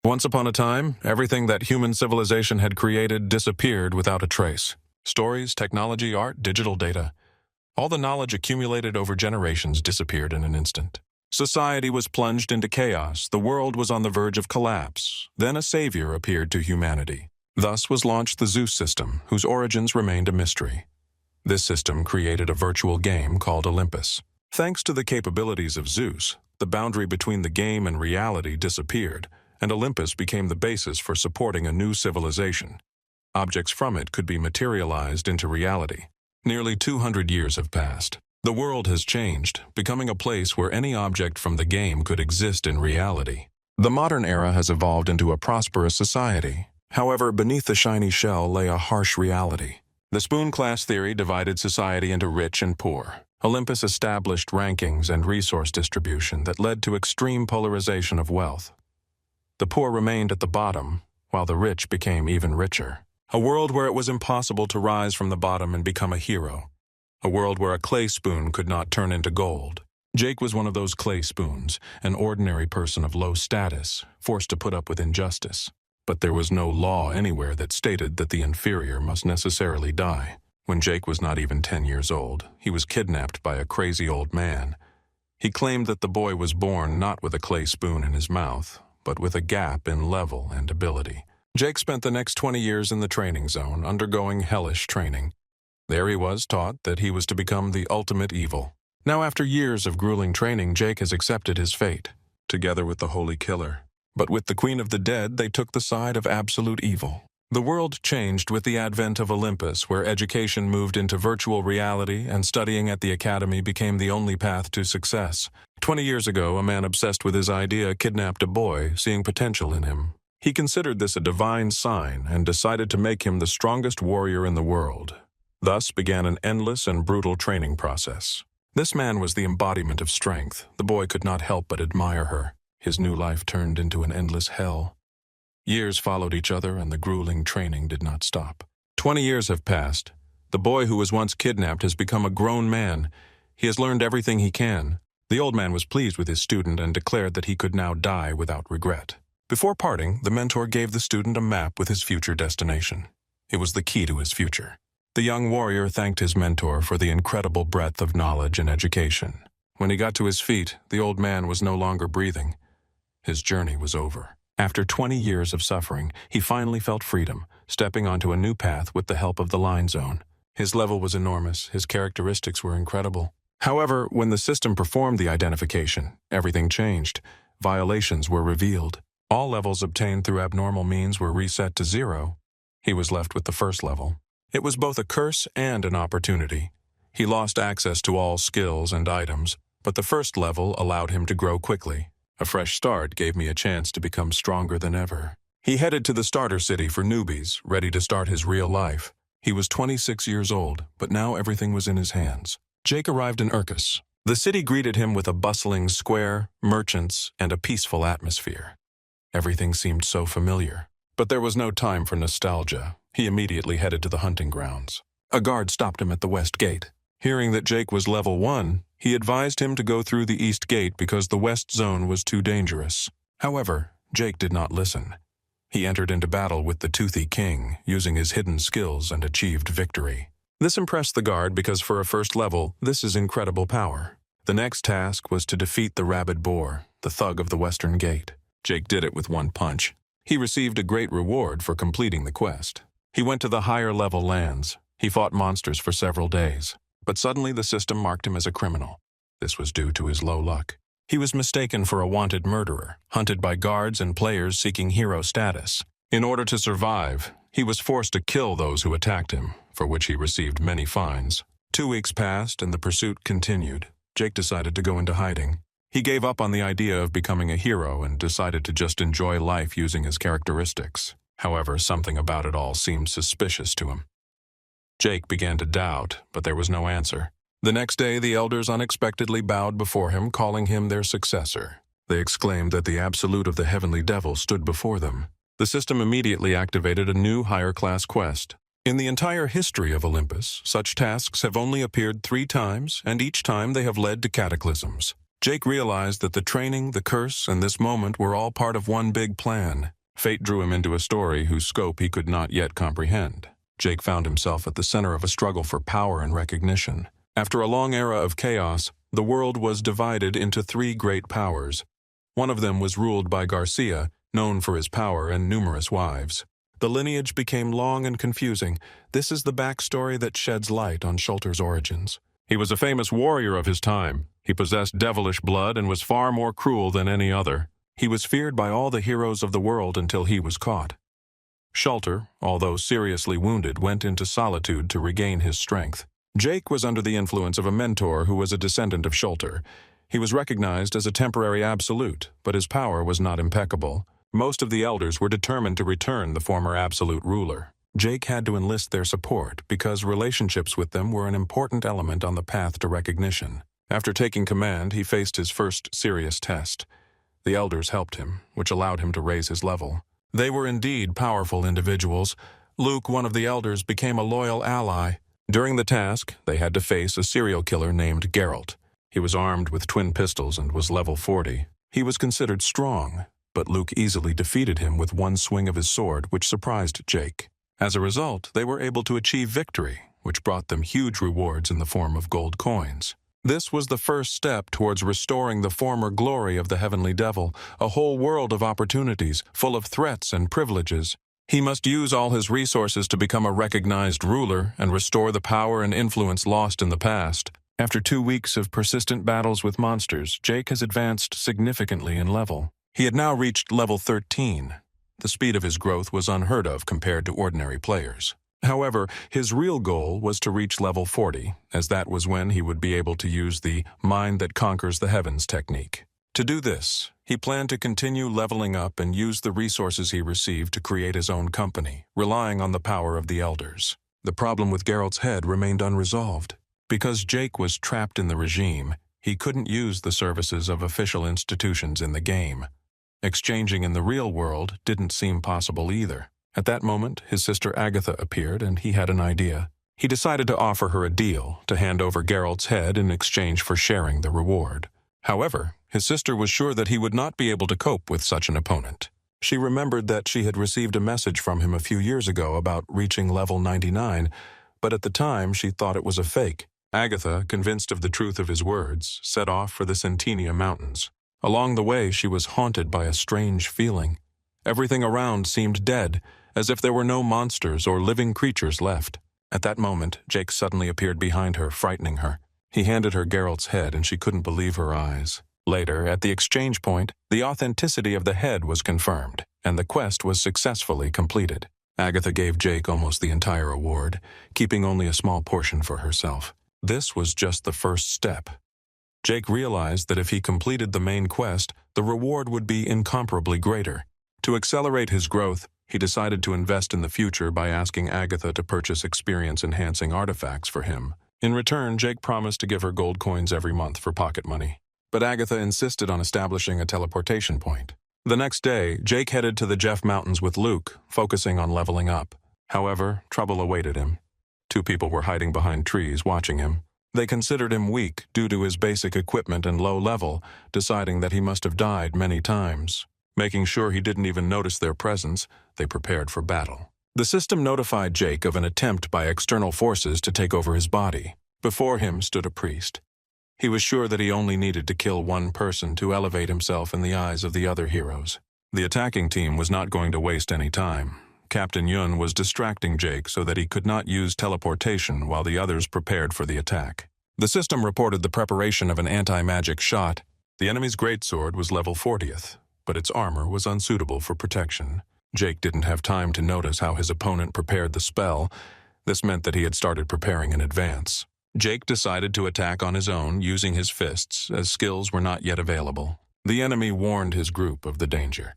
Once upon a time, everything that human civilization had created disappeared without a trace. Stories, technology, art, digital data. All the knowledge accumulated over generations disappeared in an instant. Society was plunged into chaos. The world was on the verge of collapse. Then a savior appeared to humanity. Thus was launched the Zeus system, whose origins remained a mystery. This system created a virtual game called Olympus. Thanks to the capabilities of Zeus, the boundary between the game and reality disappeared, and Olympus became the basis for supporting a new civilization. Objects from it could be materialized into reality. Nearly 200 years have passed. The world has changed, becoming a place where any object from the game could exist in reality. The modern era has evolved into a prosperous society. However, beneath the shiny shell lay a harsh reality. The spoon class theory divided society into rich and poor. Olympus established rankings and resource distribution that led to extreme polarization of wealth. The poor remained at the bottom, while the rich became even richer. A world where it was impossible to rise from the bottom and become a hero. A world where a clay spoon could not turn into gold. Jake was one of those clay spoons, an ordinary person of low status, forced to put up with injustice. But there was no law anywhere that stated that the inferior must necessarily die. When Jake was not even 10 years old, he was kidnapped by a crazy old man. He claimed that the boy was born not with a clay spoon in his mouth, but with a gap in level and ability. Jake spent the next 20 years in the training zone, undergoing hellish training. There he was taught that he was to become the ultimate evil. Now, after years of grueling training, Jake has accepted his fate, together with the Holy Killer. But with the Queen of the Dead, they took the side of absolute evil. The world changed with the advent of Olympus, where education moved into virtual reality and studying at the academy became the only path to success. 20 years ago, a man obsessed with his idea kidnapped a boy, seeing potential in him. He considered this a divine sign and decided to make him the strongest warrior in the world. Thus began an endless and brutal training process. This man was the embodiment of strength. The boy could not help but admire her. His new life turned into an endless hell. Years followed each other and the grueling training did not stop. 20 years have passed. The boy who was once kidnapped has become a grown man. He has learned everything he can. The old man was pleased with his student and declared that he could now die without regret. Before parting, the mentor gave the student a map with his future destination. It was the key to his future. The young warrior thanked his mentor for the incredible breadth of knowledge and education. When he got to his feet, the old man was no longer breathing. His journey was over. After 20 years of suffering, he finally felt freedom, stepping onto a new path with the help of the Line Zone. His level was enormous, his characteristics were incredible. However, when the system performed the identification, everything changed. Violations were revealed. All levels obtained through abnormal means were reset to 0. He was left with the first level. It was both a curse and an opportunity. He lost access to all skills and items, but the first level allowed him to grow quickly. A fresh start gave me a chance to become stronger than ever. He headed to the starter city for newbies, ready to start his real life. He was 26 years old, but now everything was in his hands. Jake arrived in Urkus. The city greeted him with a bustling square, merchants, and a peaceful atmosphere. Everything seemed so familiar. But there was no time for nostalgia. He immediately headed to the hunting grounds. A guard stopped him at the west gate. Hearing that Jake was level 1, he advised him to go through the east gate because the west zone was too dangerous. However, Jake did not listen. He entered into battle with the Toothy King, using his hidden skills and achieved victory. This impressed the guard because for a first level, this is incredible power. The next task was to defeat the Rabid Boar, the thug of the western gate. Jake did it with one punch. He received a great reward for completing the quest. He went to the higher level lands. He fought monsters for several days. But suddenly the system marked him as a criminal. This was due to his low luck. He was mistaken for a wanted murderer, hunted by guards and players seeking hero status. In order to survive, he was forced to kill those who attacked him, for which he received many fines. 2 weeks passed and the pursuit continued. Jake decided to go into hiding. He gave up on the idea of becoming a hero and decided to just enjoy life using his characteristics. However, something about it all seemed suspicious to him. Jake began to doubt, but there was no answer. The next day, the elders unexpectedly bowed before him, calling him their successor. They exclaimed that the absolute of the heavenly devil stood before them. The system immediately activated a new higher-class quest. In the entire history of Olympus, such tasks have only appeared 3 times, and each time they have led to cataclysms. Jake realized that the training, the curse, and this moment were all part of one big plan. Fate drew him into a story whose scope he could not yet comprehend. Jake found himself at the center of a struggle for power and recognition. After a long era of chaos, the world was divided into three great powers. One of them was ruled by Garcia, known for his power and numerous wives. The lineage became long and confusing. This is the backstory that sheds light on Schulter's origins. He was a famous warrior of his time. He possessed devilish blood and was far more cruel than any other. He was feared by all the heroes of the world until he was caught. Schulter, although seriously wounded, went into solitude to regain his strength. Jake was under the influence of a mentor who was a descendant of Schulter. He was recognized as a temporary absolute, but his power was not impeccable. Most of the elders were determined to return the former absolute ruler. Jake had to enlist their support because relationships with them were an important element on the path to recognition. After taking command, he faced his first serious test. The elders helped him, which allowed him to raise his level. They were indeed powerful individuals. Luke, one of the elders, became a loyal ally. During the task, they had to face a serial killer named Geralt. He was armed with twin pistols and was level 40. He was considered strong, but Luke easily defeated him with one swing of his sword, which surprised Jake. As a result, they were able to achieve victory, which brought them huge rewards in the form of gold coins. This was the first step towards restoring the former glory of the Heavenly Devil, a whole world of opportunities, full of threats and privileges. He must use all his resources to become a recognized ruler and restore the power and influence lost in the past. After 2 weeks of persistent battles with monsters, Jake has advanced significantly in level. He had now reached level 13. The speed of his growth was unheard of compared to ordinary players. However, his real goal was to reach level 40, as that was when he would be able to use the mind that conquers the heavens technique. To do this, he planned to continue leveling up and use the resources he received to create his own company, relying on the power of the elders. The problem with Geralt's head remained unresolved. Because Jake was trapped in the regime, he couldn't use the services of official institutions in the game. Exchanging in the real world didn't seem possible either. At that moment, his sister Agatha appeared and he had an idea. He decided to offer her a deal to hand over Geralt's head in exchange for sharing the reward. However, his sister was sure that he would not be able to cope with such an opponent. She remembered that she had received a message from him a few years ago about reaching level 99, but at the time she thought it was a fake. Agatha, convinced of the truth of his words, set off for the Centenia Mountains. Along the way, she was haunted by a strange feeling. Everything around seemed dead, as if there were no monsters or living creatures left. At that moment, Jake suddenly appeared behind her, frightening her. He handed her Geralt's head, and she couldn't believe her eyes. Later, at the exchange point, the authenticity of the head was confirmed, and the quest was successfully completed. Agatha gave Jake almost the entire reward, keeping only a small portion for herself. This was just the first step. Jake realized that if he completed the main quest, the reward would be incomparably greater. To accelerate his growth, he decided to invest in the future by asking Agatha to purchase experience-enhancing artifacts for him. In return, Jake promised to give her gold coins every month for pocket money. But Agatha insisted on establishing a teleportation point. The next day, Jake headed to the Jeff Mountains with Luke, focusing on leveling up. However, trouble awaited him. 2 people were hiding behind trees, watching him. They considered him weak due to his basic equipment and low level, deciding that he must have died many times. Making sure he didn't even notice their presence, they prepared for battle. The system notified Jake of an attempt by external forces to take over his body. Before him stood a priest. He was sure that he only needed to kill one person to elevate himself in the eyes of the other heroes. The attacking team was not going to waste any time. Captain Yun was distracting Jake so that he could not use teleportation while the others prepared for the attack. The system reported the preparation of an anti-magic shot. The enemy's greatsword was level 40th, but its armor was unsuitable for protection. Jake didn't have time to notice how his opponent prepared the spell. This meant that he had started preparing in advance. Jake decided to attack on his own using his fists, as skills were not yet available. The enemy warned his group of the danger.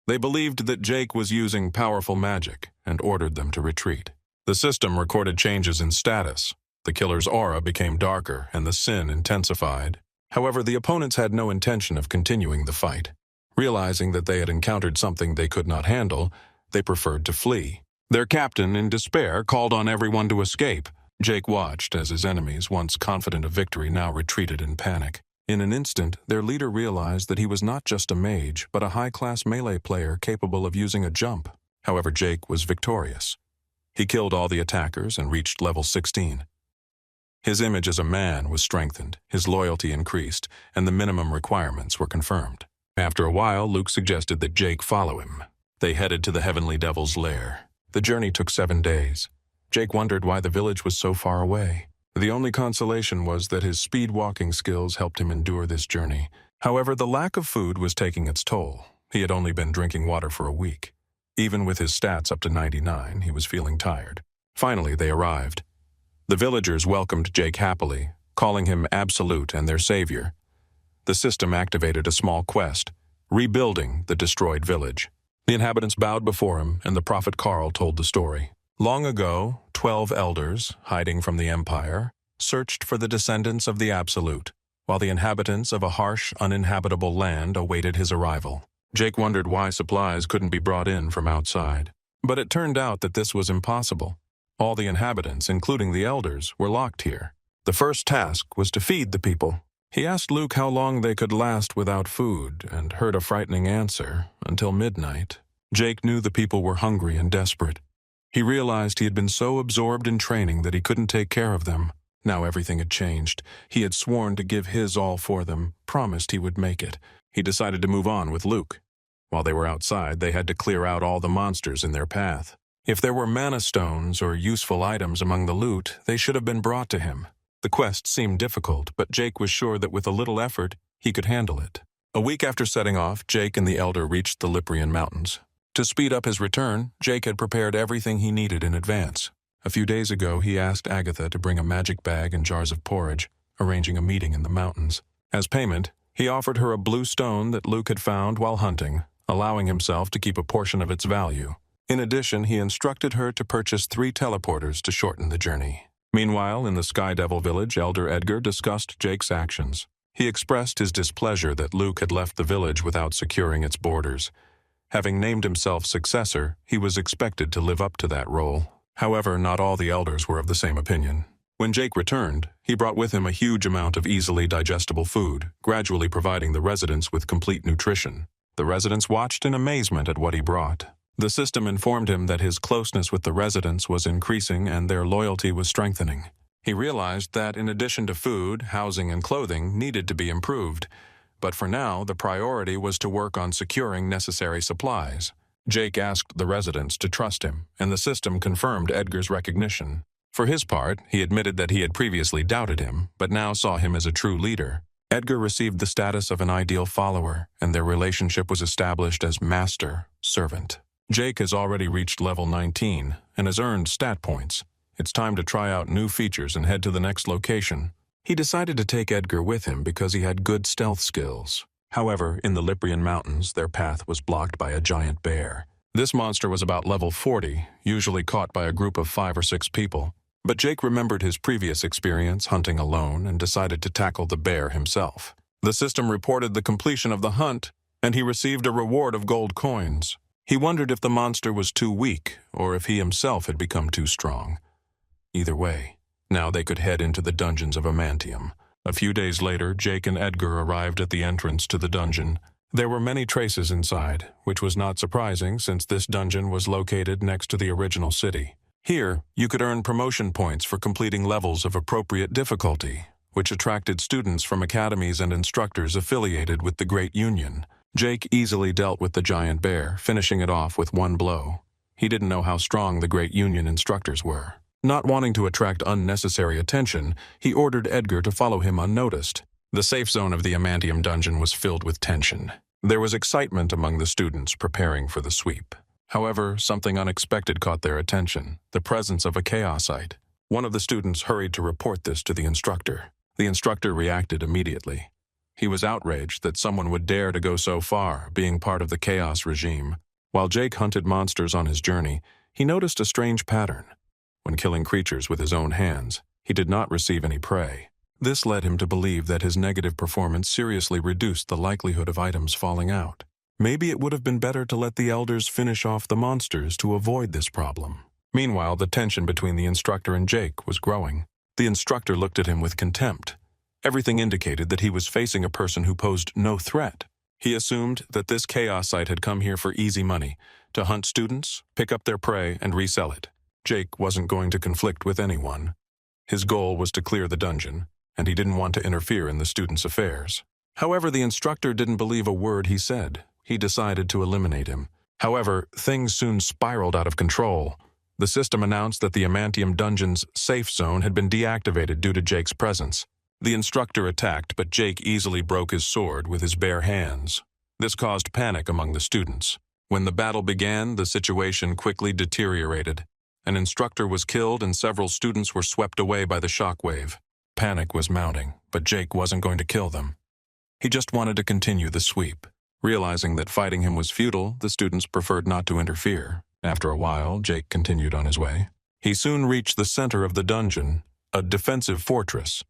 They believed that Jake was using powerful magic and ordered them to retreat. The system recorded changes in status. The killer's aura became darker and the sin intensified. However, the opponents had no intention of continuing the fight. Realizing that they had encountered something they could not handle, they preferred to flee. Their captain, in despair, called on everyone to escape. Jake watched as his enemies, once confident of victory, now retreated in panic. In an instant, their leader realized that he was not just a mage, but a high-class melee player capable of using a jump. However, Jake was victorious. He killed all the attackers and reached level 16. His image as a man was strengthened, his loyalty increased, and the minimum requirements were confirmed. After a while, Luke suggested that Jake follow him. They headed to the Heavenly Devil's lair. The journey took 7 days. Jake wondered why the village was so far away. The only consolation was that his speed walking skills helped him endure this journey. However, the lack of food was taking its toll. He had only been drinking water for a week. Even with his stats up to 99, he was feeling tired. Finally, they arrived. The villagers welcomed Jake happily, calling him Absolute and their savior. The system activated a small quest, rebuilding the destroyed village. The inhabitants bowed before him, and the prophet Carl told the story. Long ago, 12 elders, hiding from the Empire, searched for the descendants of the Absolute, while the inhabitants of a harsh, uninhabitable land awaited his arrival. Jake wondered why supplies couldn't be brought in from outside. But it turned out that this was impossible. All the inhabitants, including the elders, were locked here. The first task was to feed the people. He asked Luke how long they could last without food, and heard a frightening answer: until midnight. Jake knew the people were hungry and desperate. He realized he had been so absorbed in training that he couldn't take care of them. Now everything had changed. He had sworn to give his all for them, promised he would make it. He decided to move on with Luke. While they were outside, they had to clear out all the monsters in their path. If there were mana stones or useful items among the loot, they should have been brought to him. The quest seemed difficult, but Jake was sure that with a little effort, he could handle it. A week after setting off, Jake and the Elder reached the Liprian Mountains. To speed up his return, Jake had prepared everything he needed in advance. A few days ago, he asked Agatha to bring a magic bag and jars of porridge, arranging a meeting in the mountains. As payment, he offered her a blue stone that Luke had found while hunting, allowing himself to keep a portion of its value. In addition, he instructed her to purchase 3 teleporters to shorten the journey. Meanwhile, in the Sky Devil village, Elder Edgar discussed Jake's actions. He expressed his displeasure that Luke had left the village without securing its borders. Having named himself successor, he was expected to live up to that role. However, not all the elders were of the same opinion. When Jake returned, he brought with him a huge amount of easily digestible food, gradually providing the residents with complete nutrition. The residents watched in amazement at what he brought. The system informed him that his closeness with the residents was increasing and their loyalty was strengthening. He realized that in addition to food, housing, and clothing needed to be improved. But for now, the priority was to work on securing necessary supplies. Jake asked the residents to trust him, and the system confirmed Edgar's recognition. For his part, he admitted that he had previously doubted him, but now saw him as a true leader. Edgar received the status of an ideal follower, and their relationship was established as master-servant. Jake has already reached level 19 and has earned stat points. It's time to try out new features and head to the next location. He decided to take Edgar with him because he had good stealth skills. However, in the Liprian Mountains, their path was blocked by a giant bear. This monster was about level 40, usually caught by a group of 5 or 6 people. But Jake remembered his previous experience hunting alone and decided to tackle the bear himself. The system reported the completion of the hunt, and he received a reward of gold coins. He wondered if the monster was too weak or if he himself had become too strong. Either way, now they could head into the dungeons of Amantium. A few days later, Jake and Edgar arrived at the entrance to the dungeon. There were many traces inside, which was not surprising since this dungeon was located next to the original city. Here, you could earn promotion points for completing levels of appropriate difficulty, which attracted students from academies and instructors affiliated with the Great Union. Jake easily dealt with the giant bear, finishing it off with one blow. He didn't know how strong the Great Union instructors were. Not wanting to attract unnecessary attention, he ordered Edgar to follow him unnoticed. The safe zone of the Amantium dungeon was filled with tension. There was excitement among the students preparing for the sweep. However, something unexpected caught their attention: the presence of a chaosite. One of the students hurried to report this to the instructor. The instructor reacted immediately. He was outraged that someone would dare to go so far, being part of the chaos regime. While Jake hunted monsters on his journey, he noticed a strange pattern. When killing creatures with his own hands, he did not receive any prey. This led him to believe that his negative performance seriously reduced the likelihood of items falling out. Maybe it would have been better to let the elders finish off the monsters to avoid this problem. Meanwhile, the tension between the instructor and Jake was growing. The instructor looked at him with contempt. Everything indicated that he was facing a person who posed no threat. He assumed that this chaos site had come here for easy money, to hunt students, pick up their prey, and resell it. Jake wasn't going to conflict with anyone. His goal was to clear the dungeon, and he didn't want to interfere in the students' affairs. However, the instructor didn't believe a word he said. He decided to eliminate him. However, things soon spiraled out of control. The system announced that the Adamantium dungeon's safe zone had been deactivated due to Jake's presence. The instructor attacked, but Jake easily broke his sword with his bare hands. This caused panic among the students. When the battle began, the situation quickly deteriorated. An instructor was killed and several students were swept away by the shockwave. Panic was mounting, but Jake wasn't going to kill them. He just wanted to continue the sweep. Realizing that fighting him was futile, the students preferred not to interfere. After a while, Jake continued on his way. He soon reached the center of the dungeon, a defensive fortress.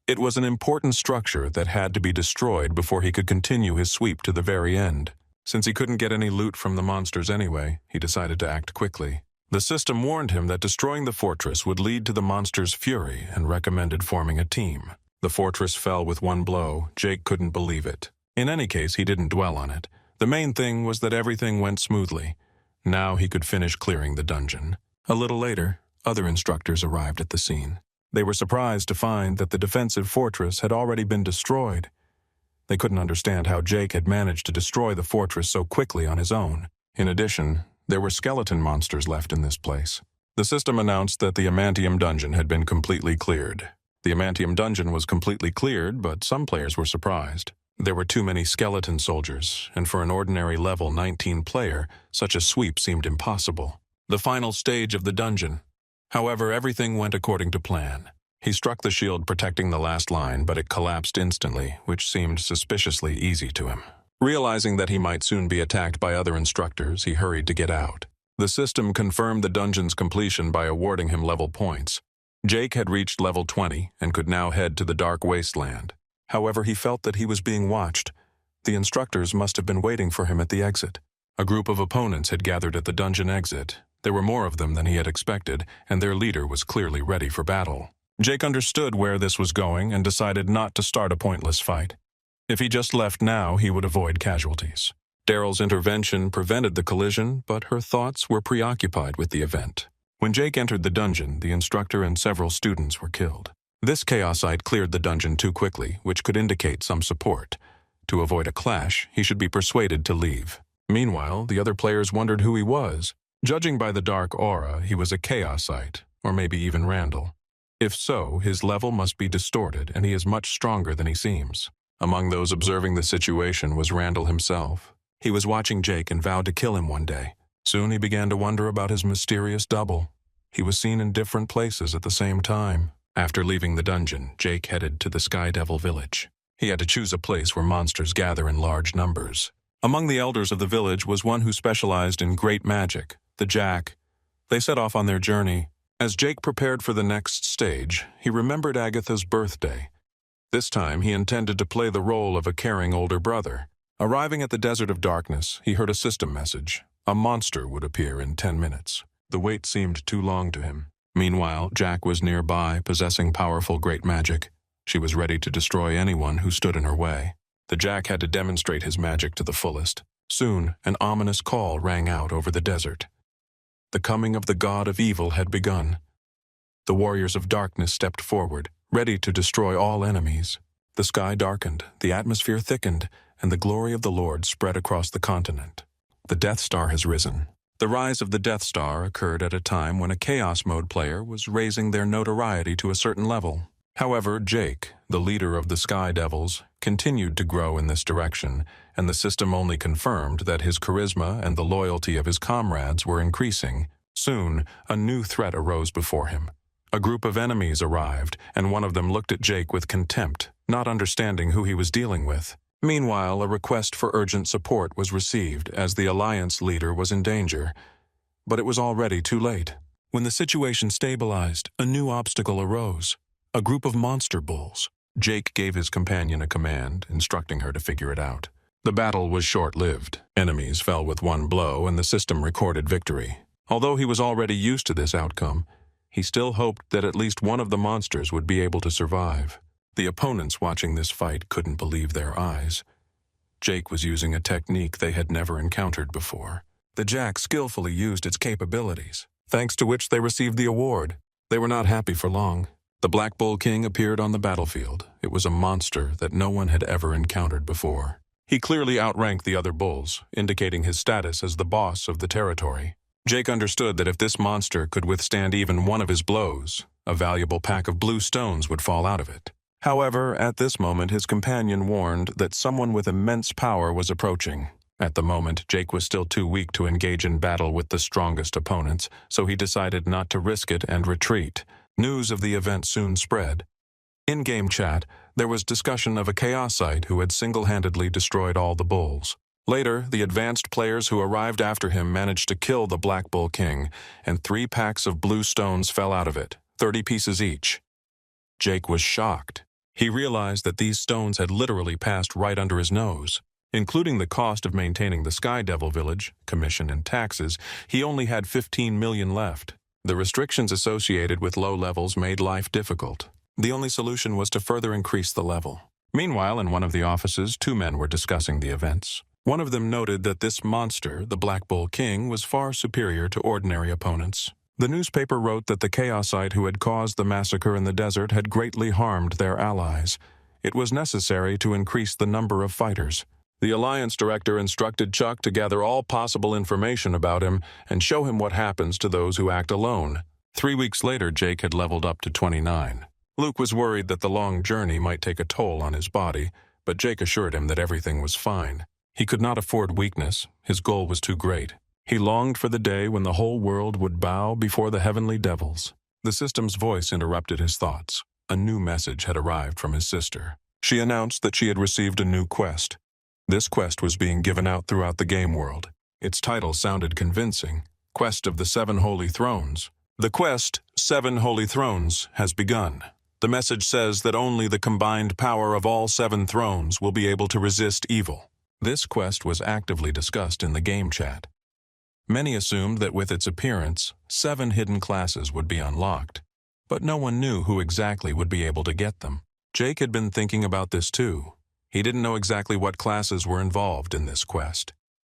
It was an important structure that had to be destroyed before he could continue his sweep to the very end. Since he couldn't get any loot from the monsters anyway, he decided to act quickly. The system warned him that destroying the fortress would lead to the monsters' fury and recommended forming a team. The fortress fell with one blow. Jake couldn't believe it. In any case, he didn't dwell on it. The main thing was that everything went smoothly. Now he could finish clearing the dungeon. A little later, other instructors arrived at the scene. They were surprised to find that the defensive fortress had already been destroyed. They couldn't understand how Jake had managed to destroy the fortress so quickly on his own. In addition, there were skeleton monsters left in this place. The system announced that the Adamantium dungeon had been completely cleared. The Adamantium dungeon was completely cleared, but some players were surprised. There were too many skeleton soldiers, and for an ordinary level 19 player, such a sweep seemed impossible. The final stage of the dungeon. However, everything went according to plan. He struck the shield protecting the last line, but it collapsed instantly, which seemed suspiciously easy to him. Realizing that he might soon be attacked by other instructors, he hurried to get out. The system confirmed the dungeon's completion by awarding him level points. Jake had reached level 20 and could now head to the Dark Wasteland. However, he felt that he was being watched. The instructors must have been waiting for him at the exit. A group of opponents had gathered at the dungeon exit. There were more of them than he had expected, and their leader was clearly ready for battle. Jake understood where this was going and decided not to start a pointless fight. If he just left now, he would avoid casualties. Daryl's intervention prevented the collision, but her thoughts were preoccupied with the event. When Jake entered the dungeon, the instructor and several students were killed. This chaosite cleared the dungeon too quickly, which could indicate some support. To avoid a clash, he should be persuaded to leave. Meanwhile, the other players wondered who he was. Judging by the dark aura, he was a chaosite, or maybe even Randall. If so, his level must be distorted, and he is much stronger than he seems. Among those observing the situation was Randall himself. He was watching Jake and vowed to kill him one day. Soon he began to wonder about his mysterious double. He was seen in different places at the same time. After leaving the dungeon, Jake headed to the Sky Devil village. He had to choose a place where monsters gather in large numbers. Among the elders of the village was one who specialized in great magic, the Jack. They set off on their journey. As Jake prepared for the next stage, he remembered Agatha's birthday. This time, he intended to play the role of a caring older brother. Arriving at the Desert of Darkness, he heard a system message. A monster would appear in 10 minutes. The wait seemed too long to him. Meanwhile, Jack was nearby, possessing powerful great magic. She was ready to destroy anyone who stood in her way. The Jack had to demonstrate his magic to the fullest. Soon, an ominous call rang out over the desert. The coming of the god of evil had begun. The warriors of darkness stepped forward, ready to destroy all enemies. The sky darkened, the atmosphere thickened, and the glory of the Lord spread across the continent. The Death Star has risen. The rise of the Death Star occurred at a time when a Chaos Mode player was raising their notoriety to a certain level. However, Jake, the leader of the Sky Devils, continued to grow in this direction, and the system only confirmed that his charisma and the loyalty of his comrades were increasing. Soon, a new threat arose before him. A group of enemies arrived, and one of them looked at Jake with contempt, not understanding who he was dealing with. Meanwhile, a request for urgent support was received as the Alliance leader was in danger. But it was already too late. When the situation stabilized, a new obstacle arose. A group of monster bulls. Jake gave his companion a command, instructing her to figure it out. The battle was short-lived. Enemies fell with one blow, and the system recorded victory. Although he was already used to this outcome, he still hoped that at least one of the monsters would be able to survive. The opponents watching this fight couldn't believe their eyes. Jake was using a technique they had never encountered before. The jack skillfully used its capabilities, thanks to which they received the award. They were not happy for long. The Black Bull King appeared on the battlefield. It was a monster that no one had ever encountered before. He clearly outranked the other bulls, indicating his status as the boss of the territory. Jake understood that if this monster could withstand even one of his blows, a valuable pack of blue stones would fall out of it. However, at this moment his companion warned that someone with immense power was approaching. At the moment, Jake was still too weak to engage in battle with the strongest opponents, so he decided not to risk it and retreat. News of the event soon spread. In-game chat, there was discussion of a Chaosite who had single-handedly destroyed all the bulls. Later, the advanced players who arrived after him managed to kill the Black Bull King, and 3 packs of blue stones fell out of it, 30 pieces each. Jake was shocked. He realized that these stones had literally passed right under his nose. Including the cost of maintaining the Sky Devil Village, commission and taxes, he only had 15 million left. The restrictions associated with low levels made life difficult. The only solution was to further increase the level. Meanwhile, in one of the offices, 2 men were discussing the events. One of them noted that this monster, the Black Bull King, was far superior to ordinary opponents. The newspaper wrote that the Chaosite who had caused the massacre in the desert had greatly harmed their allies. It was necessary to increase the number of fighters. The Alliance Director instructed Chuck to gather all possible information about him and show him what happens to those who act alone. 3 weeks later, Jake had leveled up to 29. Luke was worried that the long journey might take a toll on his body, but Jake assured him that everything was fine. He could not afford weakness. His goal was too great. He longed for the day when the whole world would bow before the heavenly devils. The system's voice interrupted his thoughts. A new message had arrived from his sister. She announced that she had received a new quest. This quest was being given out throughout the game world. Its title sounded convincing: Quest of the 7 Holy Thrones. The quest, 7 Holy Thrones, has begun. The message says that only the combined power of all 7 thrones will be able to resist evil. This quest was actively discussed in the game chat. Many assumed that with its appearance, 7 hidden classes would be unlocked, but no one knew who exactly would be able to get them. Jake had been thinking about this too. He didn't know exactly what classes were involved in this quest,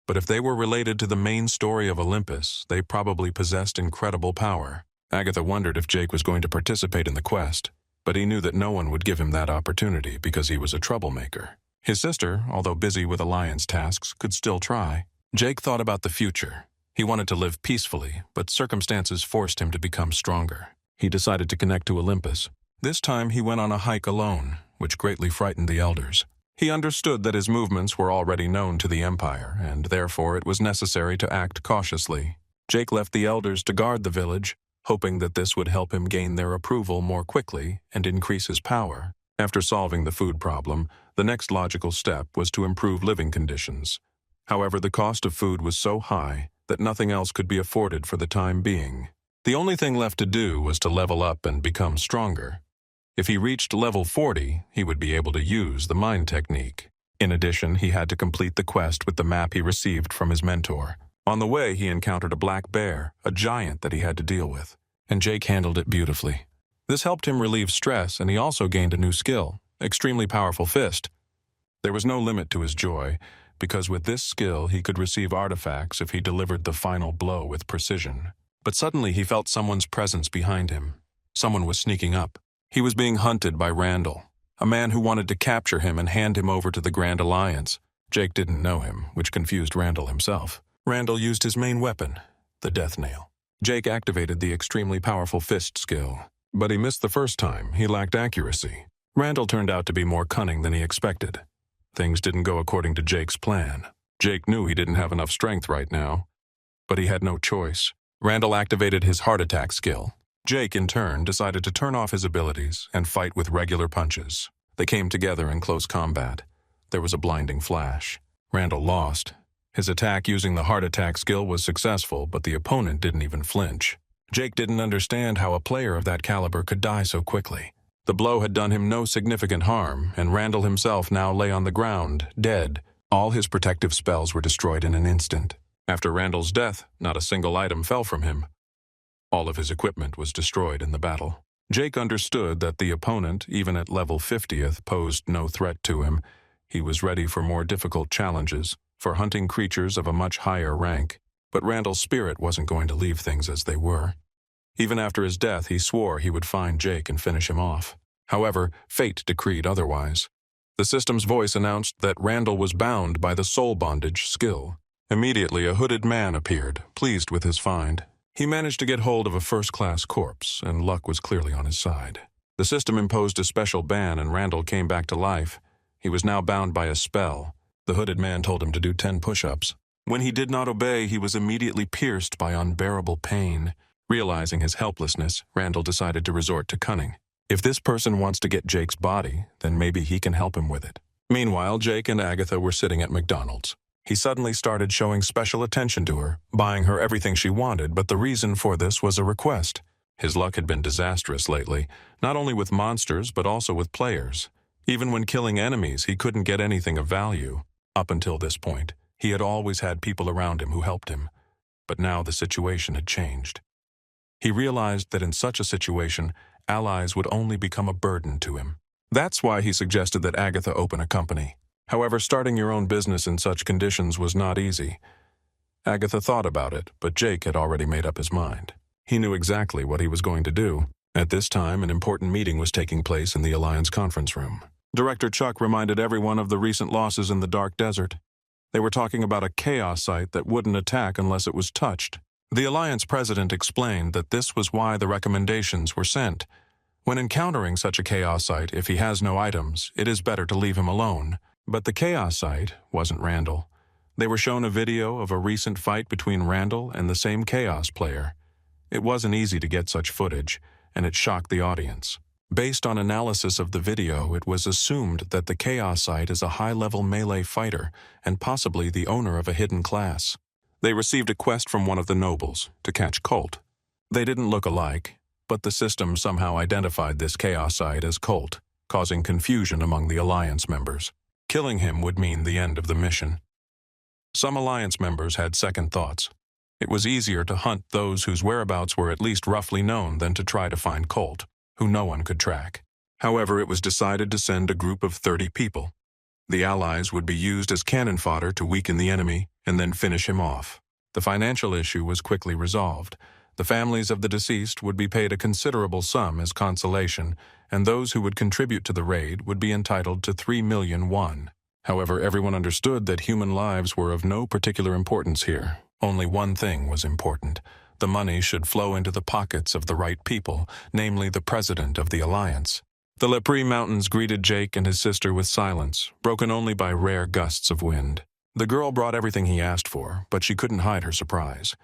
but if they were related to the main story of Olympus, they probably possessed incredible power. Agatha wondered if Jake was going to participate in the quest, but he knew that no one would give him that opportunity because he was a troublemaker. His sister, although busy with Alliance tasks, could still try. Jake thought about the future. He wanted to live peacefully, but circumstances forced him to become stronger. He decided to connect to Olympus. This time he went on a hike alone, which greatly frightened the elders. He understood that his movements were already known to the Empire, and therefore it was necessary to act cautiously. Jake left the elders to guard the village, hoping that this would help him gain their approval more quickly and increase his power. After solving the food problem, the next logical step was to improve living conditions. However, the cost of food was so high that nothing else could be afforded for the time being. The only thing left to do was to level up and become stronger. If he reached level 40, he would be able to use the mind technique. In addition, he had to complete the quest with the map he received from his mentor. On the way, he encountered a black bear, a giant that he had to deal with, and Jake handled it beautifully. This helped him relieve stress, and he also gained a new skill, extremely powerful fist. There was no limit to his joy, because with this skill he could receive artifacts if he delivered the final blow with precision. But suddenly he felt someone's presence behind him. Someone was sneaking up. He was being hunted by Randall, a man who wanted to capture him and hand him over to the Grand Alliance. Jake didn't know him, which confused Randall himself. Randall used his main weapon, the death nail. Jake activated the extremely powerful fist skill, but he missed the first time. He lacked accuracy. Randall turned out to be more cunning than he expected. Things didn't go according to Jake's plan. Jake knew he didn't have enough strength right now, but he had no choice. Randall activated his heart attack skill. Jake, in turn, decided to turn off his abilities and fight with regular punches. They came together in close combat. There was a blinding flash. Randall lost. His attack using the heart attack skill was successful, but the opponent didn't even flinch. Jake didn't understand how a player of that caliber could die so quickly. The blow had done him no significant harm, and Randall himself now lay on the ground, dead. All his protective spells were destroyed in an instant. After Randall's death, not a single item fell from him. All of his equipment was destroyed in the battle. Jake understood that the opponent, even at level 50th, posed no threat to him. He was ready for more difficult challenges, for hunting creatures of a much higher rank. But Randall's spirit wasn't going to leave things as they were. Even after his death, he swore he would find Jake and finish him off. However, fate decreed otherwise. The system's voice announced that Randall was bound by the soul bondage skill. Immediately, a hooded man appeared, pleased with his find. He managed to get hold of a first-class corpse, and luck was clearly on his side. The system imposed a special ban, and Randall came back to life. He was now bound by a spell. The hooded man told him to do 10 push-ups. When he did not obey, he was immediately pierced by unbearable pain. Realizing his helplessness, Randall decided to resort to cunning. If this person wants to get Jake's body, then maybe he can help him with it. Meanwhile, Jake and Agatha were sitting at McDonald's. He suddenly started showing special attention to her, buying her everything she wanted, but the reason for this was a request. His luck had been disastrous lately, not only with monsters but also with players. Even when killing enemies, he couldn't get anything of value. Up until this point, he had always had people around him who helped him. But now the situation had changed. He realized that in such a situation, allies would only become a burden to him. That's why he suggested that Agatha open a company. However, starting your own business in such conditions was not easy. Agatha thought about it, but Jake had already made up his mind. He knew exactly what he was going to do. At this time, an important meeting was taking place in the Alliance conference room. Director Chuck reminded everyone of the recent losses in the Dark Desert. They were talking about a chaos site that wouldn't attack unless it was touched. The Alliance president explained that this was why the recommendations were sent. When encountering such a chaos site, if he has no items, it is better to leave him alone. But the chaos site wasn't Randall. They were shown a video of a recent fight between Randall and the same chaos player. It wasn't easy to get such footage, and it shocked the audience. Based on analysis of the video, it was assumed that the chaos site is a high-level melee fighter and possibly the owner of a hidden class. They received a quest from one of the nobles to catch Colt. They didn't look alike, but the system somehow identified this chaos site as Colt, causing confusion among the Alliance members. Killing him would mean the end of the mission. Some Alliance members had second thoughts. It was easier to hunt those whose whereabouts were at least roughly known than to try to find Colt, who no one could track. However, it was decided to send a group of 30 people. The allies would be used as cannon fodder to weaken the enemy and then finish him off. The financial issue was quickly resolved. The families of the deceased would be paid a considerable sum as consolation, and those who would contribute to the raid would be entitled to 3 million won. However, everyone understood that human lives were of no particular importance here. Only one thing was important. The money should flow into the pockets of the right people, namely the president of the Alliance. The Lepre Mountains greeted Jake and his sister with silence, broken only by rare gusts of wind. The girl brought everything he asked for, but she couldn't hide her surprise.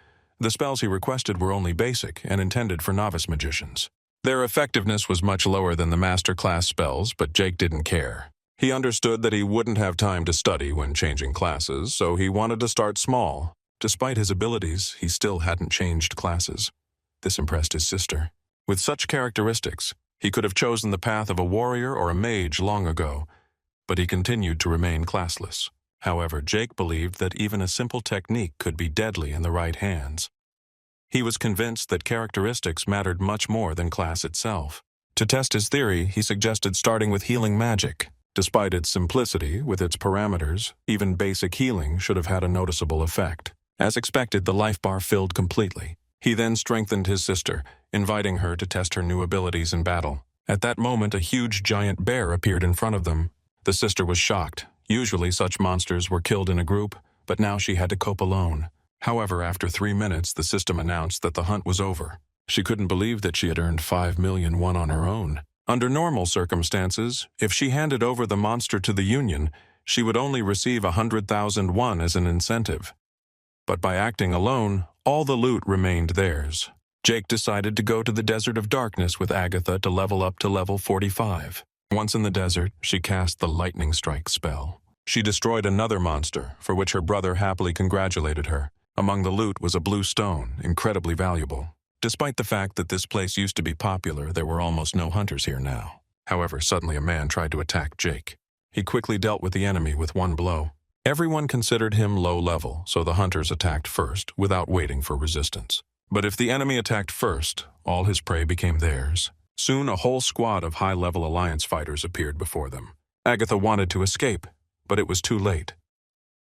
The spells he requested were only basic and intended for novice magicians. Their effectiveness was much lower than the master class spells, but Jake didn't care. He understood that he wouldn't have time to study when changing classes, so he wanted to start small. Despite his abilities, he still hadn't changed classes. This impressed his sister. With such characteristics, he could have chosen the path of a warrior or a mage long ago, but he continued to remain classless. However, Jake believed that even a simple technique could be deadly in the right hands. He was convinced that characteristics mattered much more than class itself. To test his theory, he suggested starting with healing magic. Despite its simplicity, with its parameters, even basic healing should have had a noticeable effect. As expected, the life bar filled completely. He then strengthened his sister, inviting her to test her new abilities in battle. At that moment, a huge giant bear appeared in front of them. The sister was shocked. Usually such monsters were killed in a group, but now she had to cope alone. However, after 3 minutes, the system announced that the hunt was over. She couldn't believe that she had earned 5 million won on her own. Under normal circumstances, if she handed over the monster to the Union, she would only receive 100,000 won as an incentive. But by acting alone, all the loot remained theirs. Jake decided to go to the Desert of Darkness with Agatha to level up to level 45. Once in the desert, she cast the Lightning Strike spell. She destroyed another monster, for which her brother happily congratulated her. Among the loot was a blue stone, incredibly valuable. Despite the fact that this place used to be popular, there were almost no hunters here now. However, suddenly a man tried to attack Jake. He quickly dealt with the enemy with one blow. Everyone considered him low level, so the hunters attacked first, without waiting for resistance. But if the enemy attacked first, all his prey became theirs. Soon, a whole squad of high-level Alliance fighters appeared before them. Agatha wanted to escape, but it was too late.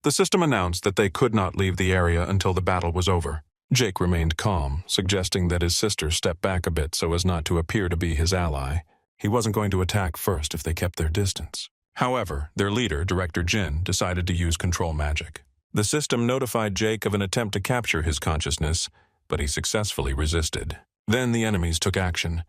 The system announced that they could not leave the area until the battle was over. Jake remained calm, suggesting that his sister step back a bit so as not to appear to be his ally. He wasn't going to attack first if they kept their distance. However, their leader, Director Jin, decided to use control magic. The system notified Jake of an attempt to capture his consciousness, but he successfully resisted. Then the enemies took action.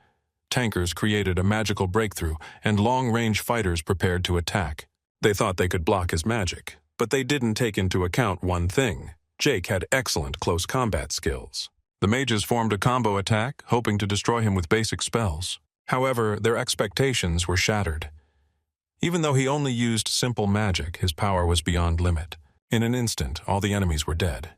Tankers created a magical breakthrough, and long-range fighters prepared to attack. They thought they could block his magic, but they didn't take into account one thing. Jake had excellent close combat skills. The mages formed a combo attack, hoping to destroy him with basic spells. However, their expectations were shattered. Even though he only used simple magic, his power was beyond limit. In an instant, all the enemies were dead.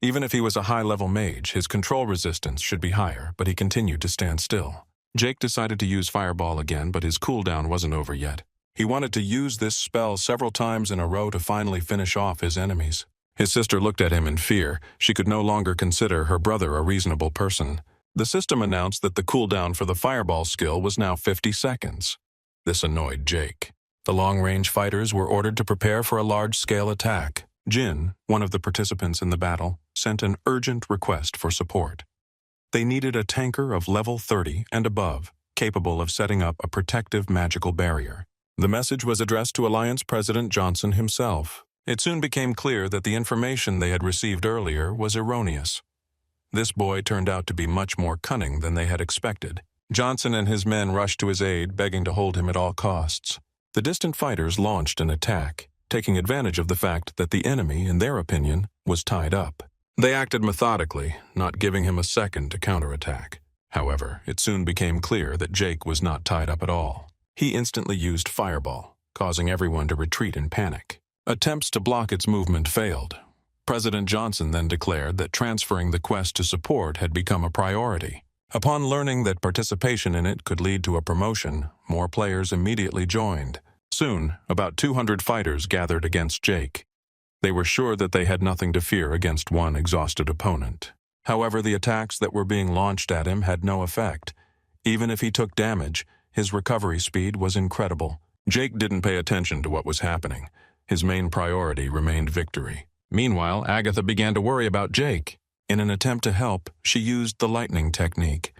Even if he was a high-level mage, his control resistance should be higher, but he continued to stand still. Jake decided to use Fireball again, but his cooldown wasn't over yet. He wanted to use this spell several times in a row to finally finish off his enemies. His sister looked at him in fear. She could no longer consider her brother a reasonable person. The system announced that the cooldown for the Fireball skill was now 50 seconds. This annoyed Jake. The long-range fighters were ordered to prepare for a large-scale attack. Jin, one of the participants in the battle, sent an urgent request for support. They needed a tanker of level 30 and above, capable of setting up a protective magical barrier. The message was addressed to Alliance President Johnson himself. It soon became clear that the information they had received earlier was erroneous. This boy turned out to be much more cunning than they had expected. Johnson and his men rushed to his aid, begging to hold him at all costs. The distant fighters launched an attack, taking advantage of the fact that the enemy, in their opinion, was tied up. They acted methodically, not giving him a second to counterattack. However, it soon became clear that Jake was not tied up at all. He instantly used Fireball, causing everyone to retreat in panic. Attempts to block its movement failed. President Johnson then declared that transferring the quest to support had become a priority. Upon learning that participation in it could lead to a promotion, more players immediately joined. Soon, about 200 fighters gathered against Jake. They were sure that they had nothing to fear against one exhausted opponent. However, the attacks that were being launched at him had no effect. Even if he took damage, his recovery speed was incredible. Jake didn't pay attention to what was happening. His main priority remained victory. Meanwhile, Agatha began to worry about Jake. In an attempt to help, she used the lightning technique.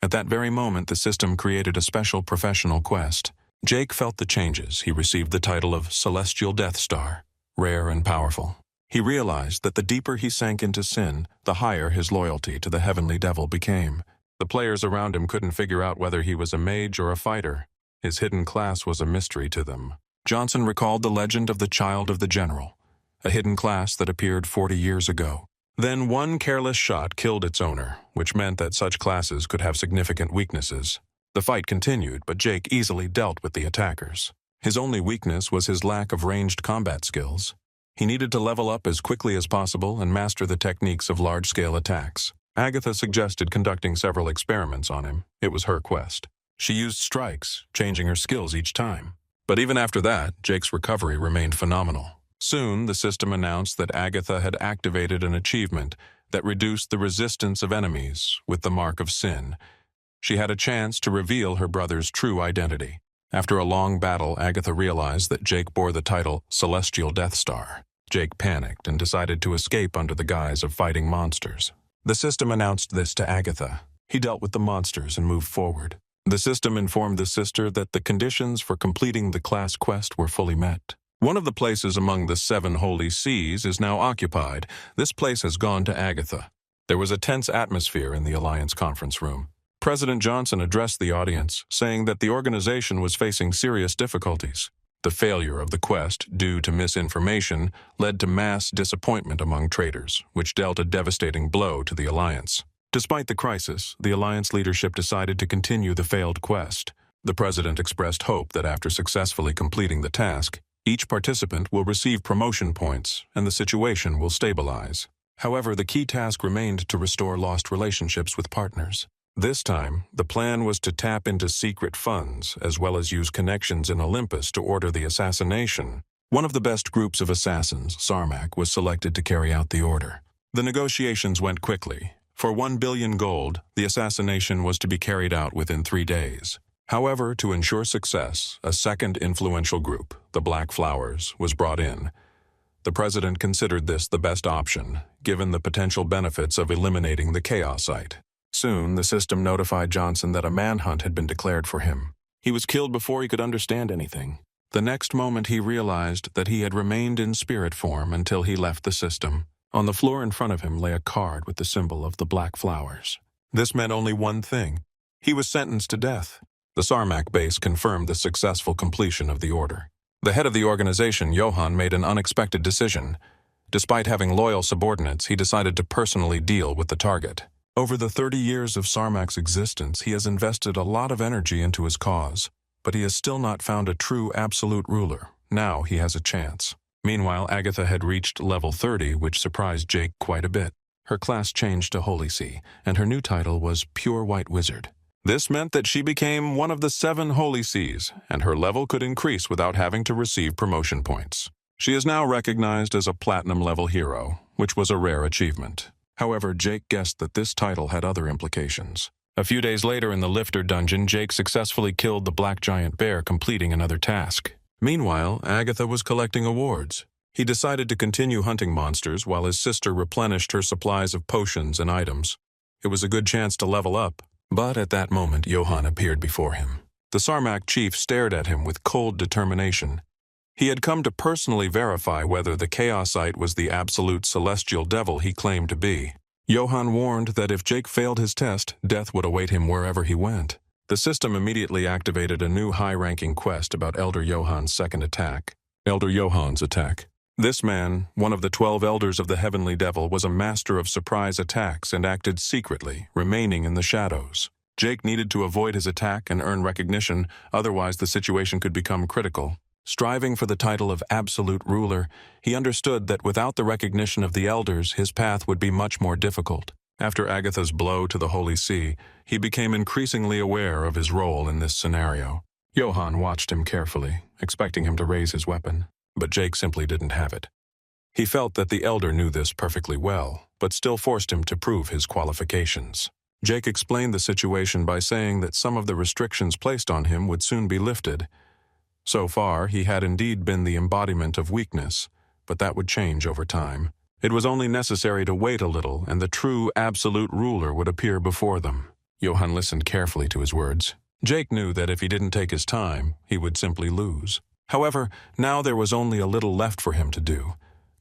At that very moment, the system created a special professional quest. Jake felt the changes. He received the title of Celestial Death Star. Rare and powerful. He realized that the deeper he sank into sin, the higher his loyalty to the heavenly devil became. The players around him couldn't figure out whether he was a mage or a fighter. His hidden class was a mystery to them. Johnson recalled the legend of the Child of the General, a hidden class that appeared 40 years ago. Then one careless shot killed its owner, which meant that such classes could have significant weaknesses. The fight continued, but Jake easily dealt with the attackers. His only weakness was his lack of ranged combat skills. He needed to level up as quickly as possible and master the techniques of large-scale attacks. Agatha suggested conducting several experiments on him. It was her quest. She used strikes, changing her skills each time. But even after that, Jake's recovery remained phenomenal. Soon, the system announced that Agatha had activated an achievement that reduced the resistance of enemies with the mark of sin. She had a chance to reveal her brother's true identity. After a long battle, Agatha realized that Jake bore the title Celestial Death Star. Jake panicked and decided to escape under the guise of fighting monsters. The system announced this to Agatha. He dealt with the monsters and moved forward. The system informed the sister that the conditions for completing the class quest were fully met. One of the places among the 7 holy seas is now occupied. This place has gone to Agatha. There was a tense atmosphere in the Alliance conference room. President Johnson addressed the audience, saying that the organization was facing serious difficulties. The failure of the quest, due to misinformation, led to mass disappointment among traders, which dealt a devastating blow to the Alliance. Despite the crisis, the Alliance leadership decided to continue the failed quest. The President expressed hope that after successfully completing the task, each participant will receive promotion points and the situation will stabilize. However, the key task remained to restore lost relationships with partners. This time, the plan was to tap into secret funds, as well as use connections in Olympus to order the assassination. One of the best groups of assassins, Sarmak, was selected to carry out the order. The negotiations went quickly. For 1 billion gold, the assassination was to be carried out within 3 days. However, to ensure success, a second influential group, the Black Flowers, was brought in. The president considered this the best option, given the potential benefits of eliminating the Chaosite. Soon, the system notified Johnson that a manhunt had been declared for him. He was killed before he could understand anything. The next moment he realized that he had remained in spirit form until he left the system. On the floor in front of him lay a card with the symbol of the Black Flowers. This meant only one thing. He was sentenced to death. The Sarmak base confirmed the successful completion of the order. The head of the organization, Johann, made an unexpected decision. Despite having loyal subordinates, he decided to personally deal with the target. Over the 30 years of Sarmak's existence, he has invested a lot of energy into his cause, but he has still not found a true absolute ruler. Now he has a chance. Meanwhile, Agatha had reached level 30, which surprised Jake quite a bit. Her class changed to Holy See, and her new title was Pure White Wizard. This meant that she became one of the 7 Holy Seas, and her level could increase without having to receive promotion points. She is now recognized as a platinum-level hero, which was a rare achievement. However, Jake guessed that this title had other implications. A few days later in the Lifter dungeon, Jake successfully killed the Black Giant Bear, completing another task. Meanwhile, Agatha was collecting awards. He decided to continue hunting monsters while his sister replenished her supplies of potions and items. It was a good chance to level up. But at that moment, Johann appeared before him. The Sarmak chief stared at him with cold determination. He had come to personally verify whether the Chaosite was the absolute celestial devil he claimed to be. Johann warned that if Jake failed his test, death would await him wherever he went. The system immediately activated a new high-ranking quest about Elder Johann's second attack. Elder Johann's attack. This man, one of the 12 elders of the Heavenly Devil, was a master of surprise attacks and acted secretly, remaining in the shadows. Jake needed to avoid his attack and earn recognition, otherwise the situation could become critical. Striving for the title of absolute ruler, he understood that without the recognition of the elders, his path would be much more difficult. After Agatha's blow to the Holy See, he became increasingly aware of his role in this scenario. Johann watched him carefully, expecting him to raise his weapon. But Jake simply didn't have it. He felt that the elder knew this perfectly well, but still forced him to prove his qualifications. Jake explained the situation by saying that some of the restrictions placed on him would soon be lifted. So far, he had indeed been the embodiment of weakness, but that would change over time. It was only necessary to wait a little, and the true absolute ruler would appear before them. Johann listened carefully to his words. Jake knew that if he didn't take his time, he would simply lose. However, now there was only a little left for him to do.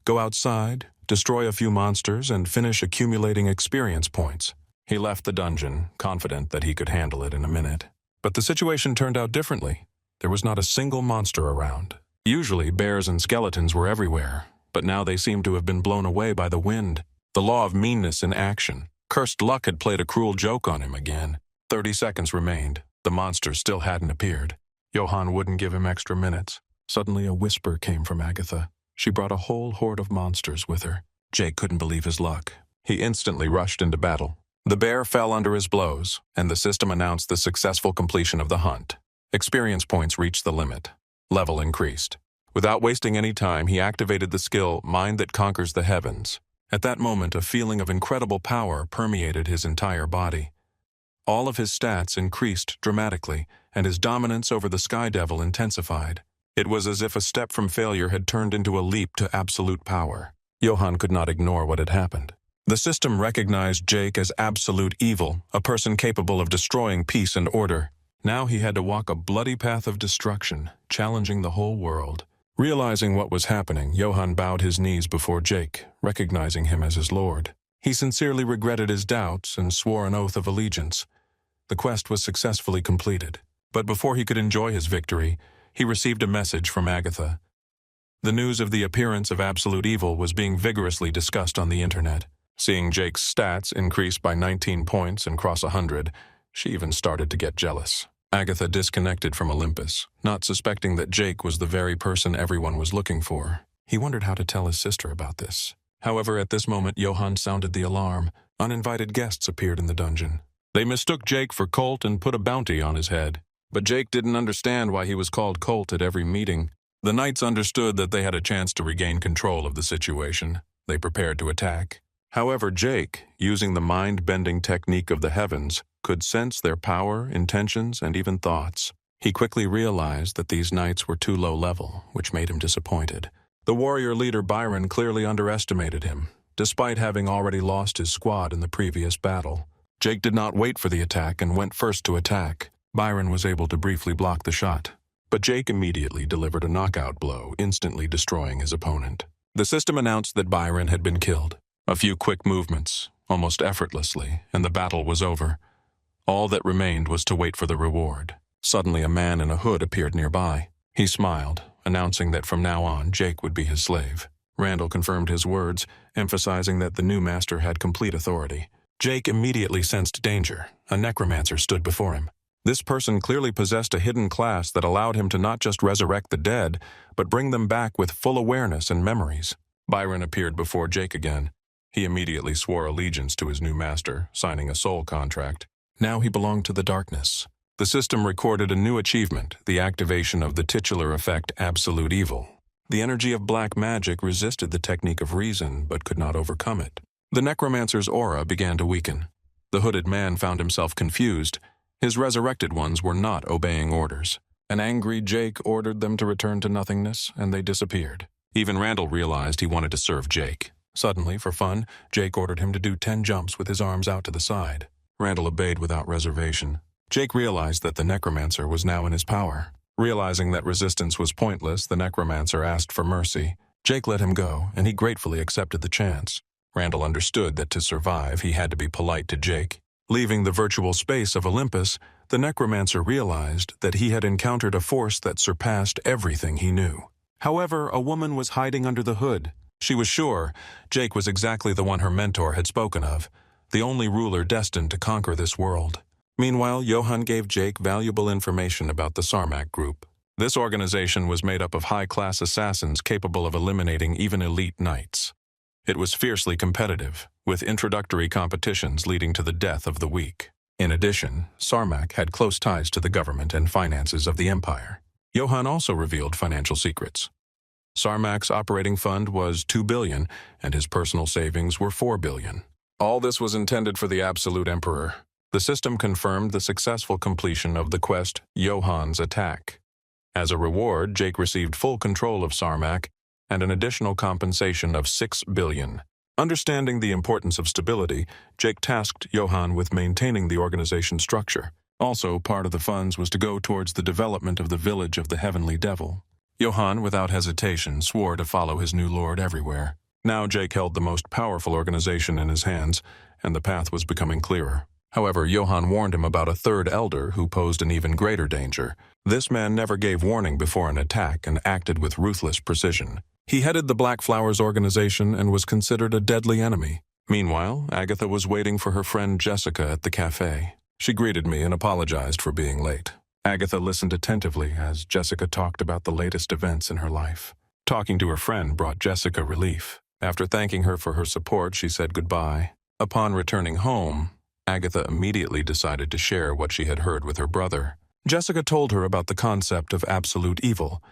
Go outside, destroy a few monsters, and finish accumulating experience points. He left the dungeon, confident that he could handle it in a minute. But the situation turned out differently. There was not a single monster around. Usually, bears and skeletons were everywhere, but now they seemed to have been blown away by the wind. The law of meanness in action. Cursed luck had played a cruel joke on him again. 30 seconds remained. The monsters still hadn't appeared. Johann wouldn't give him extra minutes. Suddenly a whisper came from Agatha. She brought a whole horde of monsters with her. Jake couldn't believe his luck. He instantly rushed into battle. The bear fell under his blows, and the system announced the successful completion of the hunt. Experience points reached the limit. Level increased. Without wasting any time, he activated the skill Mind That Conquers the Heavens. At that moment, a feeling of incredible power permeated his entire body. All of his stats increased dramatically, and his dominance over the Sky Devil intensified. It was as if a step from failure had turned into a leap to absolute power. Johann could not ignore what had happened. The system recognized Jake as absolute evil, a person capable of destroying peace and order. Now he had to walk a bloody path of destruction, challenging the whole world. Realizing what was happening, Johann bowed his knees before Jake, recognizing him as his lord. He sincerely regretted his doubts and swore an oath of allegiance. The quest was successfully completed, but before he could enjoy his victory, he received a message from Agatha. The news of the appearance of absolute evil was being vigorously discussed on the internet. Seeing Jake's stats increase by 19 points and cross 100, she even started to get jealous. Agatha disconnected from Olympus, not suspecting that Jake was the very person everyone was looking for. He wondered how to tell his sister about this. However, at this moment, Johann sounded the alarm. Uninvited guests appeared in the dungeon. They mistook Jake for Colt and put a bounty on his head. But Jake didn't understand why he was called Colt at every meeting. The knights understood that they had a chance to regain control of the situation. They prepared to attack. However, Jake, using the mind-bending technique of the heavens, could sense their power, intentions, and even thoughts. He quickly realized that these knights were too low level, which made him disappointed. The warrior leader Byron clearly underestimated him, despite having already lost his squad in the previous battle. Jake did not wait for the attack and went first to attack. Byron was able to briefly block the shot, but Jake immediately delivered a knockout blow, instantly destroying his opponent. The system announced that Byron had been killed. A few quick movements, almost effortlessly, and the battle was over. All that remained was to wait for the reward. Suddenly, a man in a hood appeared nearby. He smiled, announcing that from now on, Jake would be his slave. Randall confirmed his words, emphasizing that the new master had complete authority. Jake immediately sensed danger. A necromancer stood before him. This person clearly possessed a hidden class that allowed him to not just resurrect the dead, but bring them back with full awareness and memories. Byron appeared before Jake again. He immediately swore allegiance to his new master, signing a soul contract. Now he belonged to the darkness. The system recorded a new achievement, the activation of the titular effect Absolute Evil. The energy of black magic resisted the technique of reason, but could not overcome it. The necromancer's aura began to weaken. The hooded man found himself confused. His resurrected ones were not obeying orders. An angry Jake ordered them to return to nothingness, and they disappeared. Even Randall realized he wanted to serve Jake. Suddenly, for fun, Jake ordered him to do 10 jumps with his arms out to the side. Randall obeyed without reservation. Jake realized that the necromancer was now in his power. Realizing that resistance was pointless, the necromancer asked for mercy. Jake let him go, and he gratefully accepted the chance. Randall understood that to survive, he had to be polite to Jake. Leaving the virtual space of Olympus, the necromancer realized that he had encountered a force that surpassed everything he knew. However, a woman was hiding under the hood. She was sure Jake was exactly the one her mentor had spoken of, the only ruler destined to conquer this world. Meanwhile, Johann gave Jake valuable information about the Sarmak group. This organization was made up of high-class assassins capable of eliminating even elite knights. It was fiercely competitive, with introductory competitions leading to the death of the weak. In addition, Sarmak had close ties to the government and finances of the empire. Johann also revealed financial secrets. Sarmak's operating fund was 2 billion, and his personal savings were 4 billion. All this was intended for the Absolute Emperor. The system confirmed the successful completion of the quest Johann's Attack. As a reward, Jake received full control of Sarmak and an additional compensation of 6 billion. Understanding the importance of stability, Jake tasked Johann with maintaining the organization's structure. Also, part of the funds was to go towards the development of the village of the Heavenly Devil. Johann, without hesitation, swore to follow his new lord everywhere. Now Jake held the most powerful organization in his hands, and the path was becoming clearer. However, Johann warned him about a third elder who posed an even greater danger. This man never gave warning before an attack and acted with ruthless precision. He headed the Black Flowers organization and was considered a deadly enemy. Meanwhile, Agatha was waiting for her friend Jessica at the cafe. She greeted me and apologized for being late. Agatha listened attentively as Jessica talked about the latest events in her life. Talking to her friend brought Jessica relief. After thanking her for her support, she said goodbye. Upon returning home, Agatha immediately decided to share what she had heard with her brother. Jessica told her about the concept of absolute evil.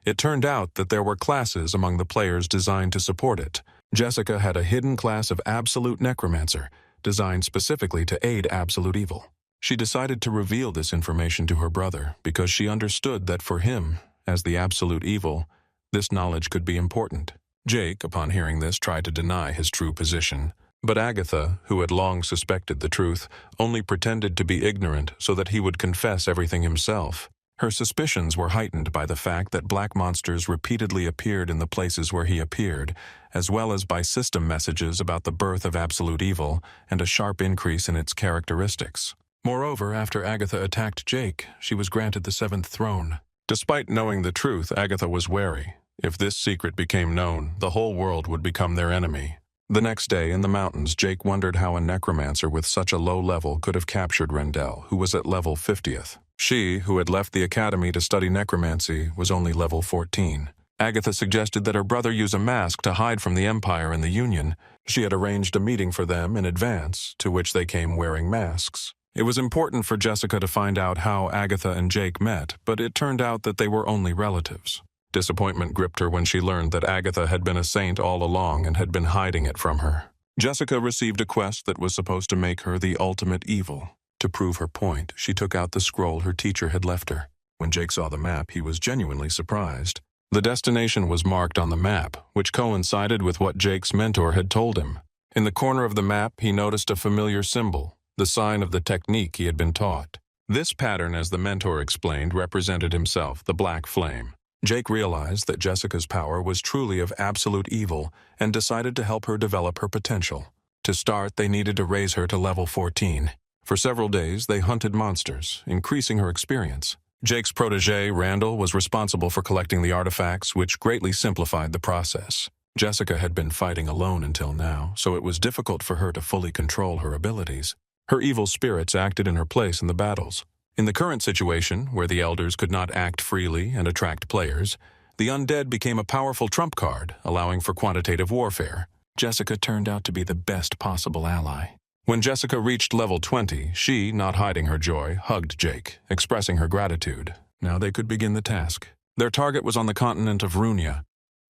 It turned out that there were classes among the players designed to support it. Jessica had a hidden class of absolute necromancer, designed specifically to aid absolute evil. She decided to reveal this information to her brother because she understood that for him, as the absolute evil, this knowledge could be important. Jake, upon hearing this, tried to deny his true position. But Agatha, who had long suspected the truth, only pretended to be ignorant so that he would confess everything himself. Her suspicions were heightened by the fact that black monsters repeatedly appeared in the places where he appeared, as well as by system messages about the birth of absolute evil and a sharp increase in its characteristics. Moreover, after Agatha attacked Jake, she was granted the seventh throne. Despite knowing the truth, Agatha was wary. If this secret became known, the whole world would become their enemy. The next day, in the mountains, Jake wondered how a necromancer with such a low level could have captured Rendell, who was at level 50th. She, who had left the academy to study necromancy, was only level 14. Agatha suggested that her brother use a mask to hide from the Empire and the Union. She had arranged a meeting for them in advance, to which they came wearing masks. It was important for Jessica to find out how Agatha and Jake met, but it turned out that they were only relatives. Disappointment gripped her when she learned that Agatha had been a saint all along and had been hiding it from her. Jessica received a quest that was supposed to make her the ultimate evil. To prove her point, she took out the scroll her teacher had left her. When Jake saw the map, he was genuinely surprised. The destination was marked on the map, which coincided with what Jake's mentor had told him. In the corner of the map, he noticed a familiar symbol, the sign of the technique he had been taught. This pattern, as the mentor explained, represented himself, the Black Flame. Jake realized that Jessica's power was truly of absolute evil and decided to help her develop her potential. To start, they needed to raise her to level 14. For several days, they hunted monsters, increasing her experience. Jake's protégé, Randall, was responsible for collecting the artifacts, which greatly simplified the process. Jessica had been fighting alone until now, so it was difficult for her to fully control her abilities. Her evil spirits acted in her place in the battles. In the current situation, where the elders could not act freely and attract players, the undead became a powerful trump card, allowing for quantitative warfare. Jessica turned out to be the best possible ally. When Jessica reached level 20, she, not hiding her joy, hugged Jake, expressing her gratitude. Now they could begin the task. Their target was on the continent of Runia.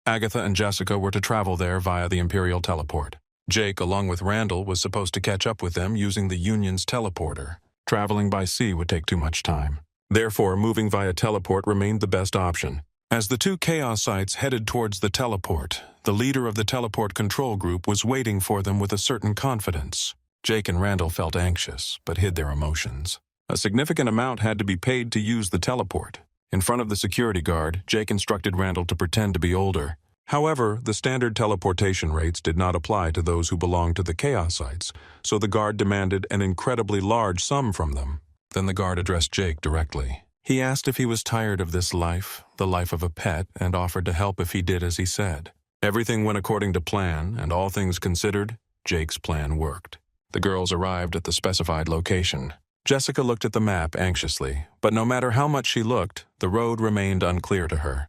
Agatha and Jessica were to travel there via the Imperial teleport. Jake, along with Randall, was supposed to catch up with them using the Union's teleporter. Traveling by sea would take too much time. Therefore, moving via teleport remained the best option. As the two Chaosites headed towards the teleport, the leader of the teleport control group was waiting for them with a certain confidence. Jake and Randall felt anxious, but hid their emotions. A significant amount had to be paid to use the teleport. In front of the security guard, Jake instructed Randall to pretend to be older. However, the standard teleportation rates did not apply to those who belonged to the Chaosites, so the guard demanded an incredibly large sum from them. Then the guard addressed Jake directly. He asked if he was tired of this life, the life of a pet, and offered to help if he did as he said. Everything went according to plan, and all things considered, Jake's plan worked. The girls arrived at the specified location. Jessica looked at the map anxiously, but no matter how much she looked, the road remained unclear to her.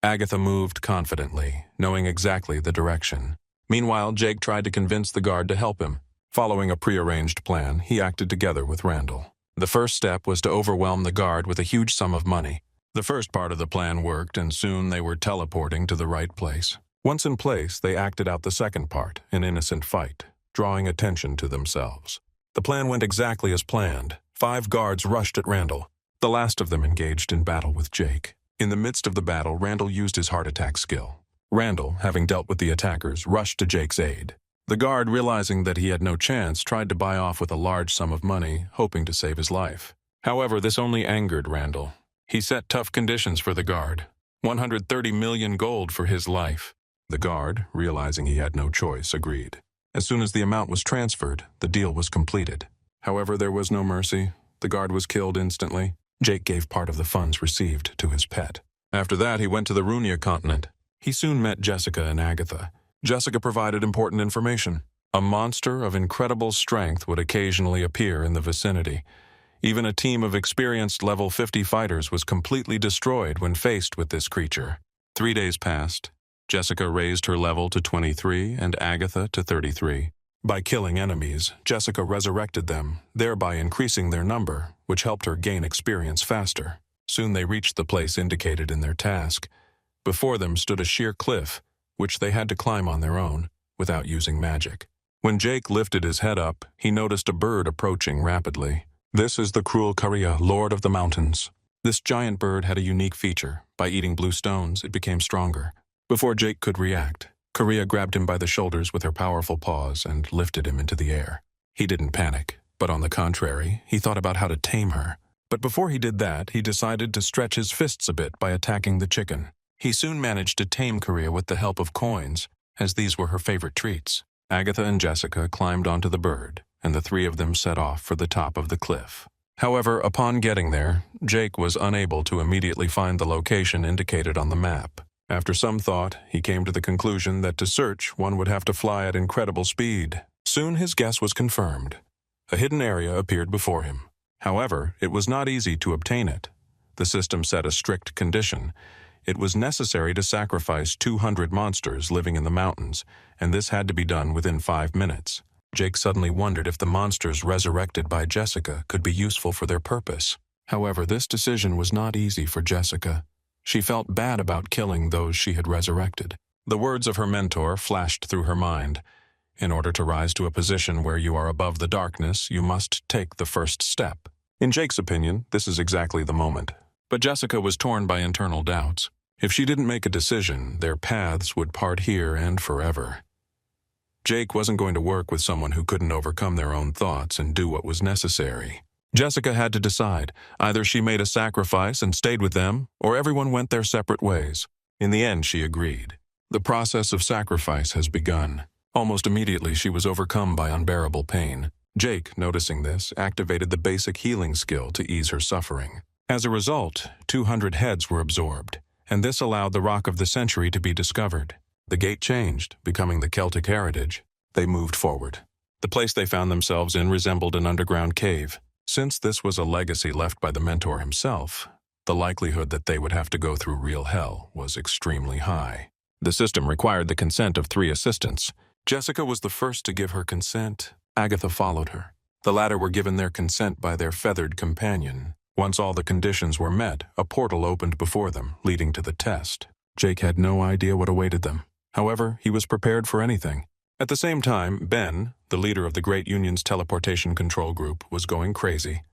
Agatha moved confidently, knowing exactly the direction. Meanwhile, Jake tried to convince the guard to help him. Following a prearranged plan, he acted together with Randall. The first step was to overwhelm the guard with a huge sum of money. The first part of the plan worked, and soon they were teleporting to the right place. Once in place, they acted out the second part, an innocent fight, drawing attention to themselves. The plan went exactly as planned. 5 guards rushed at Randall. The last of them engaged in battle with Jake. In the midst of the battle, Randall used his heart attack skill. Randall, having dealt with the attackers, rushed to Jake's aid. The guard, realizing that he had no chance, tried to buy off with a large sum of money, hoping to save his life. However, this only angered Randall. He set tough conditions for the guard. 130 million gold for his life. The guard, realizing he had no choice, agreed. As soon as the amount was transferred, the deal was completed. However, there was no mercy. The guard was killed instantly. Jake gave part of the funds received to his pet. After that, he went to the Runia continent. He soon met Jessica and Agatha. Jessica provided important information. A monster of incredible strength would occasionally appear in the vicinity. Even a team of experienced level 50 fighters was completely destroyed when faced with this creature. 3 days passed. Jessica raised her level to 23 and Agatha to 33. By killing enemies, Jessica resurrected them, thereby increasing their number, which helped her gain experience faster. Soon they reached the place indicated in their task. Before them stood a sheer cliff, which they had to climb on their own, without using magic. When Jake lifted his head up, he noticed a bird approaching rapidly. This is the cruel Karia, Lord of the Mountains. This giant bird had a unique feature. By eating blue stones, it became stronger. Before Jake could react, Karia grabbed him by the shoulders with her powerful paws and lifted him into the air. He didn't panic, but on the contrary, he thought about how to tame her. But before he did that, he decided to stretch his fists a bit by attacking the chicken. He soon managed to tame Karia with the help of coins, as these were her favorite treats. Agatha and Jessica climbed onto the bird, and the 3 of them set off for the top of the cliff. However, upon getting there, Jake was unable to immediately find the location indicated on the map. After some thought, he came to the conclusion that to search, one would have to fly at incredible speed. Soon his guess was confirmed. A hidden area appeared before him. However, it was not easy to obtain it. The system set a strict condition. It was necessary to sacrifice 200 monsters living in the mountains, and this had to be done within 5 minutes. Jake suddenly wondered if the monsters resurrected by Jessica could be useful for their purpose. However, this decision was not easy for Jessica. She felt bad about killing those she had resurrected. The words of her mentor flashed through her mind. In order to rise to a position where you are above the darkness, you must take the first step. In Jake's opinion, this is exactly the moment. But Jessica was torn by internal doubts. If she didn't make a decision, their paths would part here and forever. Jake wasn't going to work with someone who couldn't overcome their own thoughts and do what was necessary. Jessica had to decide. Either she made a sacrifice and stayed with them, or everyone went their separate ways. In the end, she agreed. The process of sacrifice has begun. Almost immediately, she was overcome by unbearable pain. Jake, noticing this, activated the basic healing skill to ease her suffering. As a result, 200 heads were absorbed, and this allowed the Rock of the Century to be discovered. The gate changed, becoming the Celtic heritage. They moved forward. The place they found themselves in resembled an underground cave. Since this was a legacy left by the mentor himself, the likelihood that they would have to go through real hell was extremely high. The system required the consent of 3 assistants. Jessica was the first to give her consent. Agatha followed her. The latter were given their consent by their feathered companion. Once all the conditions were met, a portal opened before them, leading to the test. Jake had no idea what awaited them. However, he was prepared for anything. At the same time, Ben, the leader of the Great Union's teleportation control group, was going crazy.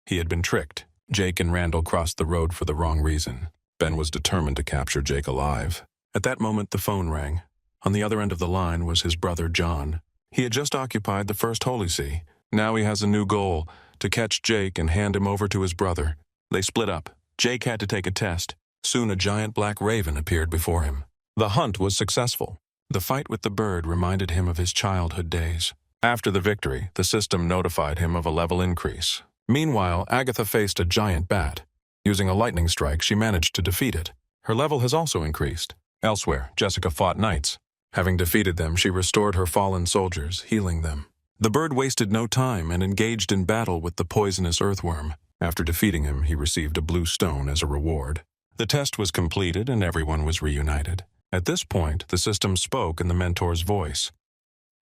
He had been tricked. Jake and Randall crossed the road for the wrong reason. Ben was determined to capture Jake alive. At that moment, the phone rang. On the other end of the line was his brother, John. He had just occupied the First Holy See. Now he has a new goal, to catch Jake and hand him over to his brother. They split up. Jake had to take a test. Soon a giant black raven appeared before him. The hunt was successful. The fight with the bird reminded him of his childhood days. After the victory, the system notified him of a level increase. Meanwhile, Agatha faced a giant bat. Using a lightning strike, she managed to defeat it. Her level has also increased. Elsewhere, Jessica fought knights. Having defeated them, she restored her fallen soldiers, healing them. The bird wasted no time and engaged in battle with the poisonous earthworm. After defeating him, he received a blue stone as a reward. The test was completed and everyone was reunited. At this point, the system spoke in the mentor's voice.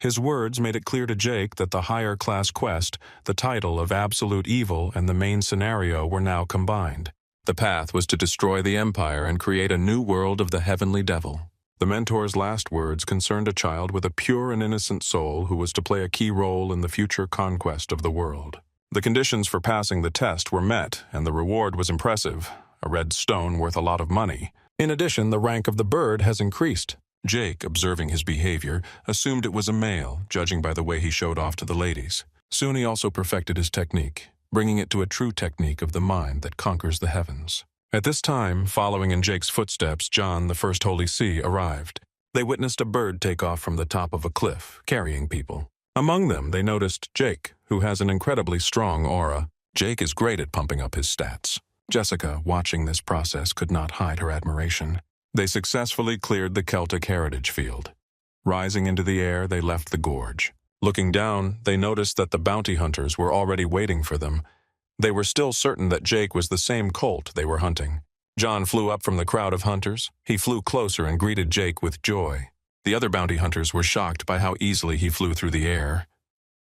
His words made it clear to Jake that the higher-class quest, the title of absolute evil, and the main scenario were now combined. The path was to destroy the Empire and create a new world of the heavenly devil. The mentor's last words concerned a child with a pure and innocent soul who was to play a key role in the future conquest of the world. The conditions for passing the test were met, and the reward was impressive, a red stone worth a lot of money. In addition, the rank of the bird has increased. Jake, observing his behavior, assumed it was a male, judging by the way he showed off to the ladies. Soon he also perfected his technique, bringing it to a true technique of the mind that conquers the heavens. At this time, following in Jake's footsteps, John, the First Holy See, arrived. They witnessed a bird take off from the top of a cliff, carrying people. Among them, they noticed Jake, who has an incredibly strong aura. Jake is great at pumping up his stats. Jessica, watching this process, could not hide her admiration. They successfully cleared the Celtic heritage field. Rising into the air, they left the gorge. Looking down, they noticed that the bounty hunters were already waiting for them. They were still certain that Jake was the same colt they were hunting. John flew up from the crowd of hunters. He flew closer and greeted Jake with joy. The other bounty hunters were shocked by how easily he flew through the air.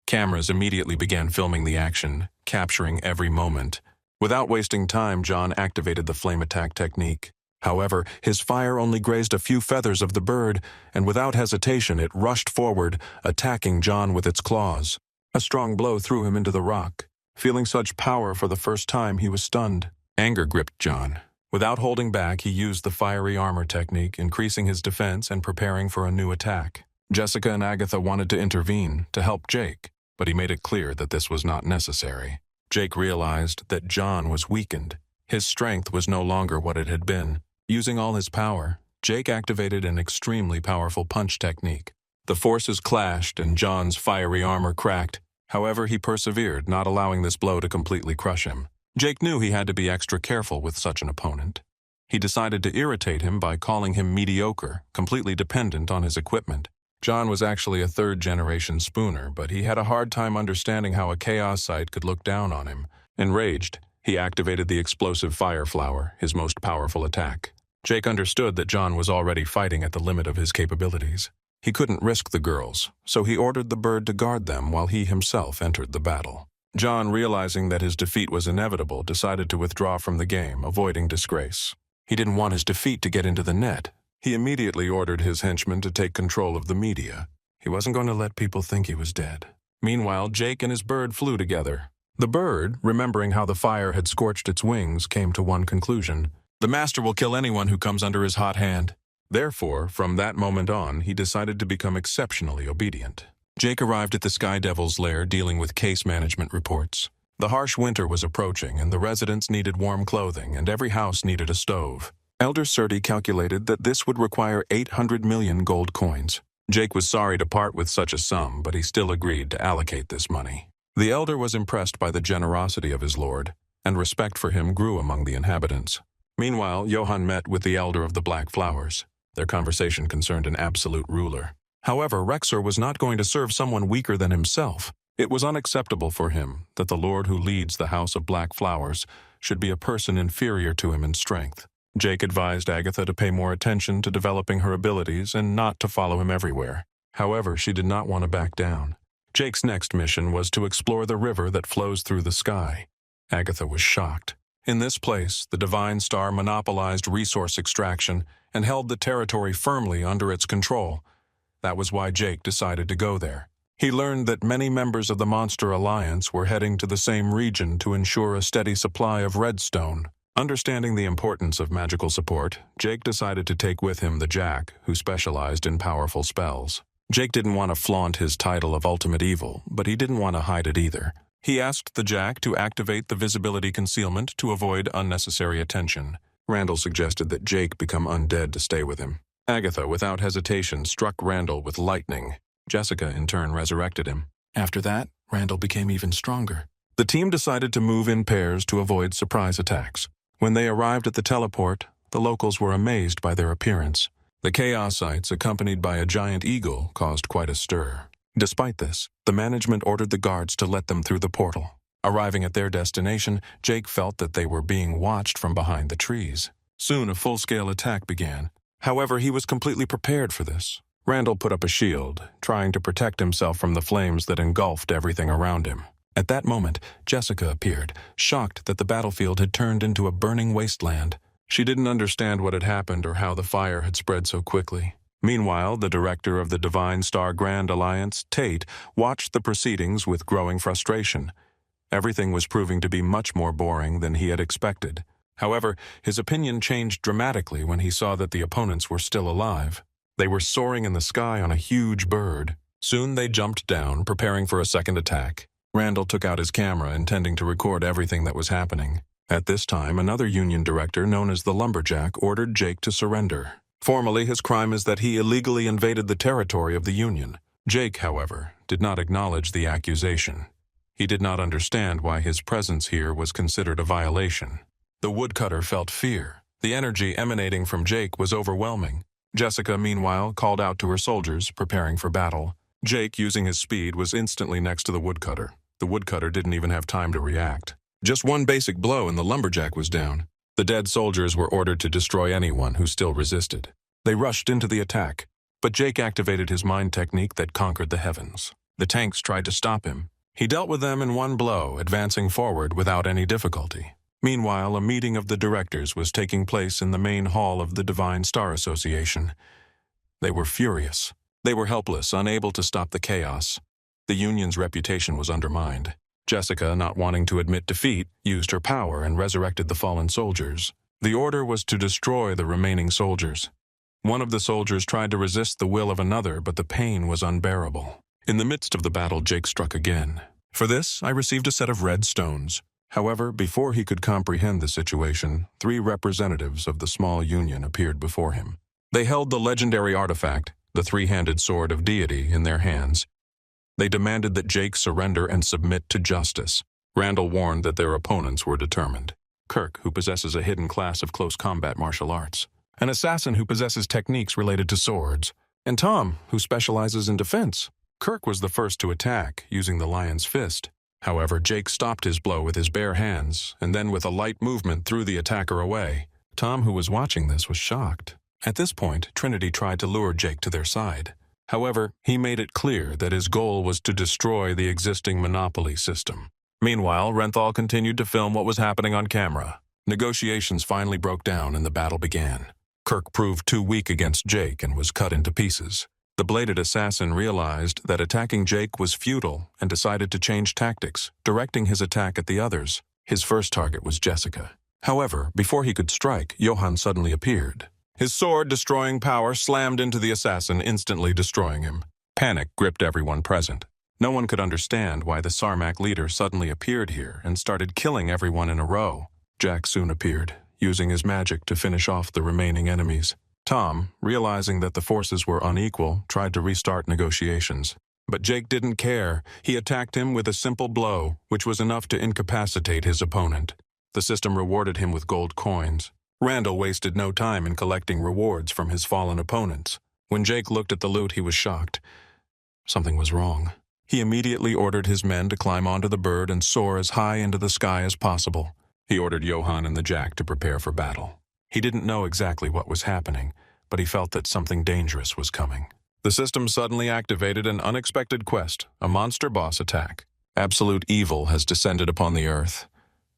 Cameras immediately began filming the action, capturing every moment. Without wasting time, John activated the flame attack technique. However, his fire only grazed a few feathers of the bird, and without hesitation it rushed forward, attacking John with its claws. A strong blow threw him into the rock. Feeling such power for the first time, he was stunned. Anger gripped John. Without holding back, he used the fiery armor technique, increasing his defense and preparing for a new attack. Jessica and Agatha wanted to intervene, to help Jake, but he made it clear that this was not necessary. Jake realized that John was weakened. His strength was no longer what it had been. Using all his power, Jake activated an extremely powerful punch technique. The forces clashed and John's fiery armor cracked. However, he persevered, not allowing this blow to completely crush him. Jake knew he had to be extra careful with such an opponent. He decided to irritate him by calling him mediocre, completely dependent on his equipment. John was actually a third-generation spooner, but he had a hard time understanding how a chaos site could look down on him. Enraged, he activated the explosive fire flower, his most powerful attack. Jake understood that John was already fighting at the limit of his capabilities. He couldn't risk the girls, so he ordered the bird to guard them while he himself entered the battle. John, realizing that his defeat was inevitable, decided to withdraw from the game, avoiding disgrace. He didn't want his defeat to get into the net. He immediately ordered his henchmen to take control of the media. He wasn't going to let people think he was dead. Meanwhile, Jake and his bird flew together. The bird, remembering how the fire had scorched its wings, came to one conclusion. The master will kill anyone who comes under his hot hand. Therefore, from that moment on, he decided to become exceptionally obedient. Jake arrived at the Sky Devil's lair dealing with case management reports. The harsh winter was approaching, and the residents needed warm clothing, and every house needed a stove. Elder Surti calculated that this would require 800 million gold coins. Jake was sorry to part with such a sum, but he still agreed to allocate this money. The elder was impressed by the generosity of his lord, and respect for him grew among the inhabitants. Meanwhile, Johann met with the elder of the Black Flowers. Their conversation concerned an absolute ruler. However, Rexor was not going to serve someone weaker than himself. It was unacceptable for him that the lord who leads the House of Black Flowers should be a person inferior to him in strength. Jake advised Agatha to pay more attention to developing her abilities and not to follow him everywhere. However, she did not want to back down. Jake's next mission was to explore the river that flows through the sky. Agatha was shocked. In this place, the Divine Star monopolized resource extraction and held the territory firmly under its control. That was why Jake decided to go there. He learned that many members of the Monster Alliance were heading to the same region to ensure a steady supply of redstone. Understanding the importance of magical support, Jake decided to take with him the Jack, who specialized in powerful spells. Jake didn't want to flaunt his title of Ultimate Evil, but he didn't want to hide it either. He asked the Jack to activate the visibility concealment to avoid unnecessary attention. Randall suggested that Jake become undead to stay with him. Agatha, without hesitation, struck Randall with lightning. Jessica, in turn, resurrected him. After that, Randall became even stronger. The team decided to move in pairs to avoid surprise attacks. When they arrived at the teleport, the locals were amazed by their appearance. The Chaosites, accompanied by a giant eagle, caused quite a stir. Despite this, the management ordered the guards to let them through the portal. Arriving at their destination, Jake felt that they were being watched from behind the trees. Soon a full-scale attack began. However, he was completely prepared for this. Randall put up a shield, trying to protect himself from the flames that engulfed everything around him. At that moment, Jessica appeared, shocked that the battlefield had turned into a burning wasteland. She didn't understand what had happened or how the fire had spread so quickly. Meanwhile, the director of the Divine Star Grand Alliance, Tate, watched the proceedings with growing frustration. Everything was proving to be much more boring than he had expected. However, his opinion changed dramatically when he saw that the opponents were still alive. They were soaring in the sky on a huge bird. Soon they jumped down, preparing for a second attack. Randall took out his camera, intending to record everything that was happening. At this time, another Union director, known as the Lumberjack, ordered Jake to surrender. Formally, his crime is that he illegally invaded the territory of the Union. Jake, however, did not acknowledge the accusation. He did not understand why his presence here was considered a violation. The woodcutter felt fear. The energy emanating from Jake was overwhelming. Jessica, meanwhile, called out to her soldiers, preparing for battle. Jake, using his speed, was instantly next to the woodcutter. The woodcutter didn't even have time to react. Just one basic blow and the lumberjack was down. The dead soldiers were ordered to destroy anyone who still resisted. They rushed into the attack, but Jake activated his mind technique that conquered the heavens. The tanks tried to stop him. He dealt with them in one blow, advancing forward without any difficulty. Meanwhile, a meeting of the directors was taking place in the main hall of the Divine Star Association. They were furious. They were helpless, unable to stop the chaos. The Union's reputation was undermined. Jessica, not wanting to admit defeat, used her power and resurrected the fallen soldiers. The order was to destroy the remaining soldiers. One of the soldiers tried to resist the will of another, but the pain was unbearable. In the midst of the battle, Jake struck again. For this, I received a set of red stones. However, before he could comprehend the situation, 3 representatives of the small Union appeared before him. They held the legendary artifact, the 3-handed sword of deity, in their hands. They demanded that Jake surrender and submit to justice. Randall warned that their opponents were determined. Kirk, who possesses a hidden class of close combat martial arts. An assassin who possesses techniques related to swords. And Tom, who specializes in defense. Kirk was the first to attack, using the lion's fist. However, Jake stopped his blow with his bare hands, and then with a light movement threw the attacker away. Tom, who was watching this, was shocked. At this point, Trinity tried to lure Jake to their side. However, he made it clear that his goal was to destroy the existing monopoly system. Meanwhile, Renthal continued to film what was happening on camera. Negotiations finally broke down and the battle began. Kirk proved too weak against Jake and was cut into pieces. The bladed assassin realized that attacking Jake was futile and decided to change tactics, directing his attack at the others. His first target was Jessica. However, before he could strike, Johann suddenly appeared. His sword-destroying power slammed into the assassin, instantly destroying him. Panic gripped everyone present. No one could understand why the Sarmak leader suddenly appeared here and started killing everyone in a row. Jack soon appeared, using his magic to finish off the remaining enemies. Tom, realizing that the forces were unequal, tried to restart negotiations. But Jake didn't care. He attacked him with a simple blow, which was enough to incapacitate his opponent. The system rewarded him with gold coins. Randall wasted no time in collecting rewards from his fallen opponents. When Jake looked at the loot, he was shocked. Something was wrong. He immediately ordered his men to climb onto the bird and soar as high into the sky as possible. He ordered Johann and the Jack to prepare for battle. He didn't know exactly what was happening, but he felt that something dangerous was coming. The system suddenly activated an unexpected quest, a monster boss attack. Absolute evil has descended upon the earth.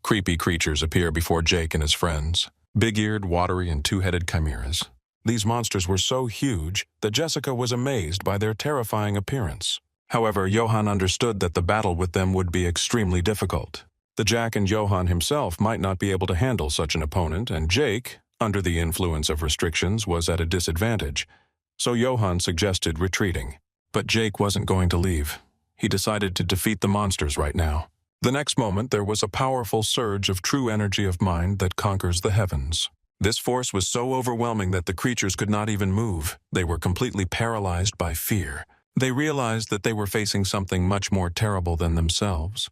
Creepy creatures appear before Jake and his friends. Big-eared, watery, and two-headed chimeras. These monsters were so huge that Jessica was amazed by their terrifying appearance. However, Johann understood that the battle with them would be extremely difficult. The Jack and Johann himself might not be able to handle such an opponent, and Jake, under the influence of restrictions, was at a disadvantage. So Johann suggested retreating. But Jake wasn't going to leave. He decided to defeat the monsters right now. The next moment, there was a powerful surge of true energy of mind that conquers the heavens. This force was so overwhelming that the creatures could not even move. They were completely paralyzed by fear. They realized that they were facing something much more terrible than themselves.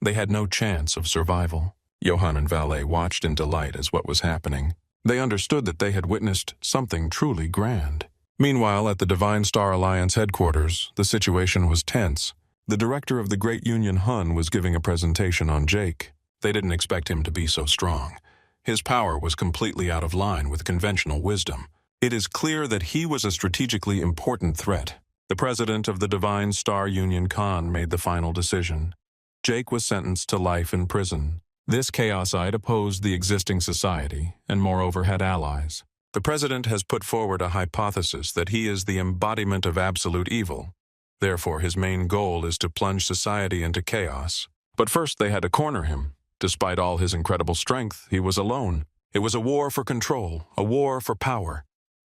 They had no chance of survival. Johann and Valet watched in delight as what was happening. They understood that they had witnessed something truly grand. Meanwhile, at the Divine Star Alliance headquarters, the situation was tense. The director of the Great Union Hun was giving a presentation on Jake. They didn't expect him to be so strong. His power was completely out of line with conventional wisdom. It is clear that he was a strategically important threat. The president of the Divine Star Union Khan made the final decision. Jake was sentenced to life in prison. This chaosite opposed the existing society and moreover had allies. The president has put forward a hypothesis that he is the embodiment of absolute evil. Therefore, his main goal is to plunge society into chaos. But first they had to corner him. Despite all his incredible strength, he was alone. It was a war for control, a war for power.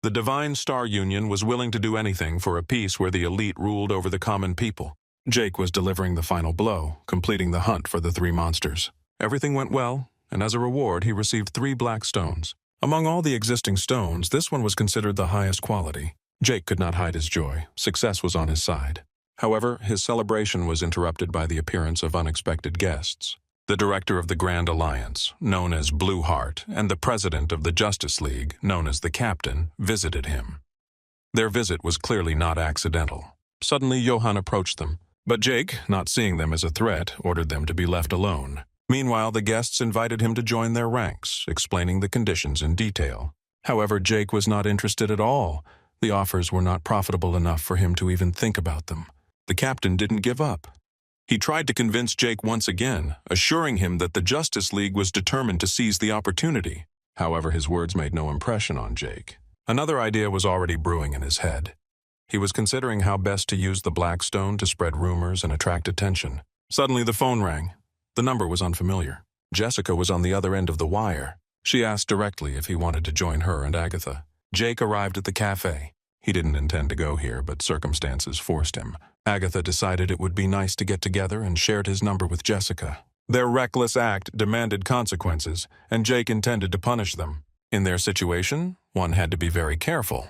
The Divine Star Union was willing to do anything for a peace where the elite ruled over the common people. Jake was delivering the final blow, completing the hunt for the three monsters. Everything went well, and as a reward he received 3 black stones. Among all the existing stones, this one was considered the highest quality. Jake could not hide his joy. Success was on his side. However, his celebration was interrupted by the appearance of unexpected guests. The director of the Grand Alliance, known as Blueheart, and the president of the Justice League, known as the Captain, visited him. Their visit was clearly not accidental. Suddenly, Johann approached them, but Jake, not seeing them as a threat, ordered them to be left alone. Meanwhile, the guests invited him to join their ranks, explaining the conditions in detail. However, Jake was not interested at all. The offers were not profitable enough for him to even think about them. The Captain didn't give up. He tried to convince Jake once again, assuring him that the Justice League was determined to seize the opportunity. However, his words made no impression on Jake. Another idea was already brewing in his head. He was considering how best to use the Black Stone to spread rumors and attract attention. Suddenly, the phone rang. The number was unfamiliar. Jessica was on the other end of the wire. She asked directly if he wanted to join her and Agatha. Jake arrived at the cafe. He didn't intend to go here, but circumstances forced him. Agatha decided it would be nice to get together and shared his number with Jessica. Their reckless act demanded consequences, and Jake intended to punish them. In their situation, one had to be very careful.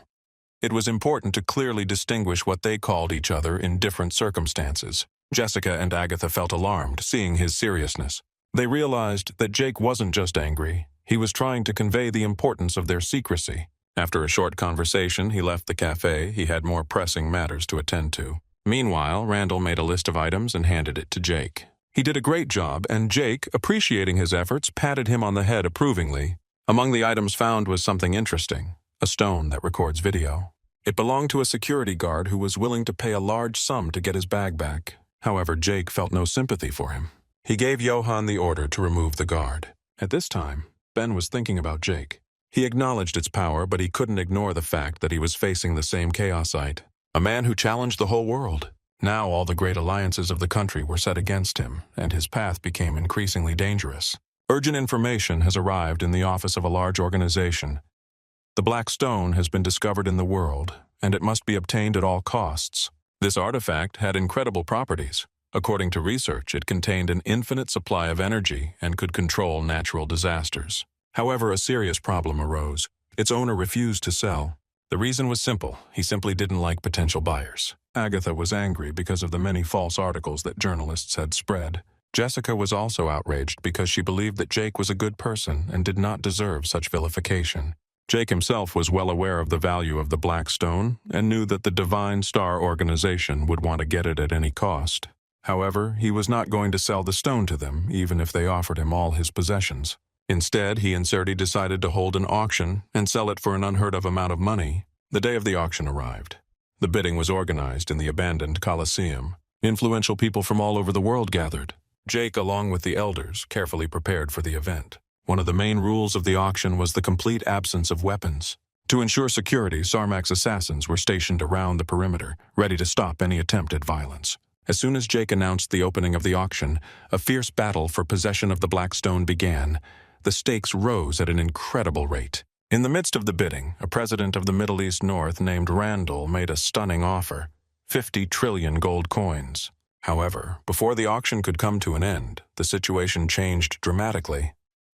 It was important to clearly distinguish what they called each other in different circumstances. Jessica and Agatha felt alarmed, seeing his seriousness. They realized that Jake wasn't just angry. He was trying to convey the importance of their secrecy. After a short conversation, he left the cafe. He had more pressing matters to attend to. Meanwhile, Randall made a list of items and handed it to Jake. He did a great job, and Jake, appreciating his efforts, patted him on the head approvingly. Among the items found was something interesting, a stone that records video. It belonged to a security guard who was willing to pay a large sum to get his bag back. However, Jake felt no sympathy for him. He gave Johann the order to remove the guard. At this time, Ben was thinking about Jake. He acknowledged its power, but he couldn't ignore the fact that he was facing the same chaosite. A man who challenged the whole world. Now all the great alliances of the country were set against him, and his path became increasingly dangerous. Urgent information has arrived in the office of a large organization. The black stone has been discovered in the world, and it must be obtained at all costs. This artifact had incredible properties. According to research, it contained an infinite supply of energy and could control natural disasters. However, a serious problem arose. Its owner refused to sell. The reason was simple. He simply didn't like potential buyers. Agatha was angry because of the many false articles that journalists had spread. Jessica was also outraged because she believed that Jake was a good person and did not deserve such vilification. Jake himself was well aware of the value of the Black Stone and knew that the Divine Star organization would want to get it at any cost. However, he was not going to sell the stone to them, even if they offered him all his possessions. Instead, he and Serdi decided to hold an auction and sell it for an unheard-of amount of money. The day of the auction arrived. The bidding was organized in the abandoned Colosseum. Influential people from all over the world gathered. Jake, along with the elders, carefully prepared for the event. One of the main rules of the auction was the complete absence of weapons. To ensure security, Sarmak's assassins were stationed around the perimeter, ready to stop any attempt at violence. As soon as Jake announced the opening of the auction, a fierce battle for possession of the Black Stone began. The stakes rose at an incredible rate. In the midst of the bidding, a president of the Middle East North named Randall made a stunning offer: 50 trillion gold coins. However, before the auction could come to an end, the situation changed dramatically.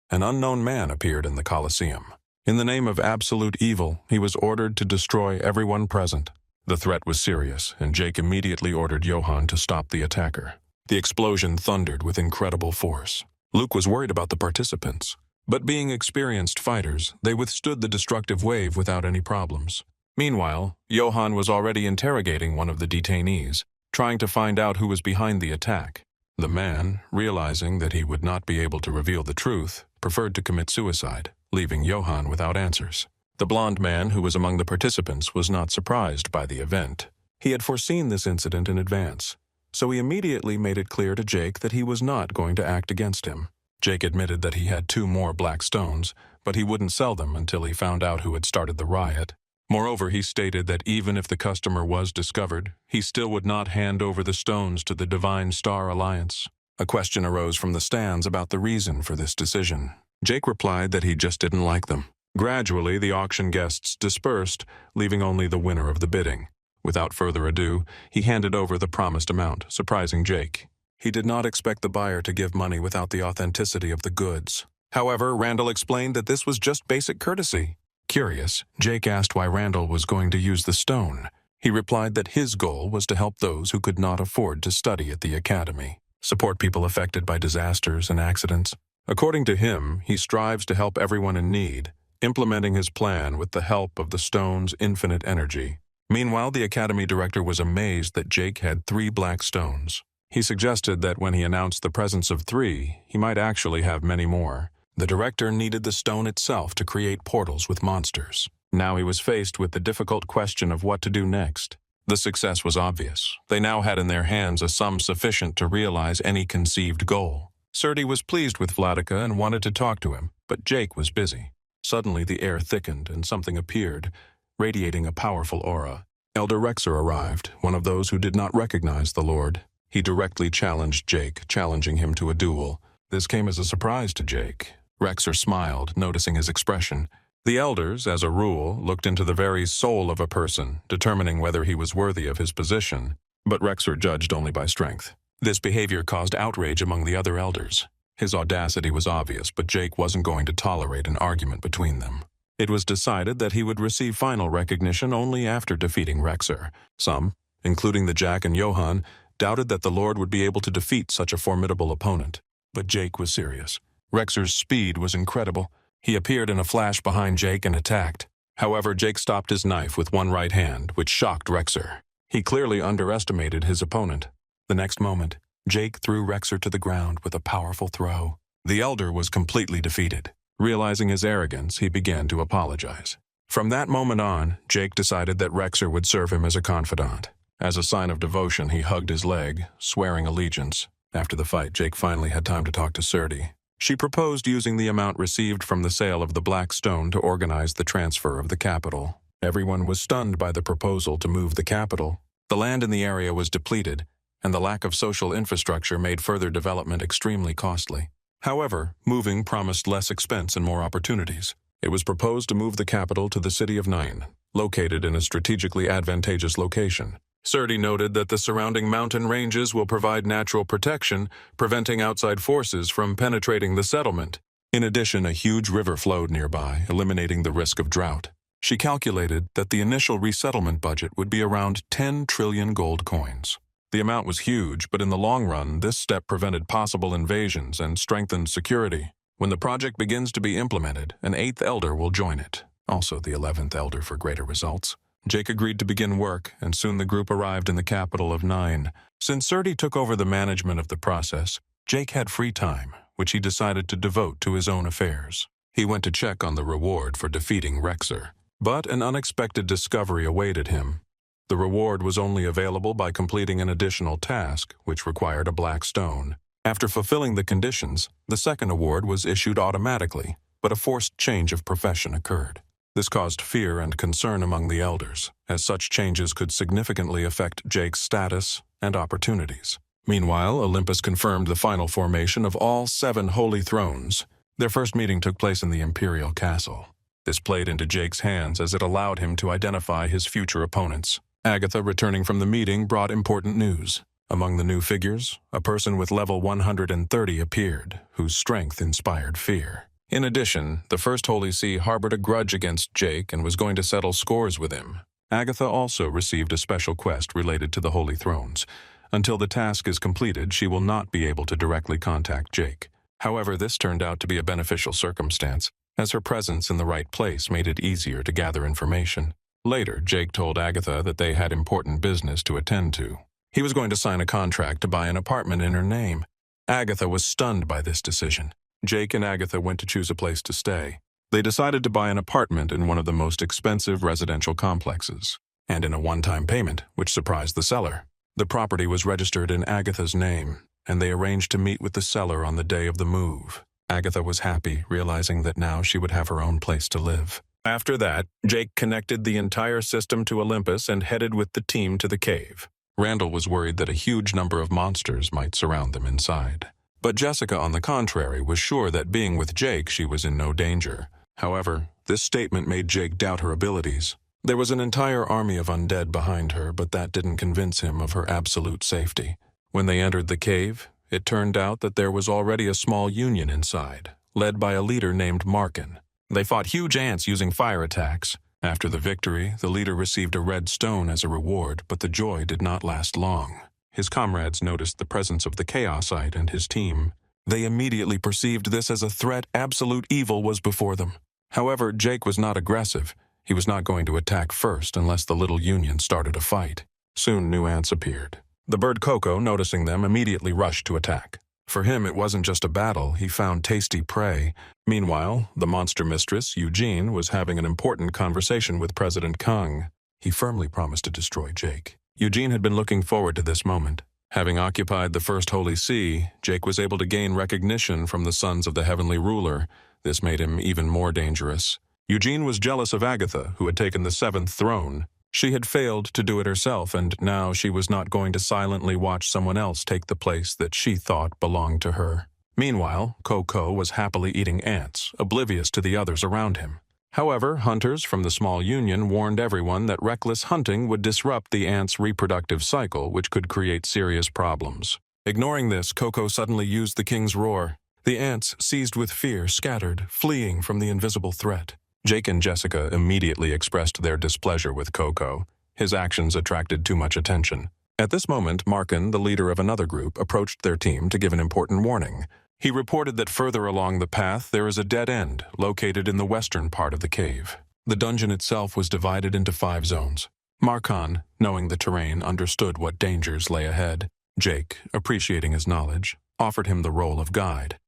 An unknown man appeared in the Colosseum. In the name of absolute evil, he was ordered to destroy everyone present. The threat was serious, and Jake immediately ordered Johann to stop the attacker. The explosion thundered with incredible force. Luke was worried about the participants, but being experienced fighters, they withstood the destructive wave without any problems. Meanwhile, Johann was already interrogating one of the detainees, trying to find out who was behind the attack. The man, realizing that he would not be able to reveal the truth, preferred to commit suicide, leaving Johann without answers. The blond man who was among the participants was not surprised by the event. He had foreseen this incident in advance, so he immediately made it clear to Jake that he was not going to act against him. Jake admitted that he had 2 more black stones, but he wouldn't sell them until he found out who had started the riot. Moreover, he stated that even if the customer was discovered, he still would not hand over the stones to the Divine Star Alliance. A question arose from the stands about the reason for this decision. Jake replied that he just didn't like them. Gradually, the auction guests dispersed, leaving only the winner of the bidding. Without further ado, he handed over the promised amount, surprising Jake. He did not expect the buyer to give money without the authenticity of the goods. However, Randall explained that this was just basic courtesy. Curious, Jake asked why Randall was going to use the stone. He replied that his goal was to help those who could not afford to study at the academy, support people affected by disasters and accidents. According to him, he strives to help everyone in need, implementing his plan with the help of the stone's infinite energy. Meanwhile, the academy director was amazed that Jake had 3 black stones. He suggested that when he announced the presence of 3, he might actually have many more. The director needed the stone itself to create portals with monsters. Now he was faced with the difficult question of what to do next. The success was obvious. They now had in their hands a sum sufficient to realize any conceived goal. Serdi was pleased with Vladica and wanted to talk to him, but Jake was busy. Suddenly the air thickened and something appeared, radiating a powerful aura. Elder Rexer arrived, one of those who did not recognize the Lord. He directly challenged Jake, challenging him to a duel. This came as a surprise to Jake. Rexer smiled, noticing his expression. The elders, as a rule, looked into the very soul of a person, determining whether he was worthy of his position. But Rexer judged only by strength. This behavior caused outrage among the other elders. His audacity was obvious, but Jake wasn't going to tolerate an argument between them. It was decided that he would receive final recognition only after defeating Rexer. Some, including the Jack and Johann, doubted that the Lord would be able to defeat such a formidable opponent. But Jake was serious. Rexer's speed was incredible. He appeared in a flash behind Jake and attacked. However, Jake stopped his knife with one right hand, which shocked Rexer. He clearly underestimated his opponent. The next moment, Jake threw Rexer to the ground with a powerful throw. The elder was completely defeated. Realizing his arrogance, he began to apologize. From that moment on, Jake decided that Rexer would serve him as a confidant. As a sign of devotion, he hugged his leg, swearing allegiance. After the fight, Jake finally had time to talk to Serdi. She proposed using the amount received from the sale of the Black Stone to organize the transfer of the capital. Everyone was stunned by the proposal to move the capital. The land in the area was depleted, and the lack of social infrastructure made further development extremely costly. However, moving promised less expense and more opportunities. It was proposed to move the capital to the city of Nine, located in a strategically advantageous location. Surti noted that the surrounding mountain ranges will provide natural protection, preventing outside forces from penetrating the settlement. In addition, a huge river flowed nearby, eliminating the risk of drought. She calculated that the initial resettlement budget would be around 10 trillion gold coins. The amount was huge, but in the long run, this step prevented possible invasions and strengthened security. When the project begins to be implemented, an 8th elder will join it, also the 11th elder for greater results. Jake agreed to begin work, and soon the group arrived in the capital of Nine. Since Surti took over the management of the process, Jake had free time, which he decided to devote to his own affairs. He went to check on the reward for defeating Rexer, but an unexpected discovery awaited him. The reward was only available by completing an additional task, which required a black stone. After fulfilling the conditions, the second award was issued automatically, but a forced change of profession occurred. This caused fear and concern among the elders, as such changes could significantly affect Jake's status and opportunities. Meanwhile, Olympus confirmed the final formation of all 7 holy thrones. Their first meeting took place in the Imperial Castle. This played into Jake's hands as it allowed him to identify his future opponents. Agatha, returning from the meeting, brought important news. Among the new figures, a person with level 130 appeared, whose strength inspired fear. In addition, the First Holy See harbored a grudge against Jake and was going to settle scores with him. Agatha also received a special quest related to the Holy Thrones. Until the task is completed, she will not be able to directly contact Jake. However, this turned out to be a beneficial circumstance, as her presence in the right place made it easier to gather information. Later, Jake told Agatha that they had important business to attend to. He was going to sign a contract to buy an apartment in her name. Agatha was stunned by this decision. Jake and Agatha went to choose a place to stay. They decided to buy an apartment in one of the most expensive residential complexes, and in a one-time payment, which surprised the seller. The property was registered in Agatha's name, and they arranged to meet with the seller on the day of the move. Agatha was happy, realizing that now she would have her own place to live. After that, Jake connected the entire system to Olympus and headed with the team to the cave. Randall was worried that a huge number of monsters might surround them inside. But Jessica, on the contrary, was sure that being with Jake, she was in no danger. However, this statement made Jake doubt her abilities. There was an entire army of undead behind her, but that didn't convince him of her absolute safety. When they entered the cave, it turned out that there was already a small union inside, led by a leader named Markin. They fought huge ants using fire attacks. After the victory, the leader received a red stone as a reward, but the joy did not last long. His comrades noticed the presence of the Chaosite and his team. They immediately perceived this as a threat. Absolute evil was before them. However, Jake was not aggressive. He was not going to attack first unless the little union started a fight. Soon new ants appeared. The bird Coco, noticing them, immediately rushed to attack. For him, it wasn't just a battle. He found tasty prey. Meanwhile, the monster mistress, Eugene, was having an important conversation with President Kang. He firmly promised to destroy Jake. Eugene had been looking forward to this moment. Having occupied the First Holy See, Jake was able to gain recognition from the sons of the Heavenly Ruler. This made him even more dangerous. Eugene was jealous of Agatha, who had taken the 7th throne. She had failed to do it herself, and now she was not going to silently watch someone else take the place that she thought belonged to her. Meanwhile, Coco was happily eating ants, oblivious to the others around him. However, hunters from the small union warned everyone that reckless hunting would disrupt the ants' reproductive cycle, which could create serious problems. Ignoring this, Coco suddenly used the king's roar. The ants, seized with fear, scattered, fleeing from the invisible threat. Jake and Jessica immediately expressed their displeasure with Coco. His actions attracted too much attention. At this moment, Markin, the leader of another group, approached their team to give an important warning. He reported that further along the path there is a dead end, located in the western part of the cave. The dungeon itself was divided into 5 zones. Markin, knowing the terrain, understood what dangers lay ahead. Jake, appreciating his knowledge, offered him the role of guide.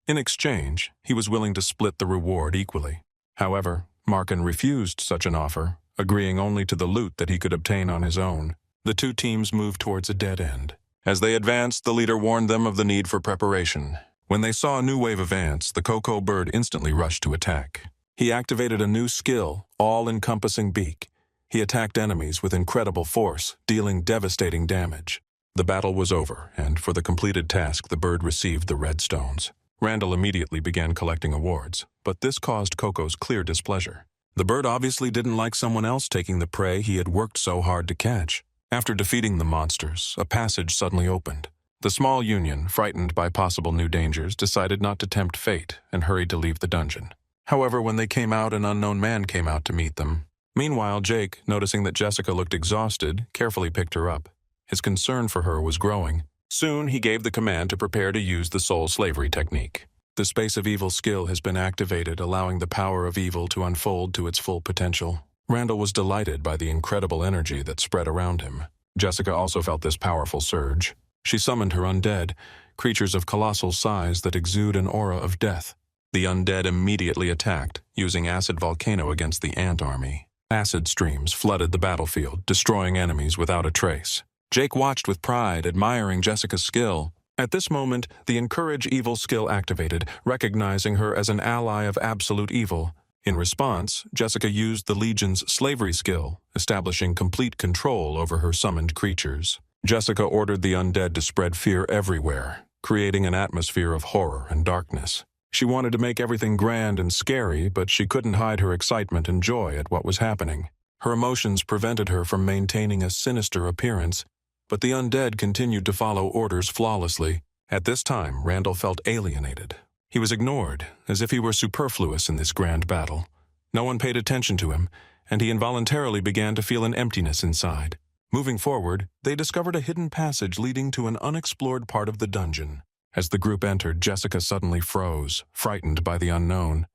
In exchange, he was willing to split the reward equally. However, Markin refused such an offer, agreeing only to the loot that he could obtain on his own. The 2 teams moved towards a dead end. As they advanced, the leader warned them of the need for preparation. When they saw a new wave of ants, the Coco bird instantly rushed to attack. He activated a new skill, all-encompassing beak. He attacked enemies with incredible force, dealing devastating damage. The battle was over, and for the completed task, the bird received the red stones. Randall immediately began collecting awards, but this caused Coco's clear displeasure. The bird obviously didn't like someone else taking the prey he had worked so hard to catch. After defeating the monsters, a passage suddenly opened. The small union, frightened by possible new dangers, decided not to tempt fate and hurried to leave the dungeon. However, when they came out, an unknown man came out to meet them. Meanwhile, Jake, noticing that Jessica looked exhausted, carefully picked her up. His concern for her was growing. Soon, he gave the command to prepare to use the soul slavery technique. The Space of Evil skill has been activated, allowing the power of evil to unfold to its full potential. Randall was delighted by the incredible energy that spread around him. Jessica also felt this powerful surge. She summoned her undead, creatures of colossal size that exude an aura of death. The undead immediately attacked, using acid volcano against the ant army. Acid streams flooded the battlefield, destroying enemies without a trace. Jake watched with pride, admiring Jessica's skill. At this moment, the Encourage Evil skill activated, recognizing her as an ally of absolute evil. In response, Jessica used the Legion's slavery skill, establishing complete control over her summoned creatures. Jessica ordered the undead to spread fear everywhere, creating an atmosphere of horror and darkness. She wanted to make everything grand and scary, but she couldn't hide her excitement and joy at what was happening. Her emotions prevented her from maintaining a sinister appearance, but the undead continued to follow orders flawlessly. At this time, Randall felt alienated. He was ignored, as if he were superfluous in this grand battle. No one paid attention to him, and he involuntarily began to feel an emptiness inside. Moving forward, they discovered a hidden passage leading to an unexplored part of the dungeon. As the group entered, Jessica suddenly froze, frightened by the unknown.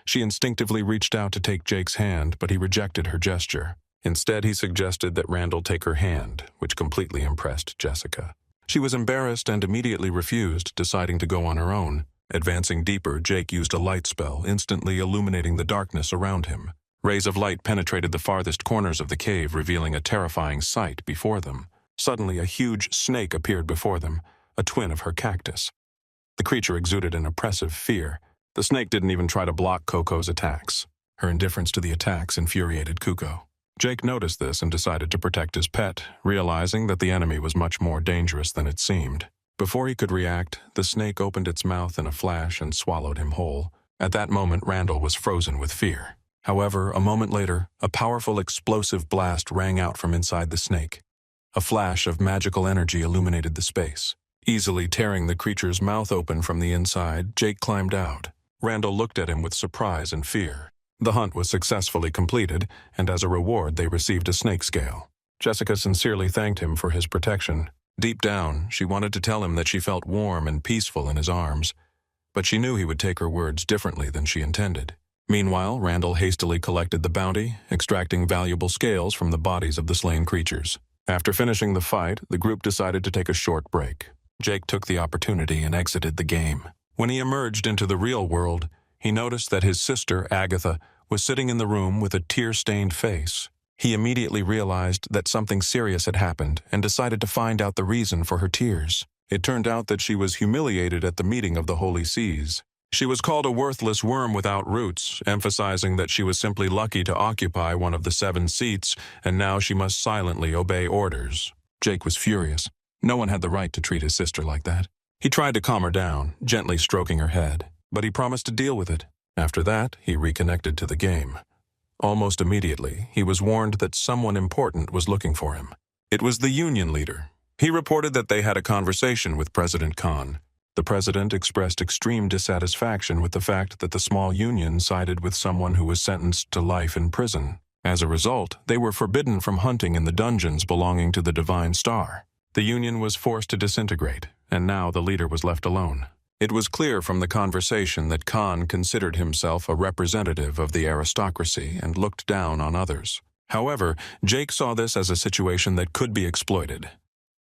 She instinctively reached out to take Jake's hand, but he rejected her gesture. Instead, he suggested that Randall take her hand, which completely impressed Jessica. She was embarrassed and immediately refused, deciding to go on her own. Advancing deeper, Jake used a light spell, instantly illuminating the darkness around him. Rays of light penetrated the farthest corners of the cave, revealing a terrifying sight before them. Suddenly, a huge snake appeared before them, a twin of her cactus. The creature exuded an oppressive fear. The snake didn't even try to block Coco's attacks. Her indifference to the attacks infuriated Coco. Jake noticed this and decided to protect his pet, realizing that the enemy was much more dangerous than it seemed. Before he could react, the snake opened its mouth in a flash and swallowed him whole. At that moment, Randall was frozen with fear. However, a moment later, a powerful explosive blast rang out from inside the snake. A flash of magical energy illuminated the space. Easily tearing the creature's mouth open from the inside, Jake climbed out. Randall looked at him with surprise and fear. The hunt was successfully completed, and as a reward they received a snake scale. Jessica sincerely thanked him for his protection. Deep down, she wanted to tell him that she felt warm and peaceful in his arms, but she knew he would take her words differently than she intended. Meanwhile, Randall hastily collected the bounty, extracting valuable scales from the bodies of the slain creatures. After finishing the fight, the group decided to take a short break. Jake took the opportunity and exited the game. When he emerged into the real world, he noticed that his sister, Agatha, was sitting in the room with a tear-stained face. He immediately realized that something serious had happened and decided to find out the reason for her tears. It turned out that she was humiliated at the meeting of the Holy Seas. She was called a worthless worm without roots, emphasizing that she was simply lucky to occupy one of the 7 seats, and now she must silently obey orders. Jake was furious. No one had the right to treat his sister like that. He tried to calm her down, gently stroking her head, but he promised to deal with it. After that, he reconnected to the game. Almost immediately, he was warned that someone important was looking for him. It was the union leader. He reported that they had a conversation with President Khan. The president expressed extreme dissatisfaction with the fact that the small union sided with someone who was sentenced to life in prison. As a result, they were forbidden from hunting in the dungeons belonging to the Divine Star. The union was forced to disintegrate, and now the leader was left alone. It was clear from the conversation that Khan considered himself a representative of the aristocracy and looked down on others. However, Jake saw this as a situation that could be exploited.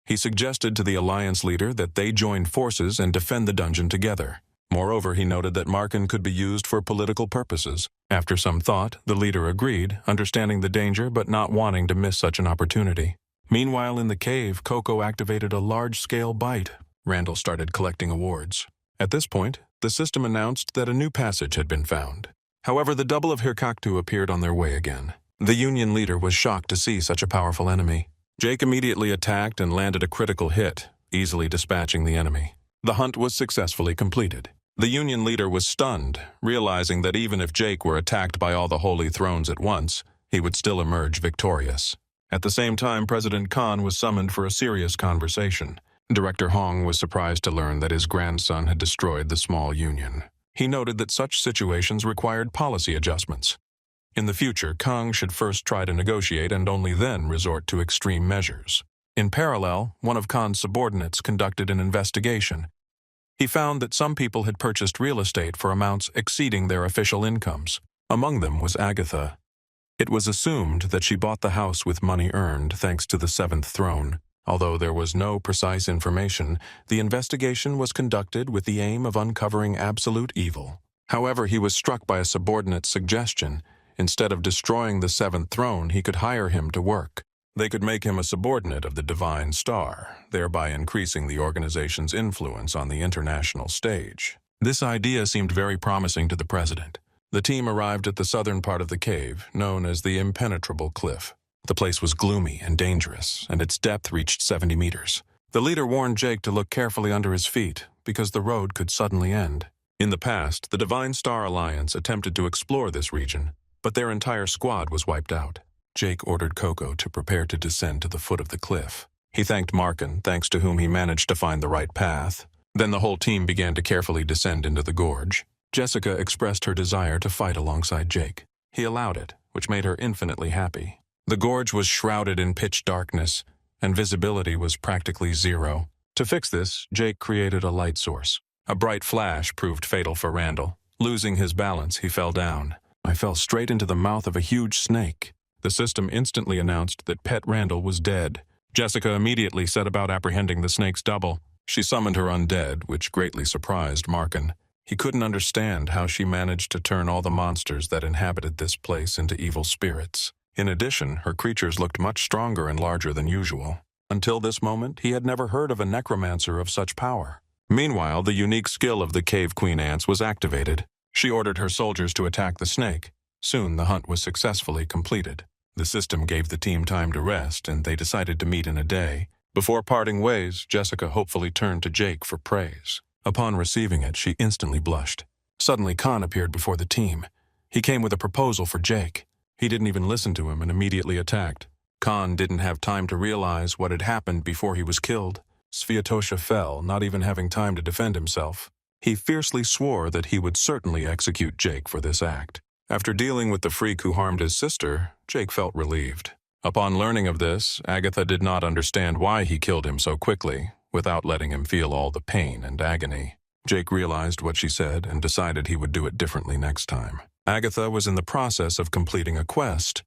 He suggested to the alliance leader that they join forces and defend the dungeon together. Moreover, he noted that Markin could be used for political purposes. After some thought, the leader agreed, understanding the danger but not wanting to miss such an opportunity. Meanwhile, in the cave, Coco activated a large-scale bite. Randall started collecting awards. At this point, the system announced that a new passage had been found. However, the double of Hirkaktu appeared on their way again. The Union leader was shocked to see such a powerful enemy. Jake immediately attacked and landed a critical hit, easily dispatching the enemy. The hunt was successfully completed. The Union leader was stunned, realizing that even if Jake were attacked by all the Holy Thrones at once, he would still emerge victorious. At the same time, President Khan was summoned for a serious conversation. Director Hong was surprised to learn that his grandson had destroyed the small Union. He noted that such situations required policy adjustments. In the future, Kang should first try to negotiate and only then resort to extreme measures. In parallel, one of Khan's subordinates conducted an investigation. He found that some people had purchased real estate for amounts exceeding their official incomes. Among them was Agatha. It was assumed that she bought the house with money earned thanks to the seventh throne. Although there was no precise information, the investigation was conducted with the aim of uncovering absolute evil. However, he was struck by a subordinate's suggestion. Instead of destroying the seventh throne, he could hire him to work. They could make him a subordinate of the Divine Star, thereby increasing the organization's influence on the international stage. This idea seemed very promising to the president. The team arrived at the southern part of the cave, known as the Impenetrable Cliff. The place was gloomy and dangerous, and its depth reached 70 meters. The leader warned Jake to look carefully under his feet, because the road could suddenly end. In the past, the Divine Star Alliance attempted to explore this region, but their entire squad was wiped out. Jake ordered Coco to prepare to descend to the foot of the cliff. He thanked Markin, thanks to whom he managed to find the right path. Then the whole team began to carefully descend into the gorge. Jessica expressed her desire to fight alongside Jake. He allowed it, which made her infinitely happy. The gorge was shrouded in pitch darkness, and visibility was practically zero. To fix this, Jake created a light source. A bright flash proved fatal for Randall. Losing his balance, he fell down. I fell straight into the mouth of a huge snake. The system instantly announced that Pet Randall was dead. Jessica immediately set about apprehending the snake's double. She summoned her undead, which greatly surprised Markin. He couldn't understand how she managed to turn all the monsters that inhabited this place into evil spirits. In addition, her creatures looked much stronger and larger than usual. Until this moment, he had never heard of a necromancer of such power. Meanwhile, the unique skill of the Cave Queen Ants was activated. She ordered her soldiers to attack the snake. Soon, the hunt was successfully completed. The system gave the team time to rest, and they decided to meet in a day. Before parting ways, Jessica hopefully turned to Jake for praise. Upon receiving it, she instantly blushed. Suddenly, Khan appeared before the team. He came with a proposal for Jake. He didn't even listen to him and immediately attacked. Khan didn't have time to realize what had happened before he was killed. Sviatosha fell, not even having time to defend himself. He fiercely swore that he would certainly execute Jake for this act. After dealing with the freak who harmed his sister, Jake felt relieved. Upon learning of this, Agatha did not understand why he killed him so quickly, without letting him feel all the pain and agony. Jake realized what she said and decided he would do it differently next time. Agatha was in the process of completing a quest.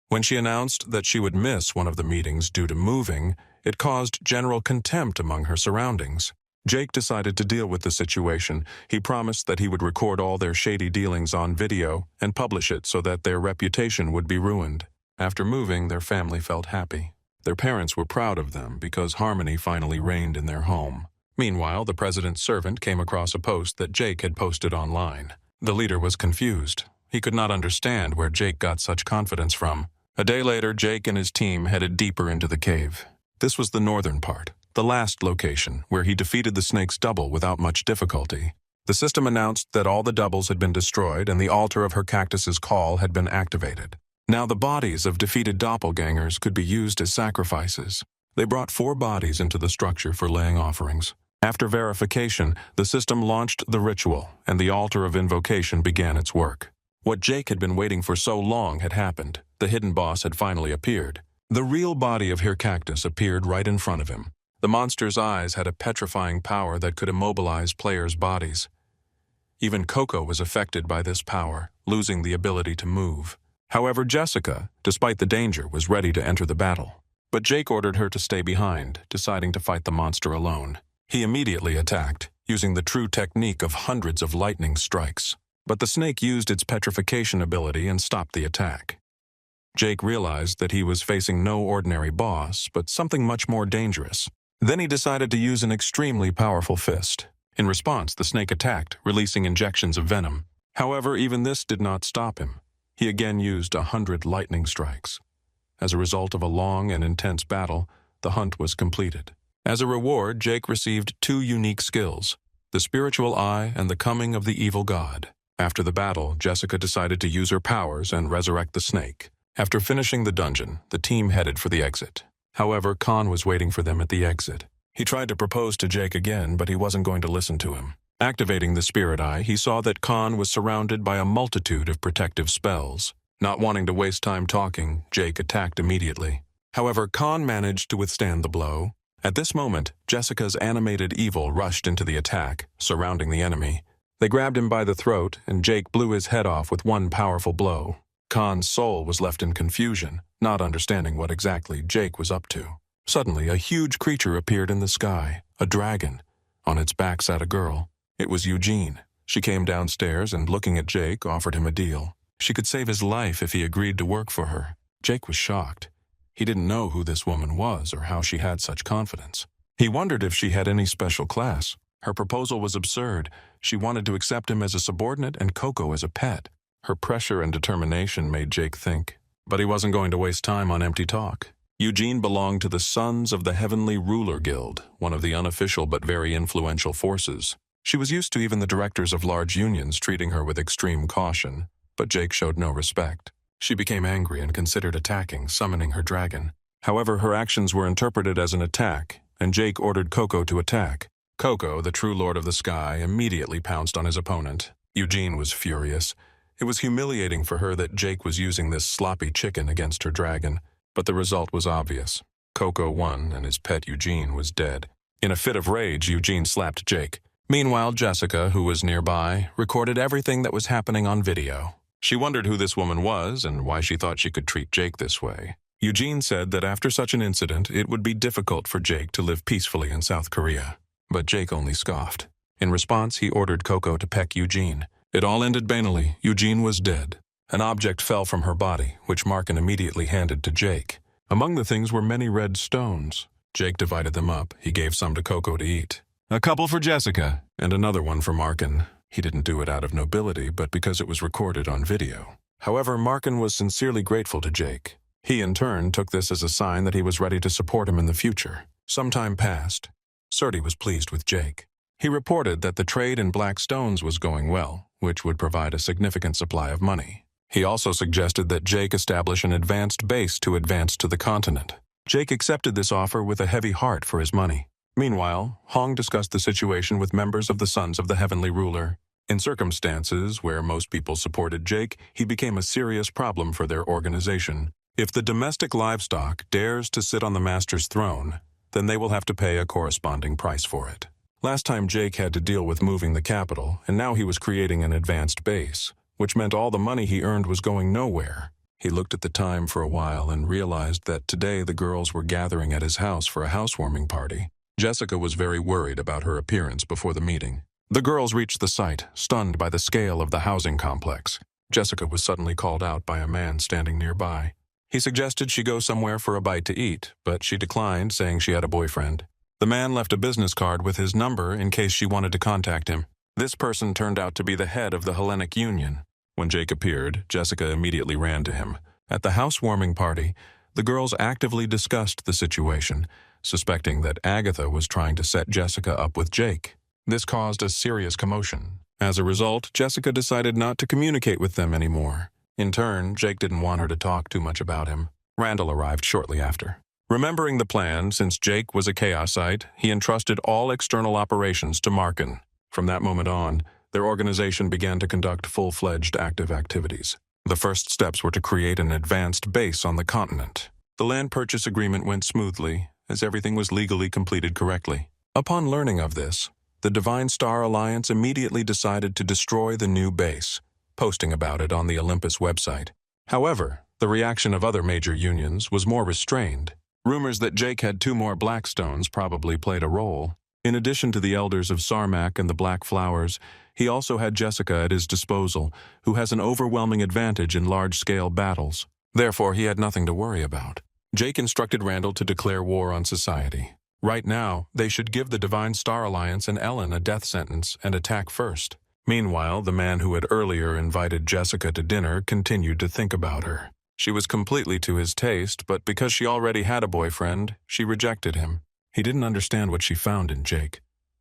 When she announced that she would miss one of the meetings due to moving, it caused general contempt among her surroundings. Jake decided to deal with the situation. He promised that he would record all their shady dealings on video and publish it so that their reputation would be ruined. After moving, their family felt happy. Their parents were proud of them because harmony finally reigned in their home. Meanwhile, the president's servant came across a post that Jake had posted online. The leader was confused. He could not understand where Jake got such confidence from. A day later, Jake and his team headed deeper into the cave. This was the northern part, the last location, where he defeated the snake's double without much difficulty. The system announced that all the doubles had been destroyed and the altar of Hercactus's call had been activated. Now the bodies of defeated doppelgangers could be used as sacrifices. They brought 4 bodies into the structure for laying offerings. After verification, the system launched the ritual, and the altar of invocation began its work. What Jake had been waiting for so long had happened. The hidden boss had finally appeared. The real body of Hercactus appeared right in front of him. The monster's eyes had a petrifying power that could immobilize players' bodies. Even Coco was affected by this power, losing the ability to move. However, Jessica, despite the danger, was ready to enter the battle. But Jake ordered her to stay behind, deciding to fight the monster alone. He immediately attacked, using the true technique of hundreds of lightning strikes. But the snake used its petrification ability and stopped the attack. Jake realized that he was facing no ordinary boss, but something much more dangerous. Then he decided to use an extremely powerful fist. In response, the snake attacked, releasing injections of venom. However, even this did not stop him. He again used 100 lightning strikes. As a result of a long and intense battle, the hunt was completed. As a reward, Jake received 2 unique skills, the spiritual eye and the coming of the evil god. After the battle, Jessica decided to use her powers and resurrect the snake. After finishing the dungeon, the team headed for the exit. However, Khan was waiting for them at the exit. He tried to propose to Jake again, but he wasn't going to listen to him. Activating the spirit eye, he saw that Khan was surrounded by a multitude of protective spells. Not wanting to waste time talking, Jake attacked immediately. However, Khan managed to withstand the blow. At this moment, Jessica's animated evil rushed into the attack, surrounding the enemy. They grabbed him by the throat, and Jake blew his head off with one powerful blow. Khan's soul was left in confusion, not understanding what exactly Jake was up to. Suddenly, a huge creature appeared in the sky, a dragon. On its back sat a girl. It was Eugene. She came downstairs and, looking at Jake, offered him a deal. She could save his life if he agreed to work for her. Jake was shocked. He didn't know who this woman was or how she had such confidence. He wondered if she had any special class. Her proposal was absurd. She wanted to accept him as a subordinate and Coco as a pet. Her pressure and determination made Jake think. But he wasn't going to waste time on empty talk. Eugene belonged to the Sons of the Heavenly Ruler Guild, one of the unofficial but very influential forces. She was used to even the directors of large unions treating her with extreme caution, but Jake showed no respect. She became angry and considered attacking, summoning her dragon. However, her actions were interpreted as an attack, and Jake ordered Coco to attack. Coco, the true lord of the sky, immediately pounced on his opponent. Eugene was furious. It was humiliating for her that Jake was using this sloppy chicken against her dragon, but the result was obvious. Coco won, and his pet Eugene was dead. In a fit of rage, Eugene slapped Jake. Meanwhile, Jessica, who was nearby, recorded everything that was happening on video. She wondered who this woman was and why she thought she could treat Jake this way. Eugene said that after such an incident, it would be difficult for Jake to live peacefully in South Korea. But Jake only scoffed. In response, he ordered Coco to peck Eugene. It all ended banally. Eugene was dead. An object fell from her body, which Markin immediately handed to Jake. Among the things were many red stones. Jake divided them up. He gave some to Coco to eat. A couple for Jessica, and another one for Markin. He didn't do it out of nobility, but because it was recorded on video. However, Markin was sincerely grateful to Jake. He, in turn, took this as a sign that he was ready to support him in the future. Some time passed. Surti was pleased with Jake. He reported that the trade in black stones was going well, which would provide a significant supply of money. He also suggested that Jake establish an advanced base to advance to the continent. Jake accepted this offer with a heavy heart for his money. Meanwhile, Hong discussed the situation with members of the Sons of the Heavenly Ruler. In circumstances where most people supported Jake, he became a serious problem for their organization. If the domestic livestock dares to sit on the master's throne, then they will have to pay a corresponding price for it. Last time Jake had to deal with moving the capital, and now he was creating an advanced base, which meant all the money he earned was going nowhere. He looked at the time for a while and realized that today the girls were gathering at his house for a housewarming party. Jessica was very worried about her appearance before the meeting. The girls reached the site, stunned by the scale of the housing complex. Jessica was suddenly called out by a man standing nearby. He suggested she go somewhere for a bite to eat, but she declined, saying she had a boyfriend. The man left a business card with his number in case she wanted to contact him. This person turned out to be the head of the Hellenic Union. When Jake appeared, Jessica immediately ran to him. At the housewarming party, the girls actively discussed the situation, suspecting that Agatha was trying to set Jessica up with Jake. This caused a serious commotion. As a result, Jessica decided not to communicate with them anymore. In turn, Jake didn't want her to talk too much about him. Randall arrived shortly after. Remembering the plan, since Jake was a chaosite, he entrusted all external operations to Markin. From that moment on, their organization began to conduct full-fledged active activities. The first steps were to create an advanced base on the continent. The land purchase agreement went smoothly, as everything was legally completed correctly. Upon learning of this, the Divine Star Alliance immediately decided to destroy the new base, posting about it on the Olympus website. However, the reaction of other major unions was more restrained. Rumors that Jake had 2 more black stones probably played a role. In addition to the elders of Sarmak and the Black Flowers, he also had Jessica at his disposal, who has an overwhelming advantage in large-scale battles. Therefore, he had nothing to worry about. Jake instructed Randall to declare war on society. Right now, they should give the Divine Star Alliance and Ellen a death sentence and attack first. Meanwhile, the man who had earlier invited Jessica to dinner continued to think about her. She was completely to his taste, but because she already had a boyfriend, she rejected him. He didn't understand what she found in Jake.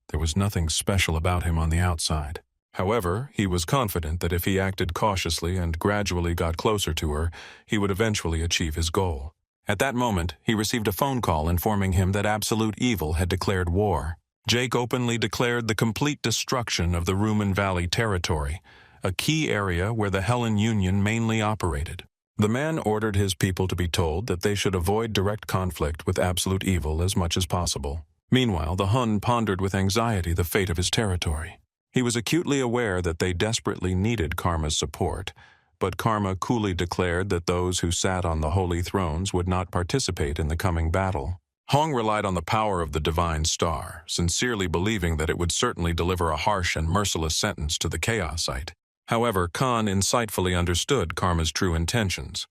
There was nothing special about him on the outside. However, he was confident that if he acted cautiously and gradually got closer to her, he would eventually achieve his goal. At that moment, he received a phone call informing him that absolute evil had declared war. Jake openly declared the complete destruction of the Rumen Valley territory, a key area where the Helen Union mainly operated. The man ordered his people to be told that they should avoid direct conflict with absolute evil as much as possible. Meanwhile, the Hun pondered with anxiety the fate of his territory. He was acutely aware that they desperately needed Karma's support, but Karma coolly declared that those who sat on the holy thrones would not participate in the coming battle. Hong relied on the power of the divine star, sincerely believing that it would certainly deliver a harsh and merciless sentence to the Chaosite. However, Khan insightfully understood Karma's true intentions.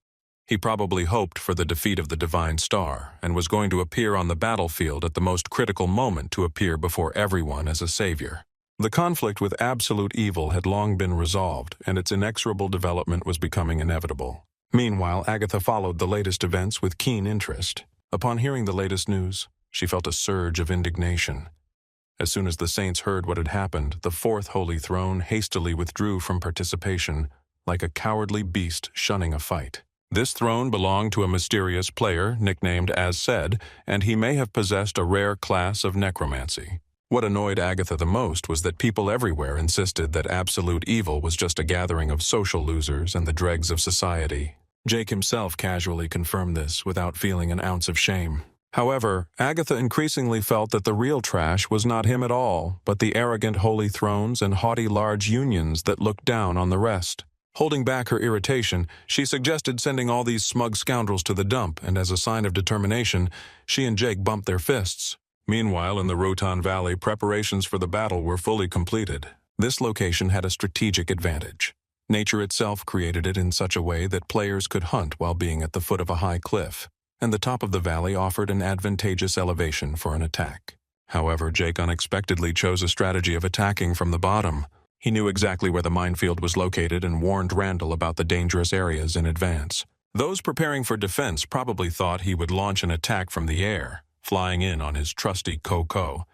He probably hoped for the defeat of the divine star and was going to appear on the battlefield at the most critical moment to appear before everyone as a savior. The conflict with absolute evil had long been resolved, and its inexorable development was becoming inevitable. Meanwhile, Agatha followed the latest events with keen interest. Upon hearing the latest news, she felt a surge of indignation. As soon as the saints heard what had happened, the fourth holy throne hastily withdrew from participation, like a cowardly beast shunning a fight. This throne belonged to a mysterious player nicknamed As Said, and he may have possessed a rare class of necromancy. What annoyed Agatha the most was that people everywhere insisted that absolute evil was just a gathering of social losers and the dregs of society. Jake himself casually confirmed this without feeling an ounce of shame. However, Agatha increasingly felt that the real trash was not him at all, but the arrogant holy thrones and haughty large unions that looked down on the rest. Holding back her irritation, she suggested sending all these smug scoundrels to the dump, and as a sign of determination, she and Jake bumped their fists. Meanwhile, in the Rotan Valley, preparations for the battle were fully completed. This location had a strategic advantage. Nature itself created it in such a way that players could hunt while being at the foot of a high cliff, and the top of the valley offered an advantageous elevation for an attack. However, Jake unexpectedly chose a strategy of attacking from the bottom. He knew exactly where the minefield was located and warned Randall about the dangerous areas in advance. Those preparing for defense probably thought he would launch an attack from the air, flying in on his trusty Coco,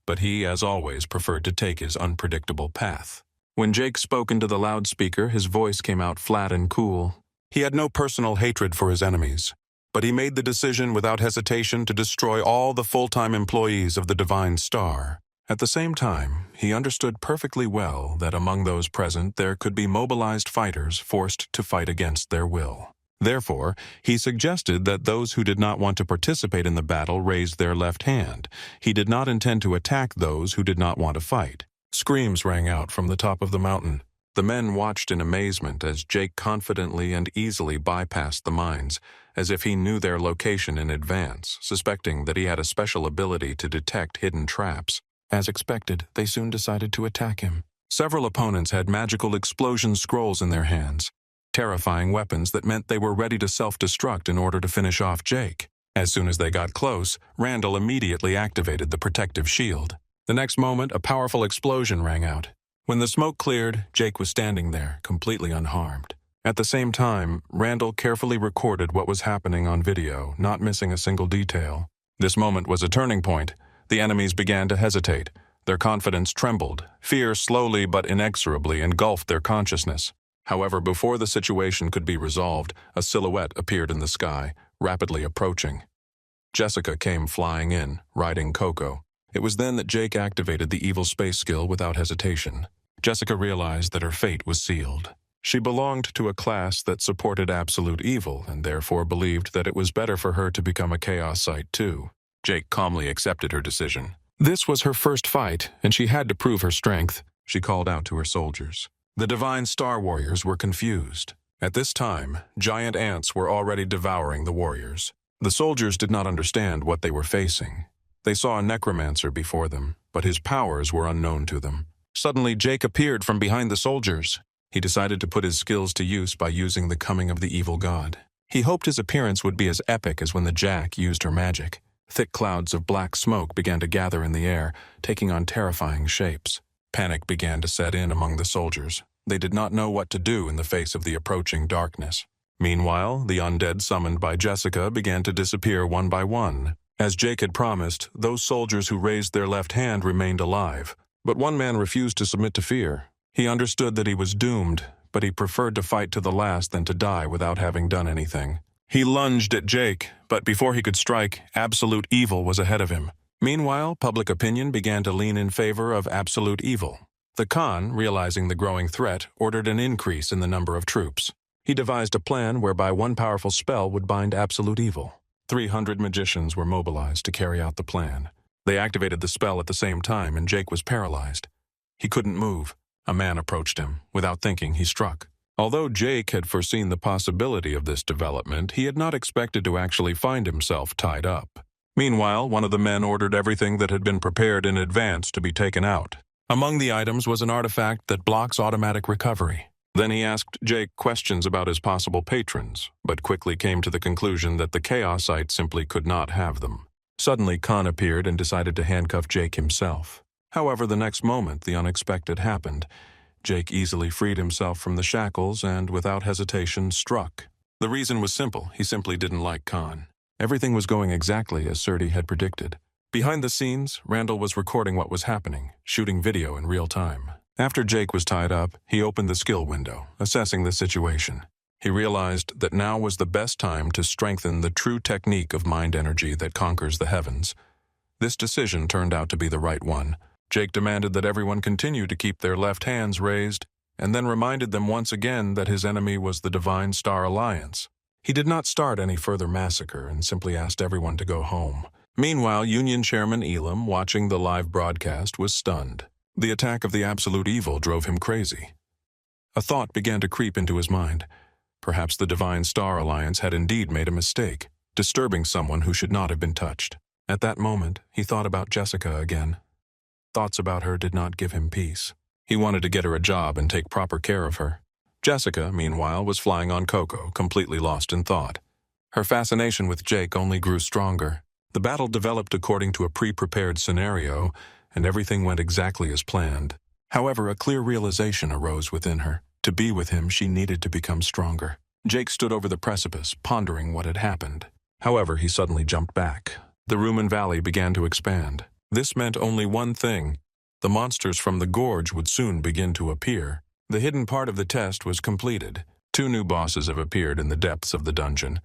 but he, as always, preferred to take his unpredictable path. When Jake spoke into the loudspeaker, his voice came out flat and cool. He had no personal hatred for his enemies, but he made the decision without hesitation to destroy all the full-time employees of the Divine Star. At the same time, he understood perfectly well that among those present there could be mobilized fighters forced to fight against their will. Therefore, he suggested that those who did not want to participate in the battle raise their left hand. He did not intend to attack those who did not want to fight. Screams rang out from the top of the mountain. The men watched in amazement as Jake confidently and easily bypassed the mines, as if he knew their location in advance, suspecting that he had a special ability to detect hidden traps. As expected, they soon decided to attack him. Several opponents had magical explosion scrolls in their hands, terrifying weapons that meant they were ready to self-destruct in order to finish off Jake. As soon as they got close, Randall immediately activated the protective shield. The next moment, a powerful explosion rang out. When the smoke cleared, Jake was standing there, completely unharmed. At the same time, Randall carefully recorded what was happening on video, not missing a single detail. This moment was a turning point. The enemies began to hesitate. Their confidence trembled. Fear slowly but inexorably engulfed their consciousness. However, before the situation could be resolved, a silhouette appeared in the sky, rapidly approaching. Jessica came flying in, riding Coco. It was then that Jake activated the evil space skill without hesitation. Jessica realized that her fate was sealed. She belonged to a class that supported absolute evil and therefore believed that it was better for her to become a Chaosite too. Jake calmly accepted her decision. This was her first fight, and she had to prove her strength. She called out to her soldiers. The Divine Star Warriors were confused. At this time, giant ants were already devouring the warriors. The soldiers did not understand what they were facing. They saw a necromancer before them, but his powers were unknown to them. Suddenly, Jake appeared from behind the soldiers. He decided to put his skills to use by using the coming of the evil god. He hoped his appearance would be as epic as when the Jack used her magic. Thick clouds of black smoke began to gather in the air, taking on terrifying shapes. Panic began to set in among the soldiers. They did not know what to do in the face of the approaching darkness. Meanwhile, the undead summoned by Jessica began to disappear one by one. As Jake had promised, those soldiers who raised their left hand remained alive. But one man refused to submit to fear. He understood that he was doomed, but he preferred to fight to the last than to die without having done anything. He lunged at Jake, but before he could strike, absolute evil was ahead of him. Meanwhile, public opinion began to lean in favor of absolute evil. The Khan, realizing the growing threat, ordered an increase in the number of troops. He devised a plan whereby one powerful spell would bind absolute evil. 300 magicians were mobilized to carry out the plan. They activated the spell at the same time, and Jake was paralyzed. He couldn't move. A man approached him. Without thinking, he struck. Although Jake had foreseen the possibility of this development, he had not expected to actually find himself tied up. Meanwhile, one of the men ordered everything that had been prepared in advance to be taken out. Among the items was an artifact that blocks automatic recovery. Then he asked Jake questions about his possible patrons, but quickly came to the conclusion that the Chaosite simply could not have them. Suddenly, Khan appeared and decided to handcuff Jake himself. However, the next moment, the unexpected happened. Jake easily freed himself from the shackles and, without hesitation, struck. The reason was simple. He simply didn't like Khan. Everything was going exactly as Surti had predicted. Behind the scenes, Randall was recording what was happening, shooting video in real time. After Jake was tied up, he opened the skill window, assessing the situation. He realized that now was the best time to strengthen the true technique of mind energy that conquers the heavens. This decision turned out to be the right one. Jake demanded that everyone continue to keep their left hands raised, and then reminded them once again that his enemy was the Divine Star Alliance. He did not start any further massacre and simply asked everyone to go home. Meanwhile, Union Chairman Elam, watching the live broadcast, was stunned. The attack of the absolute evil drove him crazy. A thought began to creep into his mind. Perhaps the Divine Star Alliance had indeed made a mistake, disturbing someone who should not have been touched. At that moment, he thought about Jessica again. Thoughts about her did not give him peace. He wanted to get her a job and take proper care of her. Jessica, meanwhile, was flying on Coco, completely lost in thought. Her fascination with Jake only grew stronger. The battle developed according to a pre-prepared scenario, and everything went exactly as planned. However, a clear realization arose within her. To be with him, she needed to become stronger. Jake stood over the precipice, pondering what had happened. However, he suddenly jumped back. The Rumen Valley began to expand. This meant only one thing. The monsters from the gorge would soon begin to appear. The hidden part of the test was completed. 2 new bosses have appeared in the depths of the dungeon,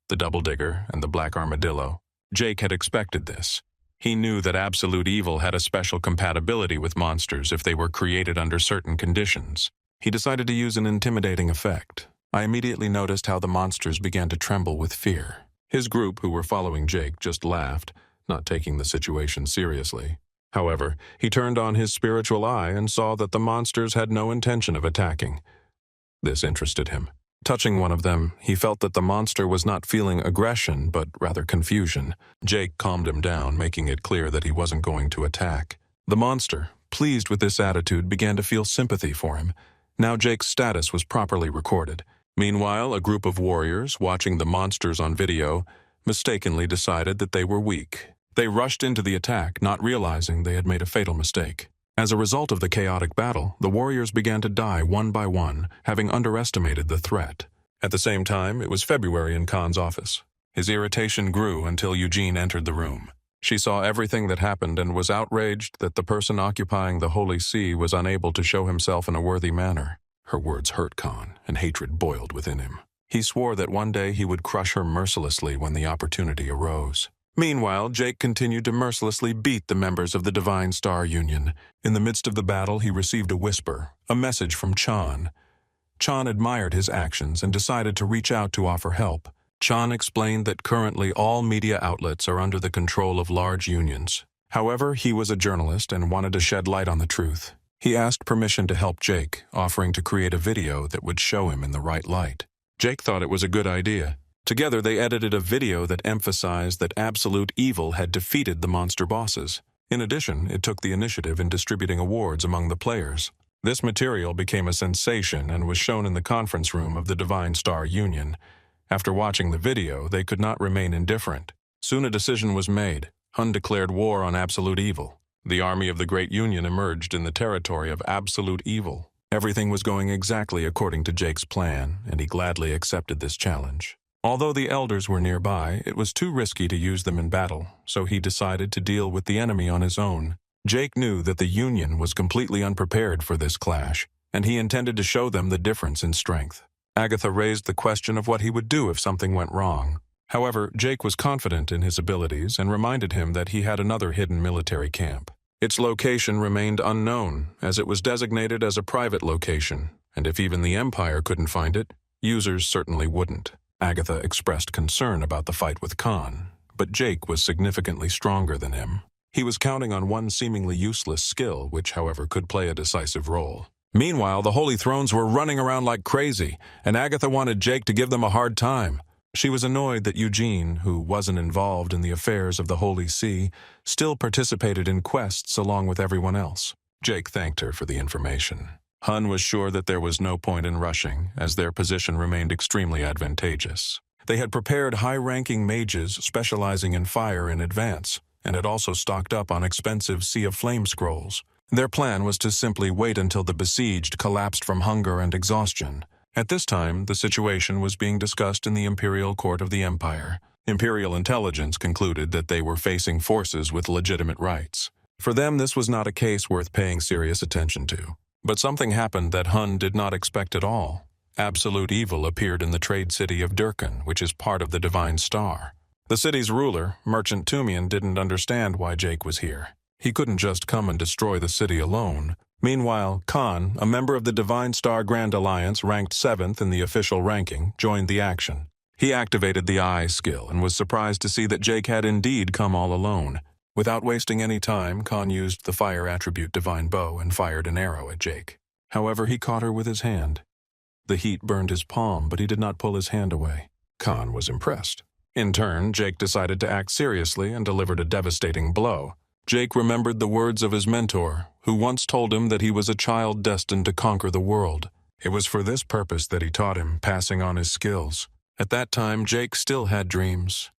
the Double Digger and the Black Armadillo. Jake had expected this. He knew that absolute evil had a special compatibility with monsters if they were created under certain conditions. He decided to use an intimidating effect. I immediately noticed how the monsters began to tremble with fear. His group, who were following Jake, just laughed, not taking the situation seriously. However, he turned on his spiritual eye and saw that the monsters had no intention of attacking. This interested him. Touching one of them, he felt that the monster was not feeling aggression, but rather confusion. Jake calmed him down, making it clear that he wasn't going to attack. The monster, pleased with this attitude, began to feel sympathy for him. Now Jake's status was properly recorded. Meanwhile, a group of warriors, watching the monsters on video, mistakenly decided that they were weak. They rushed into the attack, not realizing they had made a fatal mistake. As a result of the chaotic battle, the warriors began to die one by one, having underestimated the threat. At the same time, it was February in Khan's office. His irritation grew until Eugene entered the room. She saw everything that happened and was outraged that the person occupying the Holy See was unable to show himself in a worthy manner. Her words hurt Khan, and hatred boiled within him. He swore that one day he would crush her mercilessly when the opportunity arose. Meanwhile, Jake continued to mercilessly beat the members of the Divine Star Union. In the midst of the battle, he received a whisper, a message from Chan. Chan admired his actions and decided to reach out to offer help. Chan explained that currently all media outlets are under the control of large unions. However, he was a journalist and wanted to shed light on the truth. He asked permission to help Jake, offering to create a video that would show him in the right light. Jake thought it was a good idea. Together, they edited a video that emphasized that absolute evil had defeated the monster bosses. In addition, it took the initiative in distributing awards among the players. This material became a sensation and was shown in the conference room of the Divine Star Union. After watching the video, they could not remain indifferent. Soon a decision was made. Hun declared war on absolute evil. The army of the Great Union emerged in the territory of absolute evil. Everything was going exactly according to Jake's plan, and he gladly accepted this challenge. Although the elders were nearby, it was too risky to use them in battle, so he decided to deal with the enemy on his own. Jake knew that the Union was completely unprepared for this clash, and he intended to show them the difference in strength. Agatha raised the question of what he would do if something went wrong. However, Jake was confident in his abilities and reminded him that he had another hidden military camp. Its location remained unknown, as it was designated as a private location, and if even the Empire couldn't find it, users certainly wouldn't. Agatha expressed concern about the fight with Khan, but Jake was significantly stronger than him. He was counting on one seemingly useless skill, which, however, could play a decisive role. Meanwhile, the Holy Thrones were running around like crazy, and Agatha wanted Jake to give them a hard time. She was annoyed that Eugene, who wasn't involved in the affairs of the Holy See, still participated in quests along with everyone else. Jake thanked her for the information. Hun was sure that there was no point in rushing, as their position remained extremely advantageous. They had prepared high-ranking mages specializing in fire in advance, and had also stocked up on expensive Sea of Flame scrolls. Their plan was to simply wait until the besieged collapsed from hunger and exhaustion. At this time, the situation was being discussed in the Imperial Court of the Empire. Imperial intelligence concluded that they were facing forces with legitimate rights. For them, this was not a case worth paying serious attention to. But something happened that Hun did not expect at all. Absolute evil appeared in the trade city of Durkan, which is part of the Divine Star. The city's ruler, Merchant Tumian, didn't understand why Jake was here. He couldn't just come and destroy the city alone. Meanwhile, Khan, a member of the Divine Star Grand Alliance ranked 7th in the official ranking, joined the action. He activated the Eye skill and was surprised to see that Jake had indeed come all alone. Without wasting any time, Khan used the fire attribute Divine Bow and fired an arrow at Jake. However, he caught her with his hand. The heat burned his palm, but he did not pull his hand away. Khan was impressed. In turn, Jake decided to act seriously and delivered a devastating blow. Jake remembered the words of his mentor, who once told him that he was a child destined to conquer the world. It was for this purpose that he taught him, passing on his skills. At that time, Jake still had dreams.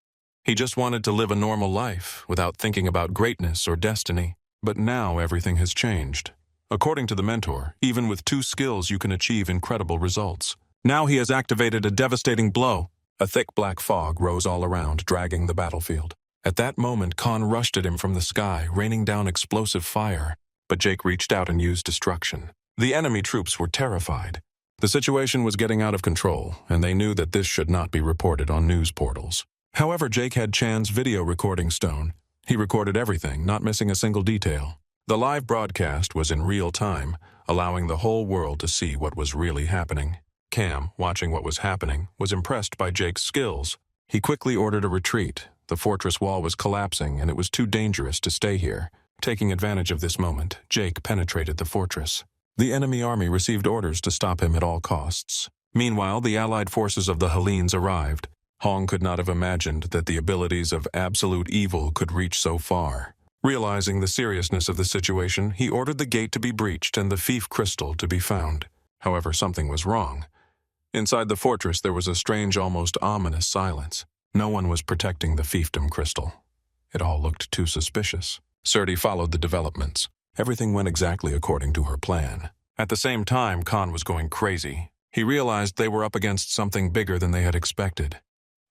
He just wanted to live a normal life, without thinking about greatness or destiny. But now everything has changed. According to the mentor, even with 2 skills you can achieve incredible results. Now he has activated a devastating blow. A thick black fog rose all around, dragging the battlefield. At that moment, Khan rushed at him from the sky, raining down explosive fire. But Jake reached out and used destruction. The enemy troops were terrified. The situation was getting out of control, and they knew that this should not be reported on news portals. However, Jake had Chan's video recording stone. He recorded everything, not missing a single detail. The live broadcast was in real time, allowing the whole world to see what was really happening. Cam, watching what was happening, was impressed by Jake's skills. He quickly ordered a retreat. The fortress wall was collapsing, and it was too dangerous to stay here. Taking advantage of this moment, Jake penetrated the fortress. The enemy army received orders to stop him at all costs. Meanwhile, the allied forces of the Hellenes arrived. Hong could not have imagined that the abilities of absolute evil could reach so far. Realizing the seriousness of the situation, he ordered the gate to be breached and the fief crystal to be found. However, something was wrong. Inside the fortress, there was a strange, almost ominous silence. No one was protecting the fiefdom crystal. It all looked too suspicious. Surti followed the developments. Everything went exactly according to her plan. At the same time, Khan was going crazy. He realized they were up against something bigger than they had expected.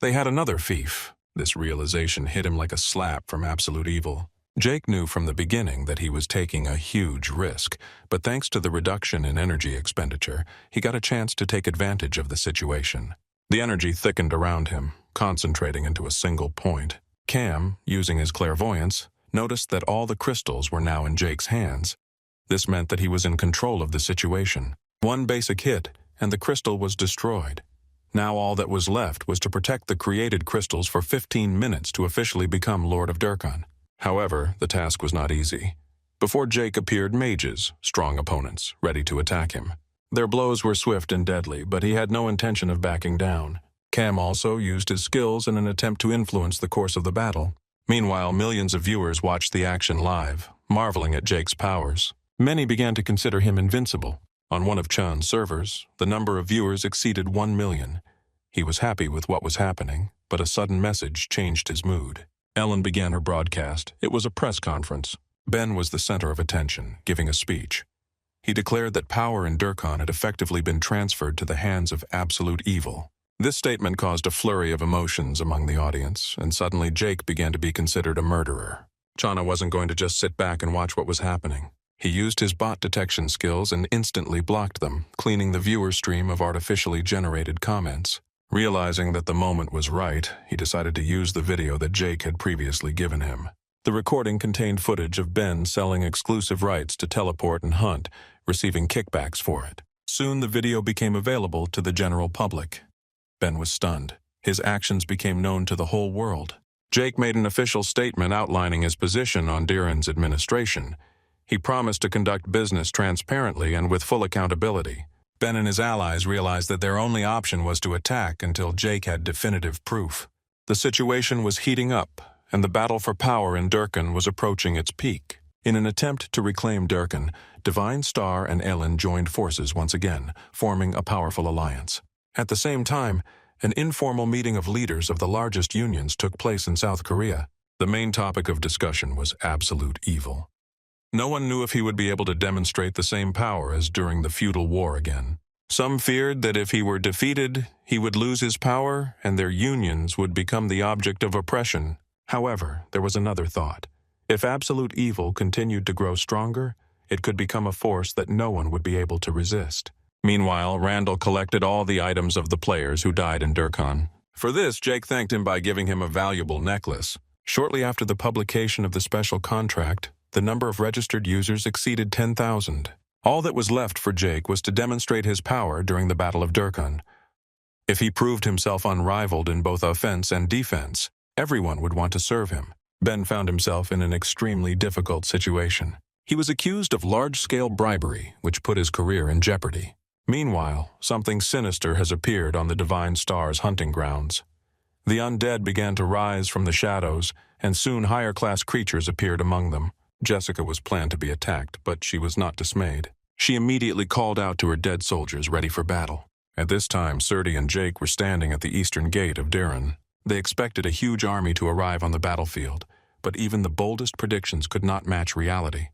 They had another fief. This realization hit him like a slap from absolute evil. Jake knew from the beginning that he was taking a huge risk, but thanks to the reduction in energy expenditure, he got a chance to take advantage of the situation. The energy thickened around him, concentrating into a single point. Cam, using his clairvoyance, noticed that all the crystals were now in Jake's hands. This meant that he was in control of the situation. One basic hit, and the crystal was destroyed. Now all that was left was to protect the created crystals for 15 minutes to officially become Lord of Durkan. However, the task was not easy. Before Jake appeared mages, strong opponents, ready to attack him. Their blows were swift and deadly, but he had no intention of backing down. Cam also used his skills in an attempt to influence the course of the battle. Meanwhile, millions of viewers watched the action live, marveling at Jake's powers. Many began to consider him invincible. On one of Chan's servers, the number of viewers exceeded 1 million. He was happy with what was happening, but a sudden message changed his mood. Ellen began her broadcast. It was a press conference. Ben was the center of attention, giving a speech. He declared that power in Durkhan had effectively been transferred to the hands of absolute evil. This statement caused a flurry of emotions among the audience, and suddenly Jake began to be considered a murderer. Chana wasn't going to just sit back and watch what was happening. He used his bot detection skills and instantly blocked them, cleaning the viewer stream of artificially generated comments. Realizing that the moment was right, he decided to use the video that Jake had previously given him. The recording contained footage of Ben selling exclusive rights to teleport and hunt, receiving kickbacks for it. Soon the video became available to the general public. Ben was stunned. His actions became known to the whole world. Jake made an official statement outlining his position on Diren's administration. He promised to conduct business transparently and with full accountability. Ben and his allies realized that their only option was to attack until Jake had definitive proof. The situation was heating up, and the battle for power in Durkhan was approaching its peak. In an attempt to reclaim Durkhan, Divine Star and Ellen joined forces once again, forming a powerful alliance. At the same time, an informal meeting of leaders of the largest unions took place in South Korea. The main topic of discussion was absolute evil. No one knew if he would be able to demonstrate the same power as during the feudal war again. Some feared that if he were defeated, he would lose his power and their unions would become the object of oppression. However, there was another thought. If absolute evil continued to grow stronger, it could become a force that no one would be able to resist. Meanwhile, Randall collected all the items of the players who died in Durkhan. For this, Jake thanked him by giving him a valuable necklace. Shortly after the publication of the special contract, the number of registered users exceeded 10,000. All that was left for Jake was to demonstrate his power during the Battle of Durkhan. If he proved himself unrivaled in both offense and defense, everyone would want to serve him. Ben found himself in an extremely difficult situation. He was accused of large-scale bribery, which put his career in jeopardy. Meanwhile, something sinister has appeared on the Divine Star's hunting grounds. The undead began to rise from the shadows, and soon higher-class creatures appeared among them. Jessica was planned to be attacked, but she was not dismayed. She immediately called out to her dead soldiers ready for battle. At this time, Surti and Jake were standing at the eastern gate of Diren. They expected a huge army to arrive on the battlefield, but even the boldest predictions could not match reality.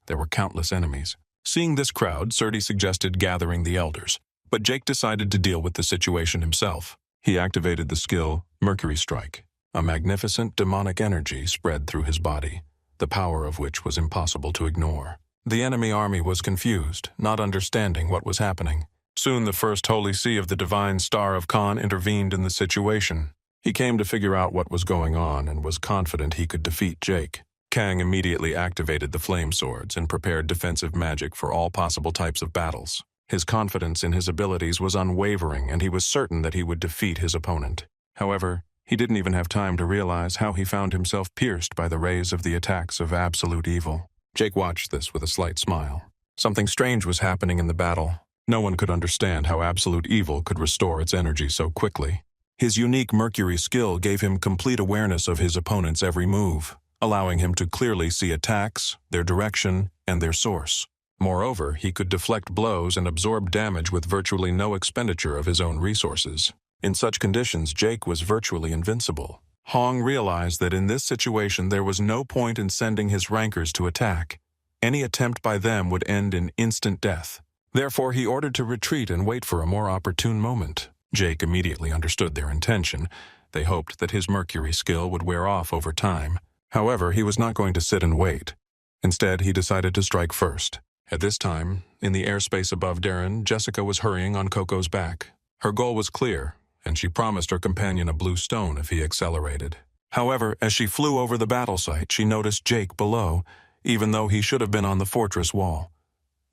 There were countless enemies. Seeing this crowd, Surti suggested gathering the elders, but Jake decided to deal with the situation himself. He activated the skill Mercury Strike. A magnificent demonic energy spread through his body, the power of which was impossible to ignore. The enemy army was confused, not understanding what was happening. Soon the first holy see of the Divine Star of Khan intervened in the situation. He came to figure out what was going on and was confident he could defeat Jake. Kang immediately activated the flame swords and prepared defensive magic for all possible types of battles. His confidence in his abilities was unwavering, and he was certain that he would defeat his opponent. However, he didn't even have time to realize how he found himself pierced by the rays of the attacks of absolute evil. Jake watched this with a slight smile. Something strange was happening in the battle. No one could understand how absolute evil could restore its energy so quickly. His unique Mercury skill gave him complete awareness of his opponent's every move, allowing him to clearly see attacks, their direction, and their source. Moreover, he could deflect blows and absorb damage with virtually no expenditure of his own resources. In such conditions, Jake was virtually invincible. Hong realized that in this situation there was no point in sending his rankers to attack. Any attempt by them would end in instant death. Therefore, he ordered to retreat and wait for a more opportune moment. Jake immediately understood their intention. They hoped that his Mercury skill would wear off over time. However, he was not going to sit and wait. Instead, he decided to strike first. At this time, in the airspace above Diren, Jessica was hurrying on Coco's back. Her goal was clear, and she promised her companion a blue stone if he accelerated. However, as she flew over the battle site, she noticed Jake below, even though he should have been on the fortress wall.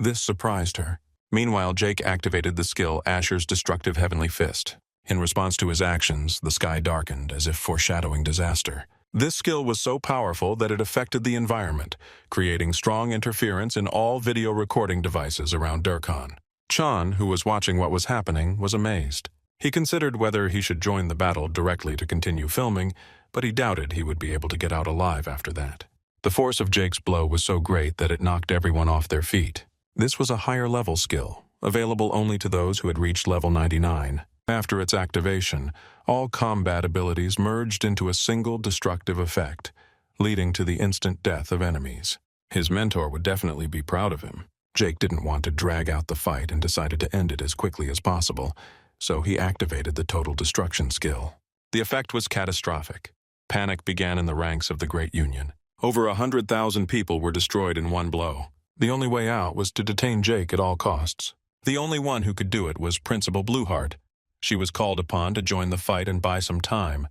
This surprised her. Meanwhile, Jake activated the skill Asher's Destructive Heavenly Fist. In response to his actions, the sky darkened as if foreshadowing disaster. This skill was so powerful that it affected the environment, creating strong interference in all video recording devices around Durkhan. Chan, who was watching what was happening, was amazed. He considered whether he should join the battle directly to continue filming, but he doubted he would be able to get out alive after that. The force of Jake's blow was so great that it knocked everyone off their feet. This was a higher-level skill, available only to those who had reached level 99. After its activation, all combat abilities merged into a single destructive effect, leading to the instant death of enemies. His mentor would definitely be proud of him. Jake didn't want to drag out the fight and decided to end it as quickly as possible, so he activated the total destruction skill. The effect was catastrophic. Panic began in the ranks of the Great Union. Over 100,000 people were destroyed in one blow. The only way out was to detain Jake at all costs. The only one who could do it was Principal Blueheart. She was called upon to join the fight and buy some time.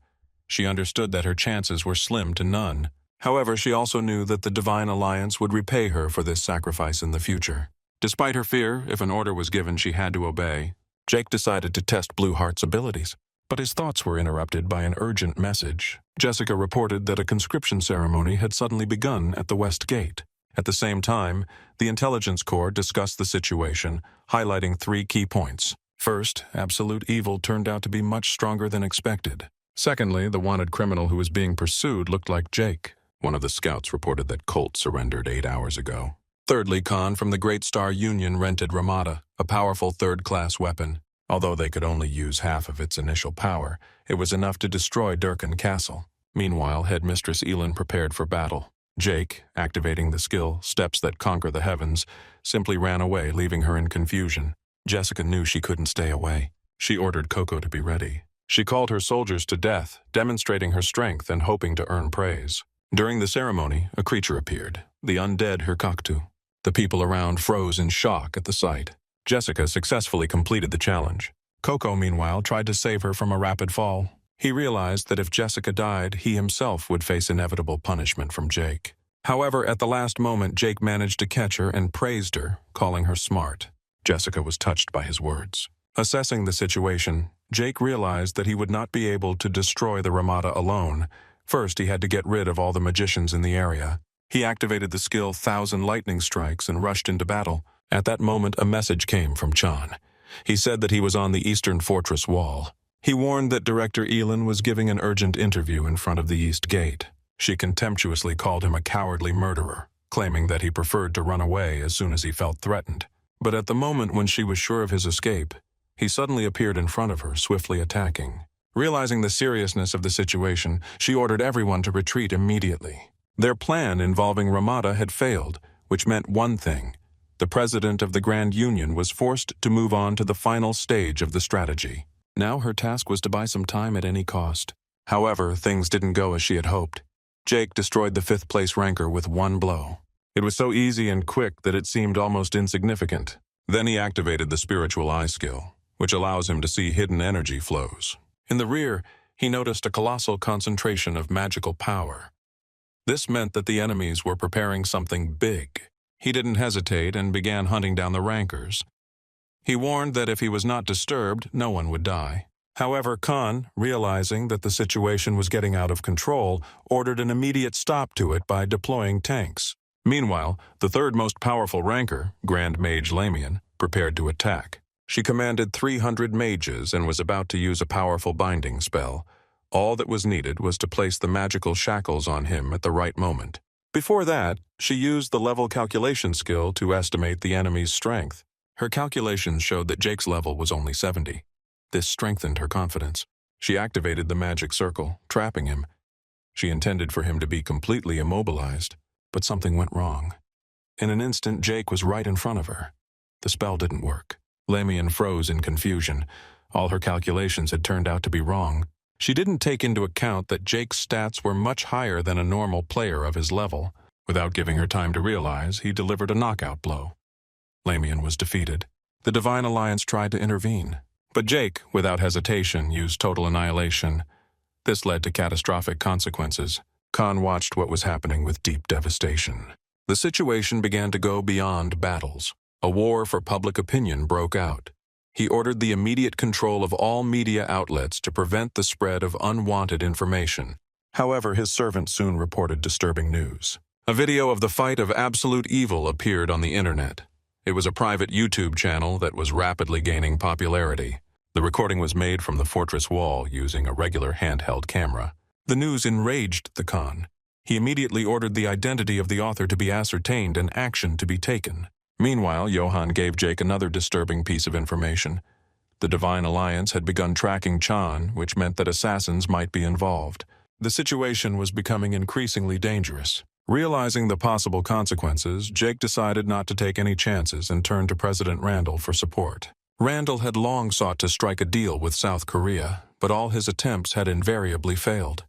She understood that her chances were slim to none. However, she also knew that the Divine Alliance would repay her for this sacrifice in the future. Despite her fear, if an order was given she had to obey, Jake decided to test Blueheart's abilities. But his thoughts were interrupted by an urgent message. Jessica reported that a conscription ceremony had suddenly begun at the West Gate. At the same time, the Intelligence Corps discussed the situation, highlighting 3 key points. First, absolute evil turned out to be much stronger than expected. Secondly, the wanted criminal who was being pursued looked like Jake. One of the scouts reported that Colt surrendered 8 hours ago. Thirdly, Khan from the Great Star Union rented Ramada, a powerful third-class weapon. Although they could only use half of its initial power, it was enough to destroy Durkan Castle. Meanwhile, Headmistress Elin prepared for battle. Jake, activating the skill, Steps That Conquer the Heavens, simply ran away, leaving her in confusion. Jessica knew she couldn't stay away. She ordered Coco to be ready. She called her soldiers to death, demonstrating her strength and hoping to earn praise. During the ceremony, a creature appeared, the undead Hercoctu. The people around froze in shock at the sight. Jessica successfully completed the challenge. Coco, meanwhile, tried to save her from a rapid fall. He realized that if Jessica died, he himself would face inevitable punishment from Jake. However, at the last moment, Jake managed to catch her and praised her, calling her smart. Jessica was touched by his words. Assessing the situation, Jake realized that he would not be able to destroy the Ramada alone. First, he had to get rid of all the magicians in the area. He activated the skill 1,000 Lightning Strikes and rushed into battle. At that moment, a message came from Chan. He said that he was on the eastern fortress wall. He warned that Director Elin was giving an urgent interview in front of the East Gate. She contemptuously called him a cowardly murderer, claiming that he preferred to run away as soon as he felt threatened. But at the moment when she was sure of his escape, he suddenly appeared in front of her, swiftly attacking. Realizing the seriousness of the situation, she ordered everyone to retreat immediately. Their plan involving Ramada had failed, which meant one thing. The president of the Grand Union was forced to move on to the final stage of the strategy. Now her task was to buy some time at any cost. However, things didn't go as she had hoped. Jake destroyed the 5th-place ranker with one blow. It was so easy and quick that it seemed almost insignificant. Then he activated the Spiritual Eye skill, which allows him to see hidden energy flows. In the rear, he noticed a colossal concentration of magical power. This meant that the enemies were preparing something big. He didn't hesitate and began hunting down the rankers. He warned that if he was not disturbed, no one would die. However, Khan, realizing that the situation was getting out of control, ordered an immediate stop to it by deploying tanks. Meanwhile, the 3rd most powerful ranker, Grand Mage Lamian, prepared to attack. She commanded 300 mages and was about to use a powerful binding spell. All that was needed was to place the magical shackles on him at the right moment. Before that, she used the level calculation skill to estimate the enemy's strength. Her calculations showed that Jake's level was only 70. This strengthened her confidence. She activated the magic circle, trapping him. She intended for him to be completely immobilized, but something went wrong. In an instant, Jake was right in front of her. The spell didn't work. Lamian froze in confusion. All her calculations had turned out to be wrong. She didn't take into account that Jake's stats were much higher than a normal player of his level. Without giving her time to realize, he delivered a knockout blow. Lamian was defeated. The Divine Alliance tried to intervene, but Jake, without hesitation, used total annihilation. This led to catastrophic consequences. Khan watched what was happening with deep devastation. The situation began to go beyond battles. A war for public opinion broke out. He ordered the immediate control of all media outlets to prevent the spread of unwanted information. However, his servant soon reported disturbing news. A video of the fight of absolute evil appeared on the internet. It was a private YouTube channel that was rapidly gaining popularity. The recording was made from the fortress wall using a regular handheld camera. The news enraged the Khan. He immediately ordered the identity of the author to be ascertained and action to be taken. Meanwhile, Johann gave Jake another disturbing piece of information. The Divine Alliance had begun tracking Chan, which meant that assassins might be involved. The situation was becoming increasingly dangerous. Realizing the possible consequences, Jake decided not to take any chances and turned to President Randall for support. Randall had long sought to strike a deal with South Korea, but all his attempts had invariably failed.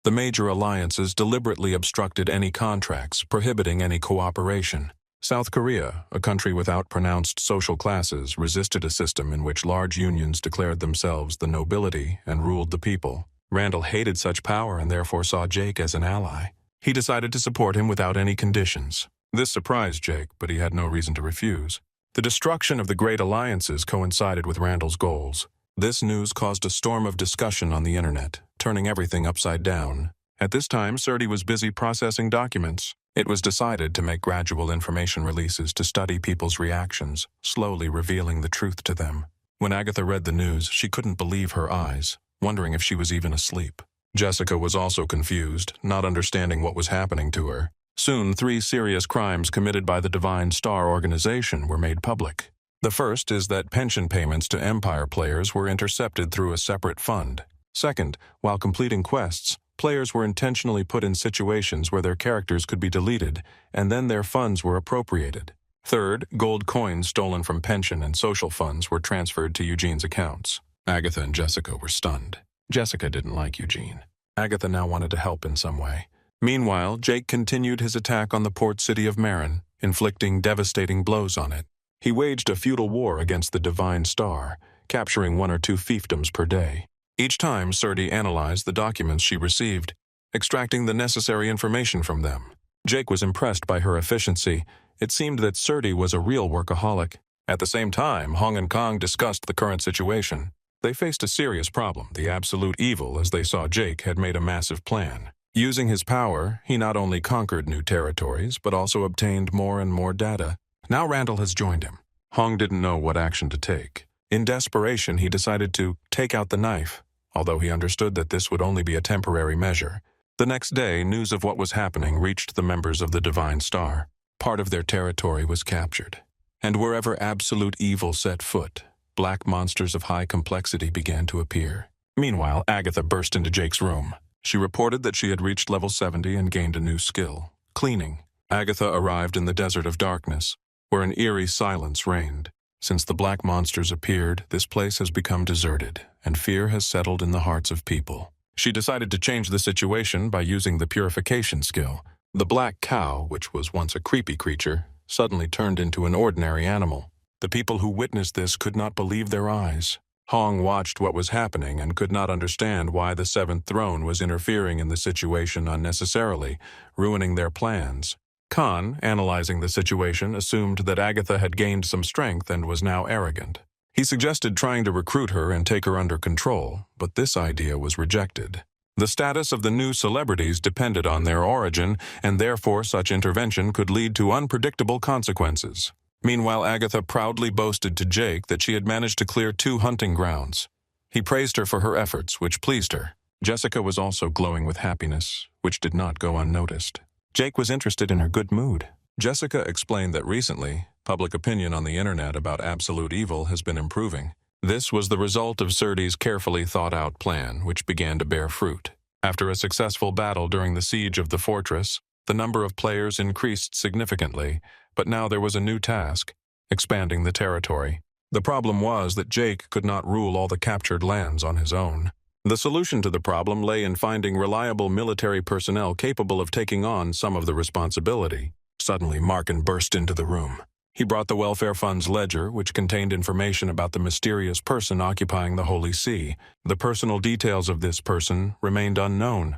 The major alliances deliberately obstructed any contracts, prohibiting any cooperation. South Korea, a country without pronounced social classes, resisted a system in which large unions declared themselves the nobility and ruled the people. Randall hated such power and therefore saw Jake as an ally. He decided to support him without any conditions. This surprised Jake, but he had no reason to refuse. The destruction of the great alliances coincided with Randall's goals. This news caused a storm of discussion on the internet, turning everything upside down. At this time, Surdy was busy processing documents. It was decided to make gradual information releases to study people's reactions, slowly revealing the truth to them. When Agatha read the news, she couldn't believe her eyes, wondering if she was even asleep. Jessica was also confused, not understanding what was happening to her. Soon, 3 serious crimes committed by the Divine Star organization were made public. The first is that pension payments to Empire players were intercepted through a separate fund. Second, while completing quests, players were intentionally put in situations where their characters could be deleted, and then their funds were appropriated. Third, gold coins stolen from pension and social funds were transferred to Eugene's accounts. Agatha and Jessica were stunned. Jessica didn't like Eugene. Agatha now wanted to help in some way. Meanwhile, Jake continued his attack on the port city of Marin, inflicting devastating blows on it. He waged a feudal war against the Divine Star, capturing 1 or 2 fiefdoms per day. Each time, Surdy analyzed the documents she received, extracting the necessary information from them. Jake was impressed by her efficiency. It seemed that Surdy was a real workaholic. At the same time, Hong and Kong discussed the current situation. They faced a serious problem, the absolute evil, as they saw Jake had made a massive plan. Using his power, he not only conquered new territories, but also obtained more and more data. Now Randall has joined him. Hong didn't know what action to take. In desperation, he decided to take out the knife, although he understood that this would only be a temporary measure. The next day, news of what was happening reached the members of the Divine Star. Part of their territory was captured. And wherever absolute evil set foot, black monsters of high complexity began to appear. Meanwhile, Agatha burst into Jake's room. She reported that she had reached level 70 and gained a new skill, cleaning. Agatha arrived in the Desert of Darkness, where an eerie silence reigned. Since the black monsters appeared, this place has become deserted, and fear has settled in the hearts of people. She decided to change the situation by using the purification skill. The black cow, which was once a creepy creature, suddenly turned into an ordinary animal. The people who witnessed this could not believe their eyes. Hong watched what was happening and could not understand why the Seventh Throne was interfering in the situation unnecessarily, ruining their plans. Khan, analyzing the situation, assumed that Agatha had gained some strength and was now arrogant. He suggested trying to recruit her and take her under control, but this idea was rejected. The status of the new celebrities depended on their origin, and therefore such intervention could lead to unpredictable consequences. Meanwhile, Agatha proudly boasted to Jake that she had managed to clear 2 hunting grounds. He praised her for her efforts, which pleased her. Jessica was also glowing with happiness, which did not go unnoticed. Jake was interested in her good mood. Jessica explained that recently, public opinion on the internet about absolute evil has been improving. This was the result of Surdy's carefully thought-out plan, which began to bear fruit. After a successful battle during the siege of the fortress, the number of players increased significantly, but now there was a new task, expanding the territory. The problem was that Jake could not rule all the captured lands on his own. The solution to the problem lay in finding reliable military personnel capable of taking on some of the responsibility. Suddenly, Markin burst into the room. He brought the Welfare Fund's ledger, which contained information about the mysterious person occupying the Holy See. The personal details of this person remained unknown.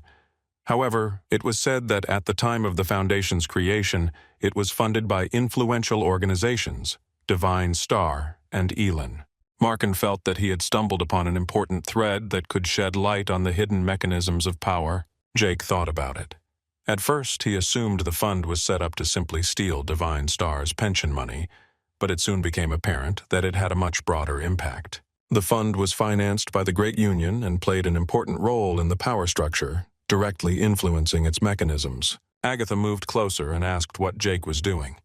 However, it was said that at the time of the Foundation's creation, it was funded by influential organizations, Divine Star and Elin. Markin felt that he had stumbled upon an important thread that could shed light on the hidden mechanisms of power. Jake thought about it. At first, he assumed the fund was set up to simply steal Divine Star's pension money, but it soon became apparent that it had a much broader impact. The fund was financed by the Great Union and played an important role in the power structure, directly influencing its mechanisms. Agatha moved closer and asked what Jake was doing.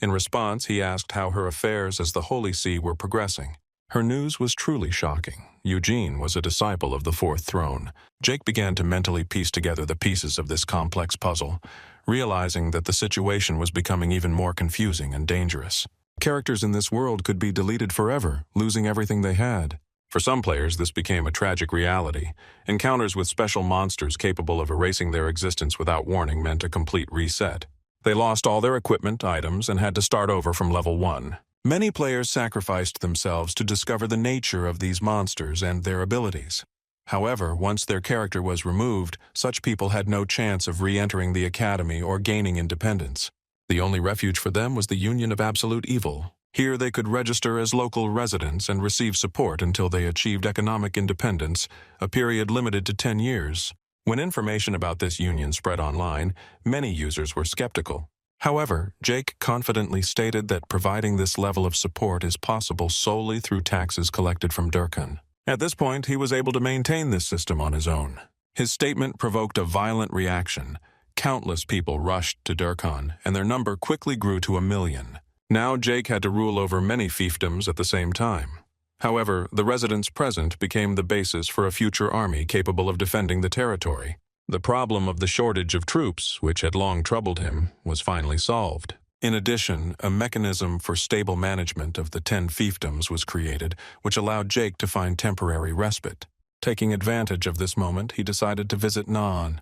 In response, he asked how her affairs as the Holy See were progressing. Her news was truly shocking. Eugene was a disciple of the Fourth Throne. Jake began to mentally piece together the pieces of this complex puzzle. realizing that the situation was becoming even more confusing and dangerous. Characters in this world could be deleted forever, losing everything they had. For some players, this became a tragic reality. Encounters with special monsters capable of erasing their existence without warning meant a complete reset. They lost all their equipment, items, and had to start over from level 1. Many players sacrificed themselves to discover the nature of these monsters and their abilities. However, once their character was removed, such people had no chance of re-entering the academy or gaining independence. The only refuge for them was the Union of Absolute Evil. Here they could register as local residents and receive support until they achieved economic independence, a period limited to 10 years. When information about this union spread online, many users were skeptical. However, Jake confidently stated that providing this level of support is possible solely through taxes collected from Durkan. At this point, he was able to maintain this system on his own. His statement provoked a violent reaction. Countless people rushed to Durkan, and their number quickly grew to 1 million. Now Jake had to rule over many fiefdoms at the same time. However, the residents present became the basis for a future army capable of defending the territory. The problem of the shortage of troops, which had long troubled him, was finally solved. In addition, a mechanism for stable management of the 10 fiefdoms was created, which allowed Jake to find temporary respite. Taking advantage of this moment, he decided to visit Naan.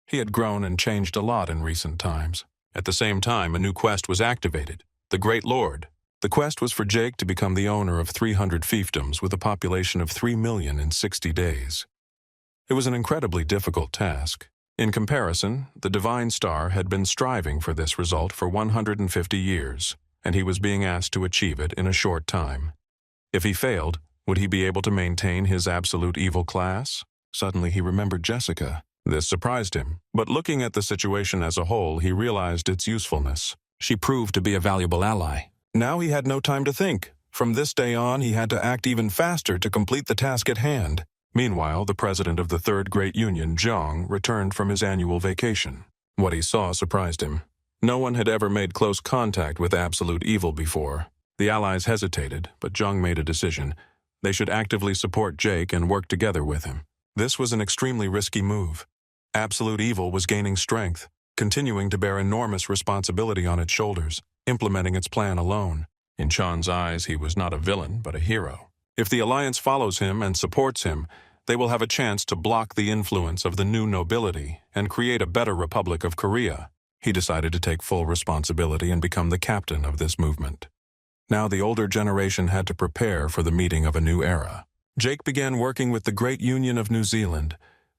He had grown and changed a lot in recent times. At the same time, a new quest was activated, the Great Lord. The quest was for Jake to become the owner of 300 fiefdoms with a population of 3 million in 60 days. It was an incredibly difficult task. In comparison, the Divine Star had been striving for this result for 150 years, and he was being asked to achieve it in a short time. If he failed, would he be able to maintain his absolute evil class? Suddenly he remembered Jessica. This surprised him, but looking at the situation as a whole, he realized its usefulness. She proved to be a valuable ally. Now he had no time to think. From this day on, he had to act even faster to complete the task at hand. Meanwhile, the president of the Third Great Union, Zhang, returned from his annual vacation. What he saw surprised him. No one had ever made close contact with absolute evil before. The allies hesitated, but Zhang made a decision. They should actively support Jake and work together with him. This was an extremely risky move. Absolute evil was gaining strength, continuing to bear enormous responsibility on its shoulders, implementing its plan alone. In Chan's eyes, he was not a villain, but a hero. If the Alliance follows him and supports him, they will have a chance to block the influence of the new nobility and create a better Republic of Korea. He decided to take full responsibility and become the captain of this movement. Now the older generation had to prepare for the meeting of a new era. Jake began working with the Great Union of New Zealand,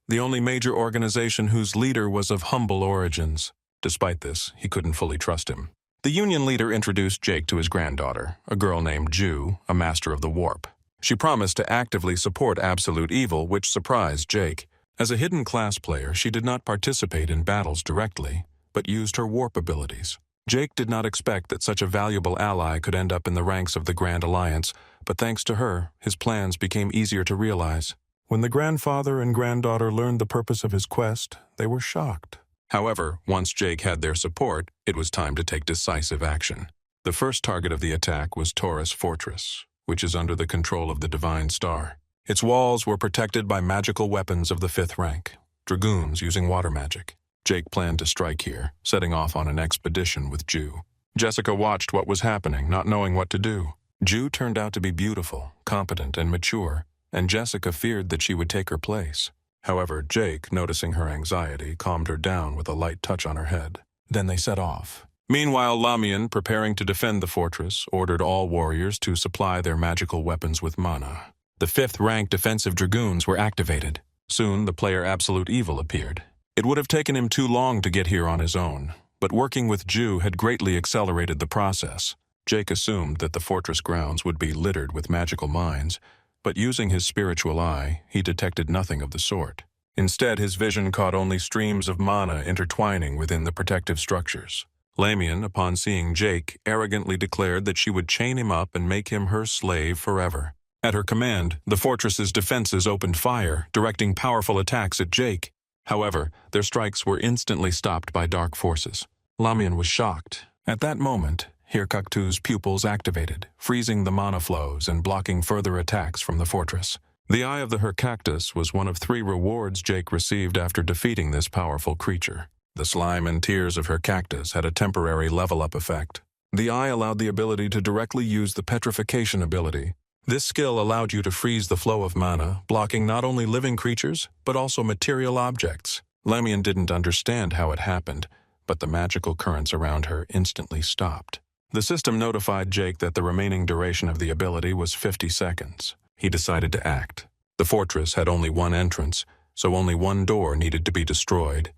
the only major organization whose leader was of humble origins. Despite this, he couldn't fully trust him. The union leader introduced Jake to his granddaughter, a girl named Ju, a master of the warp. She promised to actively support absolute evil, which surprised Jake. As a hidden class player, she did not participate in battles directly, but used her warp abilities. Jake did not expect that such a valuable ally could end up in the ranks of the Grand Alliance, but thanks to her, his plans became easier to realize. When the grandfather and granddaughter learned the purpose of his quest, they were shocked. However, once Jake had their support, it was time to take decisive action. The first target of the attack was Taurus Fortress, which is under the control of the Divine Star. Its walls were protected by magical weapons of the 5th rank, dragoons using water magic. Jake planned to strike here, setting off on an expedition with Ju. Jessica watched what was happening, not knowing what to do. Ju turned out to be beautiful, competent, and mature, and Jessica feared that she would take her place. However, Jake, noticing her anxiety, calmed her down with a light touch on her head. Then they set off. Meanwhile, Lamian, preparing to defend the fortress, ordered all warriors to supply their magical weapons with mana. The 5th-rank defensive dragoons were activated. Soon, the player Absolute Evil appeared. It would have taken him too long to get here on his own, but working with Ju had greatly accelerated the process. Jake assumed that the fortress grounds would be littered with magical mines, but using his spiritual eye, he detected nothing of the sort. Instead, his vision caught only streams of mana intertwining within the protective structures. Lamian, upon seeing Jake, arrogantly declared that she would chain him up and make him her slave forever. At her command, the fortress's defenses opened fire, directing powerful attacks at Jake. However, their strikes were instantly stopped by dark forces. Lamian was shocked. At that moment, Hirkaktu's pupils activated, freezing the mana flows and blocking further attacks from the fortress. The Eye of the Hirkaktus was one of 3 rewards Jake received after defeating this powerful creature. The slime and tears of her cactus had a temporary level-up effect. The eye allowed the ability to directly use the petrification ability. This skill allowed you to freeze the flow of mana, blocking not only living creatures, but also material objects. Lamian didn't understand how it happened, but the magical currents around her instantly stopped. The system notified Jake that the remaining duration of the ability was 50 seconds. He decided to act. The fortress had only one entrance, so only one door needed to be destroyed.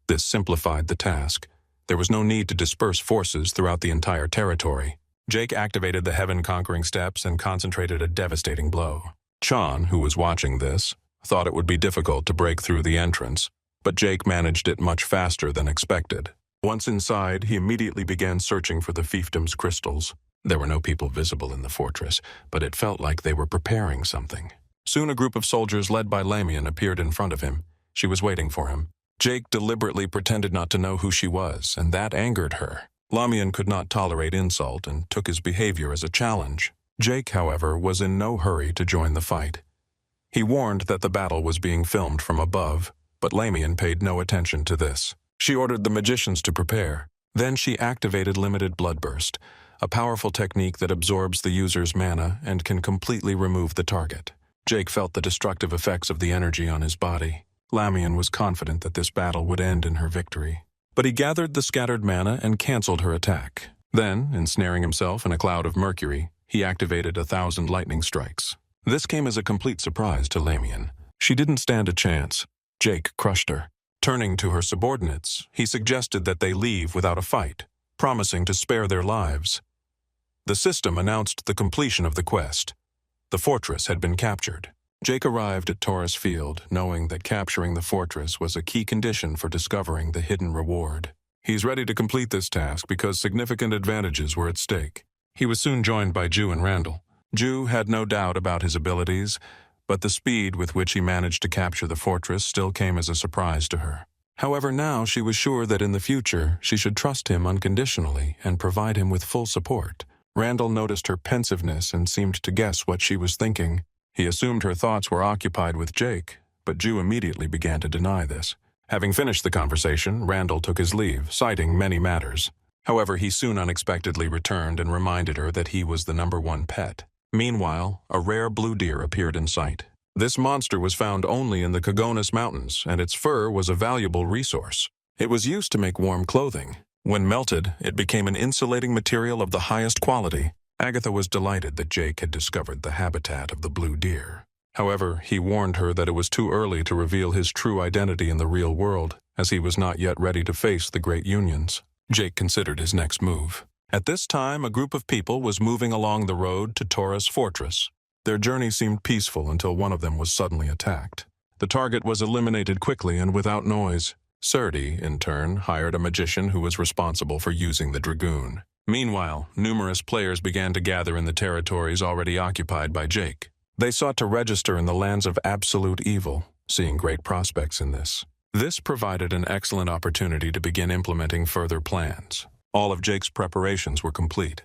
This simplified the task. There was no need to disperse forces throughout the entire territory. Jake activated the heaven-conquering steps and concentrated a devastating blow. Chan, who was watching this, thought it would be difficult to break through the entrance, but Jake managed it much faster than expected. Once inside, he immediately began searching for the fiefdom's crystals. There were no people visible in the fortress, but it felt like they were preparing something. Soon a group of soldiers led by Lamian appeared in front of him. She was waiting for him. Jake deliberately pretended not to know who she was, and that angered her. Lamian could not tolerate insult and took his behavior as a challenge. Jake, however, was in no hurry to join the fight. He warned that the battle was being filmed from above, but Lamian paid no attention to this. She ordered the magicians to prepare. Then she activated Limited Bloodburst, a powerful technique that absorbs the user's mana and can completely remove the target. Jake felt the destructive effects of the energy on his body. Lamian was confident that this battle would end in her victory. But he gathered the scattered mana and canceled her attack. Then, ensnaring himself in a cloud of mercury, he activated 1,000 lightning strikes. This came as a complete surprise to Lamian. She didn't stand a chance. Jake crushed her. Turning to her subordinates, he suggested that they leave without a fight, promising to spare their lives. The system announced the completion of the quest. The fortress had been captured. Jake arrived at Taurus Field, knowing that capturing the fortress was a key condition for discovering the hidden reward. He's ready to complete this task because significant advantages were at stake. He was soon joined by Ju and Randall. Ju had no doubt about his abilities, but the speed with which he managed to capture the fortress still came as a surprise to her. However, now she was sure that in the future she should trust him unconditionally and provide him with full support. Randall noticed her pensiveness and seemed to guess what she was thinking. He assumed her thoughts were occupied with Jake, but Ju immediately began to deny this. Having finished the conversation, Randall took his leave, citing many matters. However, he soon unexpectedly returned and reminded her that he was the #1 pet. Meanwhile, a rare blue deer appeared in sight. This monster was found only in the Kogonis Mountains, and its fur was a valuable resource. It was used to make warm clothing. When melted, it became an insulating material of the highest quality. Agatha was delighted that Jake had discovered the habitat of the blue deer. However, he warned her that it was too early to reveal his true identity in the real world, as he was not yet ready to face the great unions. Jake considered his next move. At this time, a group of people was moving along the road to Taurus Fortress. Their journey seemed peaceful until one of them was suddenly attacked. The target was eliminated quickly and without noise. Serdi, in turn, hired a magician who was responsible for using the dragoon. Meanwhile, numerous players began to gather in the territories already occupied by Jake. They sought to register in the lands of absolute evil, seeing great prospects in this. This provided an excellent opportunity to begin implementing further plans. All of Jake's preparations were complete.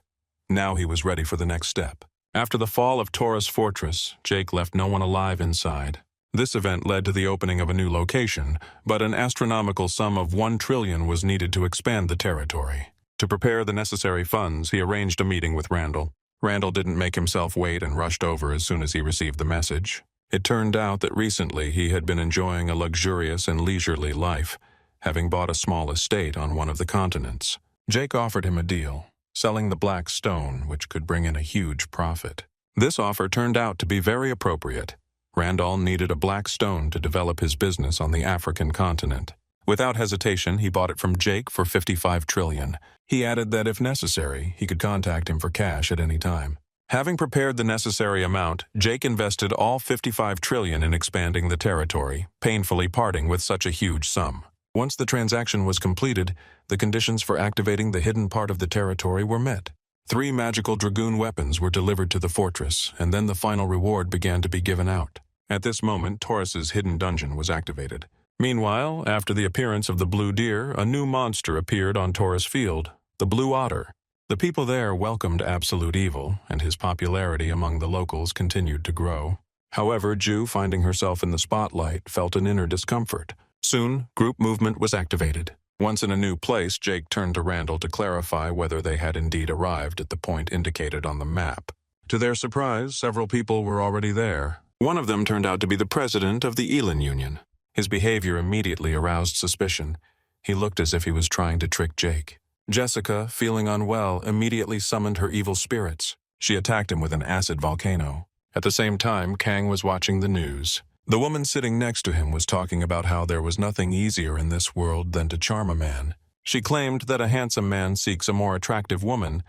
Now he was ready for the next step. After the fall of Taurus Fortress, Jake left no one alive inside. This event led to the opening of a new location, but an astronomical sum of 1 trillion was needed to expand the territory. To prepare the necessary funds, he arranged a meeting with Randall. Randall didn't make himself wait and rushed over as soon as he received the message. It turned out that recently he had been enjoying a luxurious and leisurely life, having bought a small estate on one of the continents. Jake offered him a deal, selling the black stone, which could bring in a huge profit. This offer turned out to be very appropriate. Randall needed a black stone to develop his business on the African continent. Without hesitation, he bought it from Jake for 55 trillion. He added that if necessary, he could contact him for cash at any time. Having prepared the necessary amount, Jake invested all 55 trillion in expanding the territory, painfully parting with such a huge sum. Once the transaction was completed, the conditions for activating the hidden part of the territory were met. 3 magical dragoon weapons were delivered to the fortress, and then the final reward began to be given out. At this moment, Taurus's hidden dungeon was activated. Meanwhile, after the appearance of the blue deer, a new monster appeared on Taurus Field, the blue otter. The people there welcomed absolute evil, and his popularity among the locals continued to grow. However, Ju, finding herself in the spotlight, felt an inner discomfort. Soon, group movement was activated. Once in a new place, Jake turned to Randall to clarify whether they had indeed arrived at the point indicated on the map. To their surprise, several people were already there. One of them turned out to be the president of the Elin Union. His behavior immediately aroused suspicion. He looked as if he was trying to trick Jake. Jessica, feeling unwell, immediately summoned her evil spirits. She attacked him with an acid volcano. At the same time, Kang was watching the news. The woman sitting next to him was talking about how there was nothing easier in this world than to charm a man. She claimed that a handsome man seeks a more attractive woman,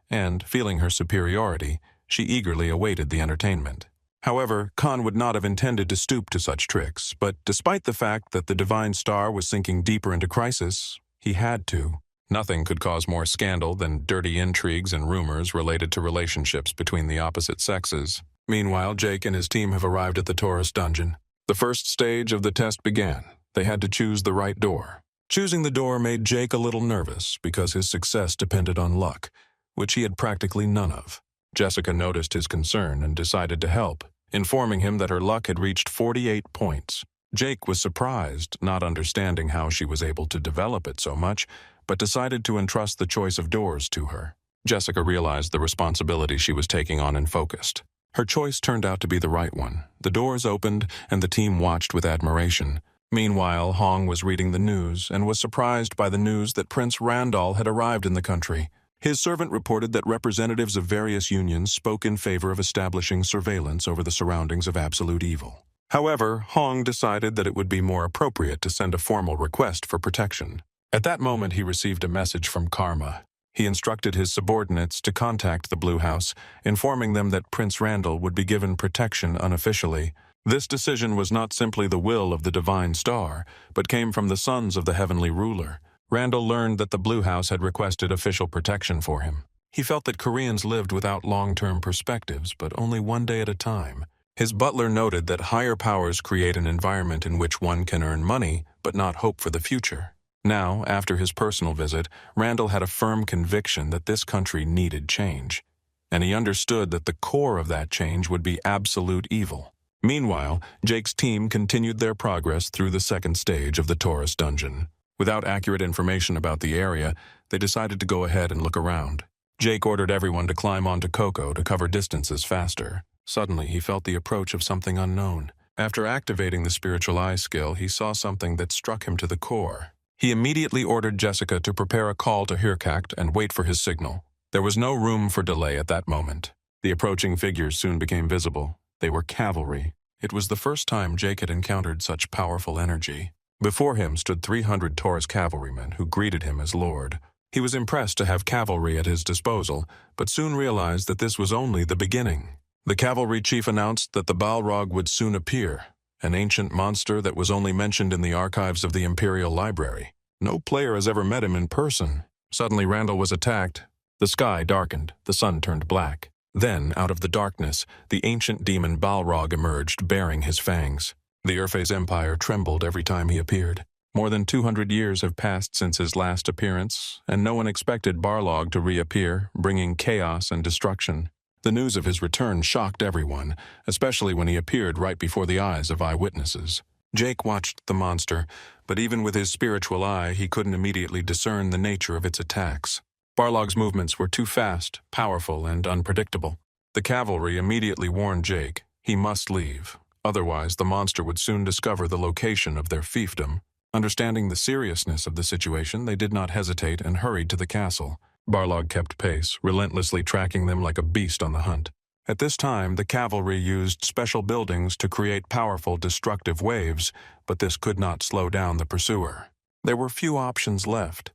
and, feeling her superiority, she eagerly awaited the entertainment. However, Khan would not have intended to stoop to such tricks, but despite the fact that the divine star was sinking deeper into crisis, he had to. Nothing could cause more scandal than dirty intrigues and rumors related to relationships between the opposite sexes. Meanwhile, Jake and his team have arrived at the tourist dungeon. The first stage of the test began. They had to choose the right door. Choosing the door made Jake a little nervous because his success depended on luck, which he had practically none of. Jessica noticed his concern and decided to help, informing him that her luck had reached 48 points. Jake was surprised, not understanding how she was able to develop it so much, but decided to entrust the choice of doors to her. Jessica realized the responsibility she was taking on and focused. Her choice turned out to be the right one. The doors opened, and the team watched with admiration. Meanwhile, Hong was reading the news and was surprised by the news that Prince Randall had arrived in the country. His servant reported that representatives of various unions spoke in favor of establishing surveillance over the surroundings of absolute evil. However, Hong decided that it would be more appropriate to send a formal request for protection. At that moment, he received a message from Karma. He instructed his subordinates to contact the Blue House, informing them that Prince Randall would be given protection unofficially. This decision was not simply the will of the Divine Star, but came from the sons of the Heavenly Ruler. Randall learned that the Blue House had requested official protection for him. He felt that Koreans lived without long-term perspectives, but only one day at a time. His butler noted that higher powers create an environment in which one can earn money, but not hope for the future. Now, after his personal visit, Randall had a firm conviction that this country needed change, and he understood that the core of that change would be absolute evil. Meanwhile, Jake's team continued their progress through the second stage of the tourist dungeon. Without accurate information about the area, they decided to go ahead and look around. Jake ordered everyone to climb onto Coco to cover distances faster. Suddenly, he felt the approach of something unknown. After activating the spiritual eye skill, he saw something that struck him to the core. He immediately ordered Jessica to prepare a call to Hirkakt and wait for his signal. There was no room for delay at that moment. The approaching figures soon became visible. They were cavalry. It was the first time Jake had encountered such powerful energy. Before him stood 300 Taurus cavalrymen who greeted him as Lord. He was impressed to have cavalry at his disposal, but soon realized that this was only the beginning. The cavalry chief announced that the Balrog would soon appear, an ancient monster that was only mentioned in the archives of the Imperial Library. No player has ever met him in person. Suddenly Randall was attacked. The sky darkened, the sun turned black. Then, out of the darkness, the ancient demon Balrog emerged, bearing his fangs. The Urfa's empire trembled every time he appeared. More than 200 years have passed since his last appearance, and no one expected Balrog to reappear, bringing chaos and destruction. The news of his return shocked everyone, especially when he appeared right before the eyes of eyewitnesses. Jake watched the monster, but even with his spiritual eye, he couldn't immediately discern the nature of its attacks. Balrog's movements were too fast, powerful, and unpredictable. The cavalry immediately warned Jake he must leave. Otherwise, the monster would soon discover the location of their fiefdom. Understanding the seriousness of the situation, they did not hesitate and hurried to the castle. Balrog kept pace, relentlessly tracking them like a beast on the hunt. At this time, the cavalry used special buildings to create powerful, destructive waves, but this could not slow down the pursuer. There were few options left.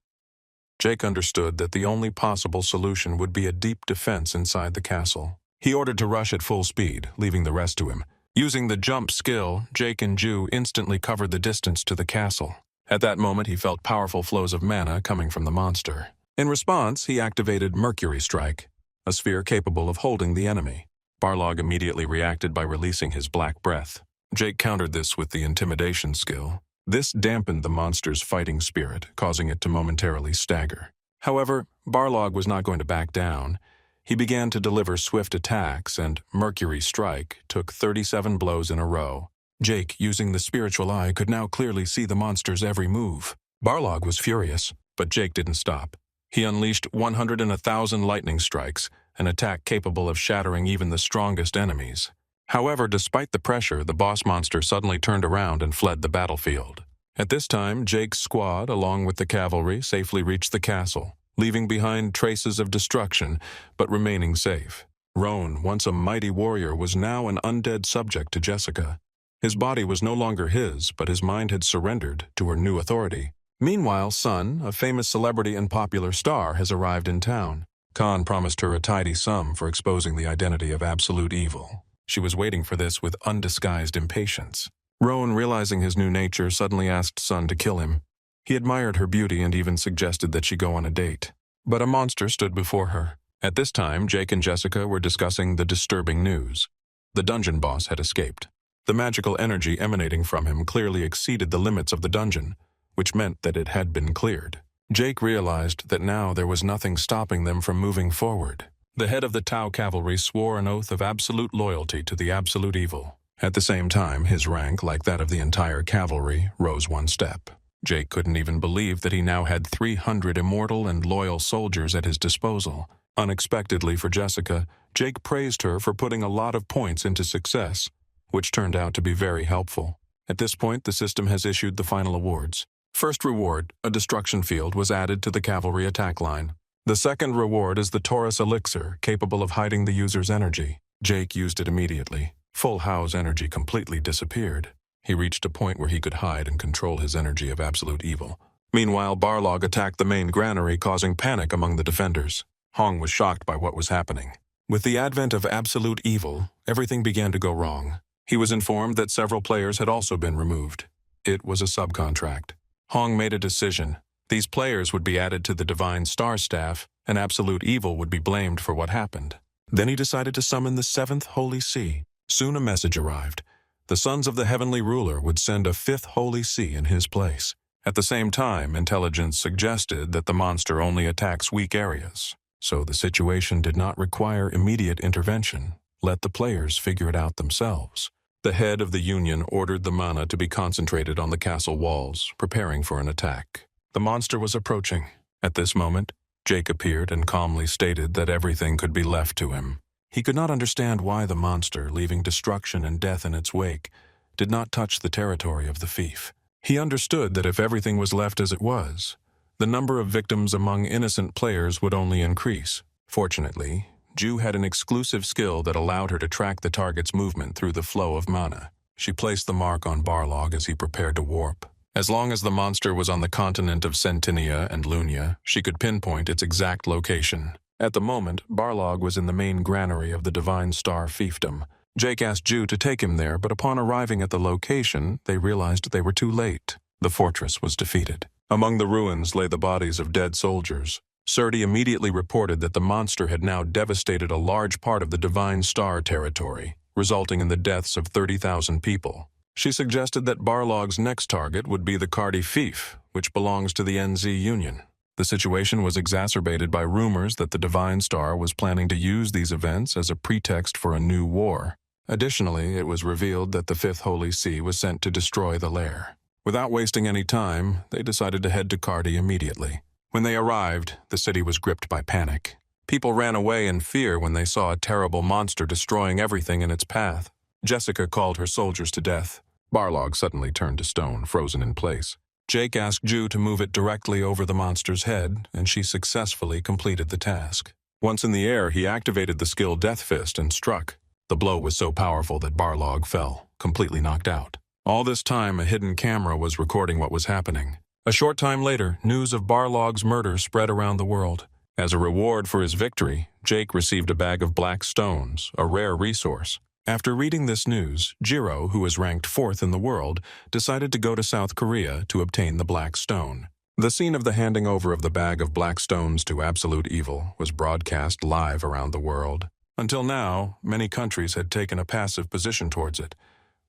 Jake understood that the only possible solution would be a deep defense inside the castle. He ordered to rush at full speed, leaving the rest to him. Using the jump skill, Jake and Ju instantly covered the distance to the castle. At that moment, he felt powerful flows of mana coming from the monster. In response, he activated Mercury Strike, a sphere capable of holding the enemy. Balrog immediately reacted by releasing his black breath. Jake countered this with the Intimidation skill. This dampened the monster's fighting spirit, causing it to momentarily stagger. However, Balrog was not going to back down. He began to deliver swift attacks, and Mercury Strike took 37 blows in a row. Jake, using the spiritual eye, could now clearly see the monster's every move. Barlog was furious, but Jake didn't stop. He unleashed 101,000 lightning strikes, an attack capable of shattering even the strongest enemies. However, despite the pressure, the boss monster suddenly turned around and fled the battlefield. At this time, Jake's squad, along with the cavalry, safely reached the castle, leaving behind traces of destruction, but remaining safe. Roan, once a mighty warrior, was now an undead subject to Jessica. His body was no longer his, but his mind had surrendered to her new authority. Meanwhile, Sun, a famous celebrity and popular star, has arrived in town. Khan promised her a tidy sum for exposing the identity of absolute evil. She was waiting for this with undisguised impatience. Roan, realizing his new nature, suddenly asked Sun to kill him. He admired her beauty and even suggested that she go on a date. But a monster stood before her. At this time, Jake and Jessica were discussing the disturbing news. The dungeon boss had escaped. The magical energy emanating from him clearly exceeded the limits of the dungeon, which meant that it had been cleared. Jake realized that now there was nothing stopping them from moving forward. The head of the Tau cavalry swore an oath of absolute loyalty to the absolute evil. At the same time, his rank, like that of the entire cavalry, rose one step. Jake couldn't even believe that he now had 300 immortal and loyal soldiers at his disposal. Unexpectedly for Jessica, Jake praised her for putting a lot of points into success, which turned out to be very helpful. At this point, the system has issued the final awards. First reward, a destruction field, was added to the cavalry attack line. The second reward is the Taurus elixir, capable of hiding the user's energy. Jake used it immediately. Full Hao's energy completely disappeared. He reached a point where he could hide and control his energy of absolute evil. Meanwhile, Barlog attacked the main granary, causing panic among the defenders. Hong was shocked by what was happening. With the advent of absolute evil, everything began to go wrong. He was informed that several players had also been removed. It was a subcontract. Hong made a decision. These players would be added to the Divine Star staff, and absolute evil would be blamed for what happened. Then he decided to summon the 7th Holy See. Soon a message arrived. The sons of the Heavenly Ruler would send a 5th Holy See in his place. At the same time, intelligence suggested that the monster only attacks weak areas. So the situation did not require immediate intervention. Let the players figure it out themselves. The head of the Union ordered the mana to be concentrated on the castle walls, preparing for an attack. The monster was approaching. At this moment, Jake appeared and calmly stated that everything could be left to him. He could not understand why the monster, leaving destruction and death in its wake, did not touch the territory of the fief. He understood that if everything was left as it was, the number of victims among innocent players would only increase. Fortunately, Ju had an exclusive skill that allowed her to track the target's movement through the flow of mana. She placed the mark on Barlog as he prepared to warp. As long as the monster was on the continent of Centinia and Lunia, she could pinpoint its exact location. At the moment, Barlog was in the main granary of the Divine Star fiefdom. Jake asked Ju to take him there, but upon arriving at the location, they realized they were too late. The fortress was defeated. Among the ruins lay the bodies of dead soldiers. Surti immediately reported that the monster had now devastated a large part of the Divine Star territory, resulting in the deaths of 30,000 people. She suggested that Barlog's next target would be the Cardi Fief, which belongs to the NZ Union. The situation was exacerbated by rumors that the Divine Star was planning to use these events as a pretext for a new war. Additionally, it was revealed that the 5th Holy See was sent to destroy the lair. Without wasting any time, they decided to head to Cardi immediately. When they arrived, the city was gripped by panic. People ran away in fear when they saw a terrible monster destroying everything in its path. Jessica called her soldiers to death. Barlog suddenly turned to stone, frozen in place. Jake asked Ju to move it directly over the monster's head, and she successfully completed the task. Once in the air, he activated the skill Death Fist and struck. The blow was so powerful that Barlog fell, completely knocked out. All this time, a hidden camera was recording what was happening. A short time later, news of Barlog's murder spread around the world. As a reward for his victory, Jake received a bag of black stones, a rare resource. After reading this news, Jiro, who was ranked 4th in the world, decided to go to South Korea to obtain the black stone. The scene of the handing over of the bag of black stones to absolute evil was broadcast live around the world. Until now, many countries had taken a passive position towards it,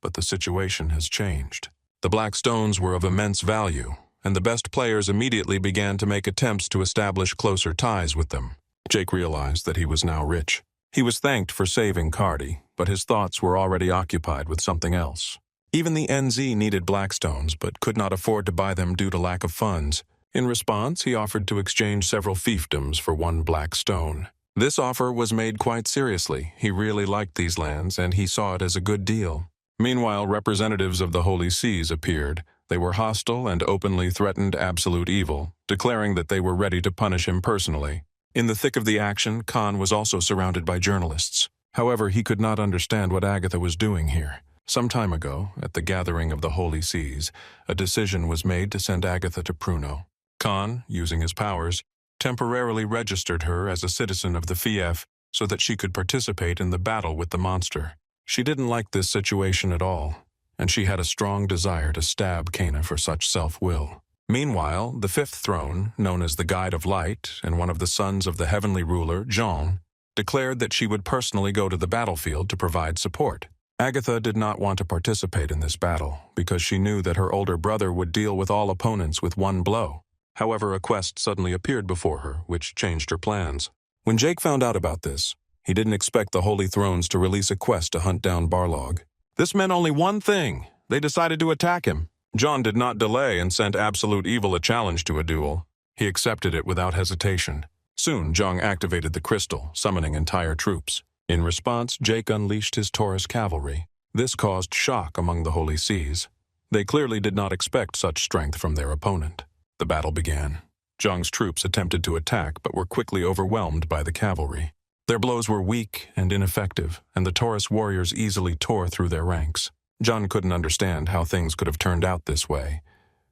but the situation has changed. The black stones were of immense value, and the best players immediately began to make attempts to establish closer ties with them. Jake realized that he was now rich. He was thanked for saving Cardi, but his thoughts were already occupied with something else. Even the NZ needed blackstones but could not afford to buy them due to lack of funds. In response, he offered to exchange several fiefdoms for one black stone. This offer was made quite seriously. He really liked these lands, and he saw it as a good deal. Meanwhile, representatives of the Holy Seas appeared. They were hostile and openly threatened absolute evil, declaring that they were ready to punish him personally. In the thick of the action, Khan was also surrounded by journalists. However, he could not understand what Agatha was doing here. Some time ago, at the gathering of the Holy Seas, a decision was made to send Agatha to Pruno. Khan, using his powers, temporarily registered her as a citizen of the Fief so that she could participate in the battle with the monster. She didn't like this situation at all, and she had a strong desire to stab Kana for such self-will. Meanwhile, the fifth throne, known as the Guide of Light and one of the sons of the heavenly ruler, Jean, declared that she would personally go to the battlefield to provide support. Agatha did not want to participate in this battle because she knew that her older brother would deal with all opponents with one blow. However, a quest suddenly appeared before her, which changed her plans. When Jake found out about this, he didn't expect the Holy Thrones to release a quest to hunt down Barlog. This meant only one thing. They decided to attack him. John did not delay and sent Absolute Evil a challenge to a duel. He accepted it without hesitation. Soon, Zhang activated the crystal, summoning entire troops. In response, Jake unleashed his Taurus cavalry. This caused shock among the Holy Seas. They clearly did not expect such strength from their opponent. The battle began. Zhang's troops attempted to attack but were quickly overwhelmed by the cavalry. Their blows were weak and ineffective, and the Taurus warriors easily tore through their ranks. Zhang couldn't understand how things could have turned out this way.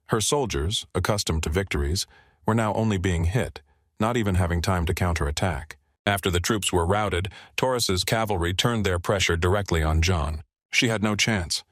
Her soldiers, accustomed to victories, were now only being hit, not even having time to counterattack. After the troops were routed, Taurus's cavalry turned their pressure directly on Zhang. She had no chance.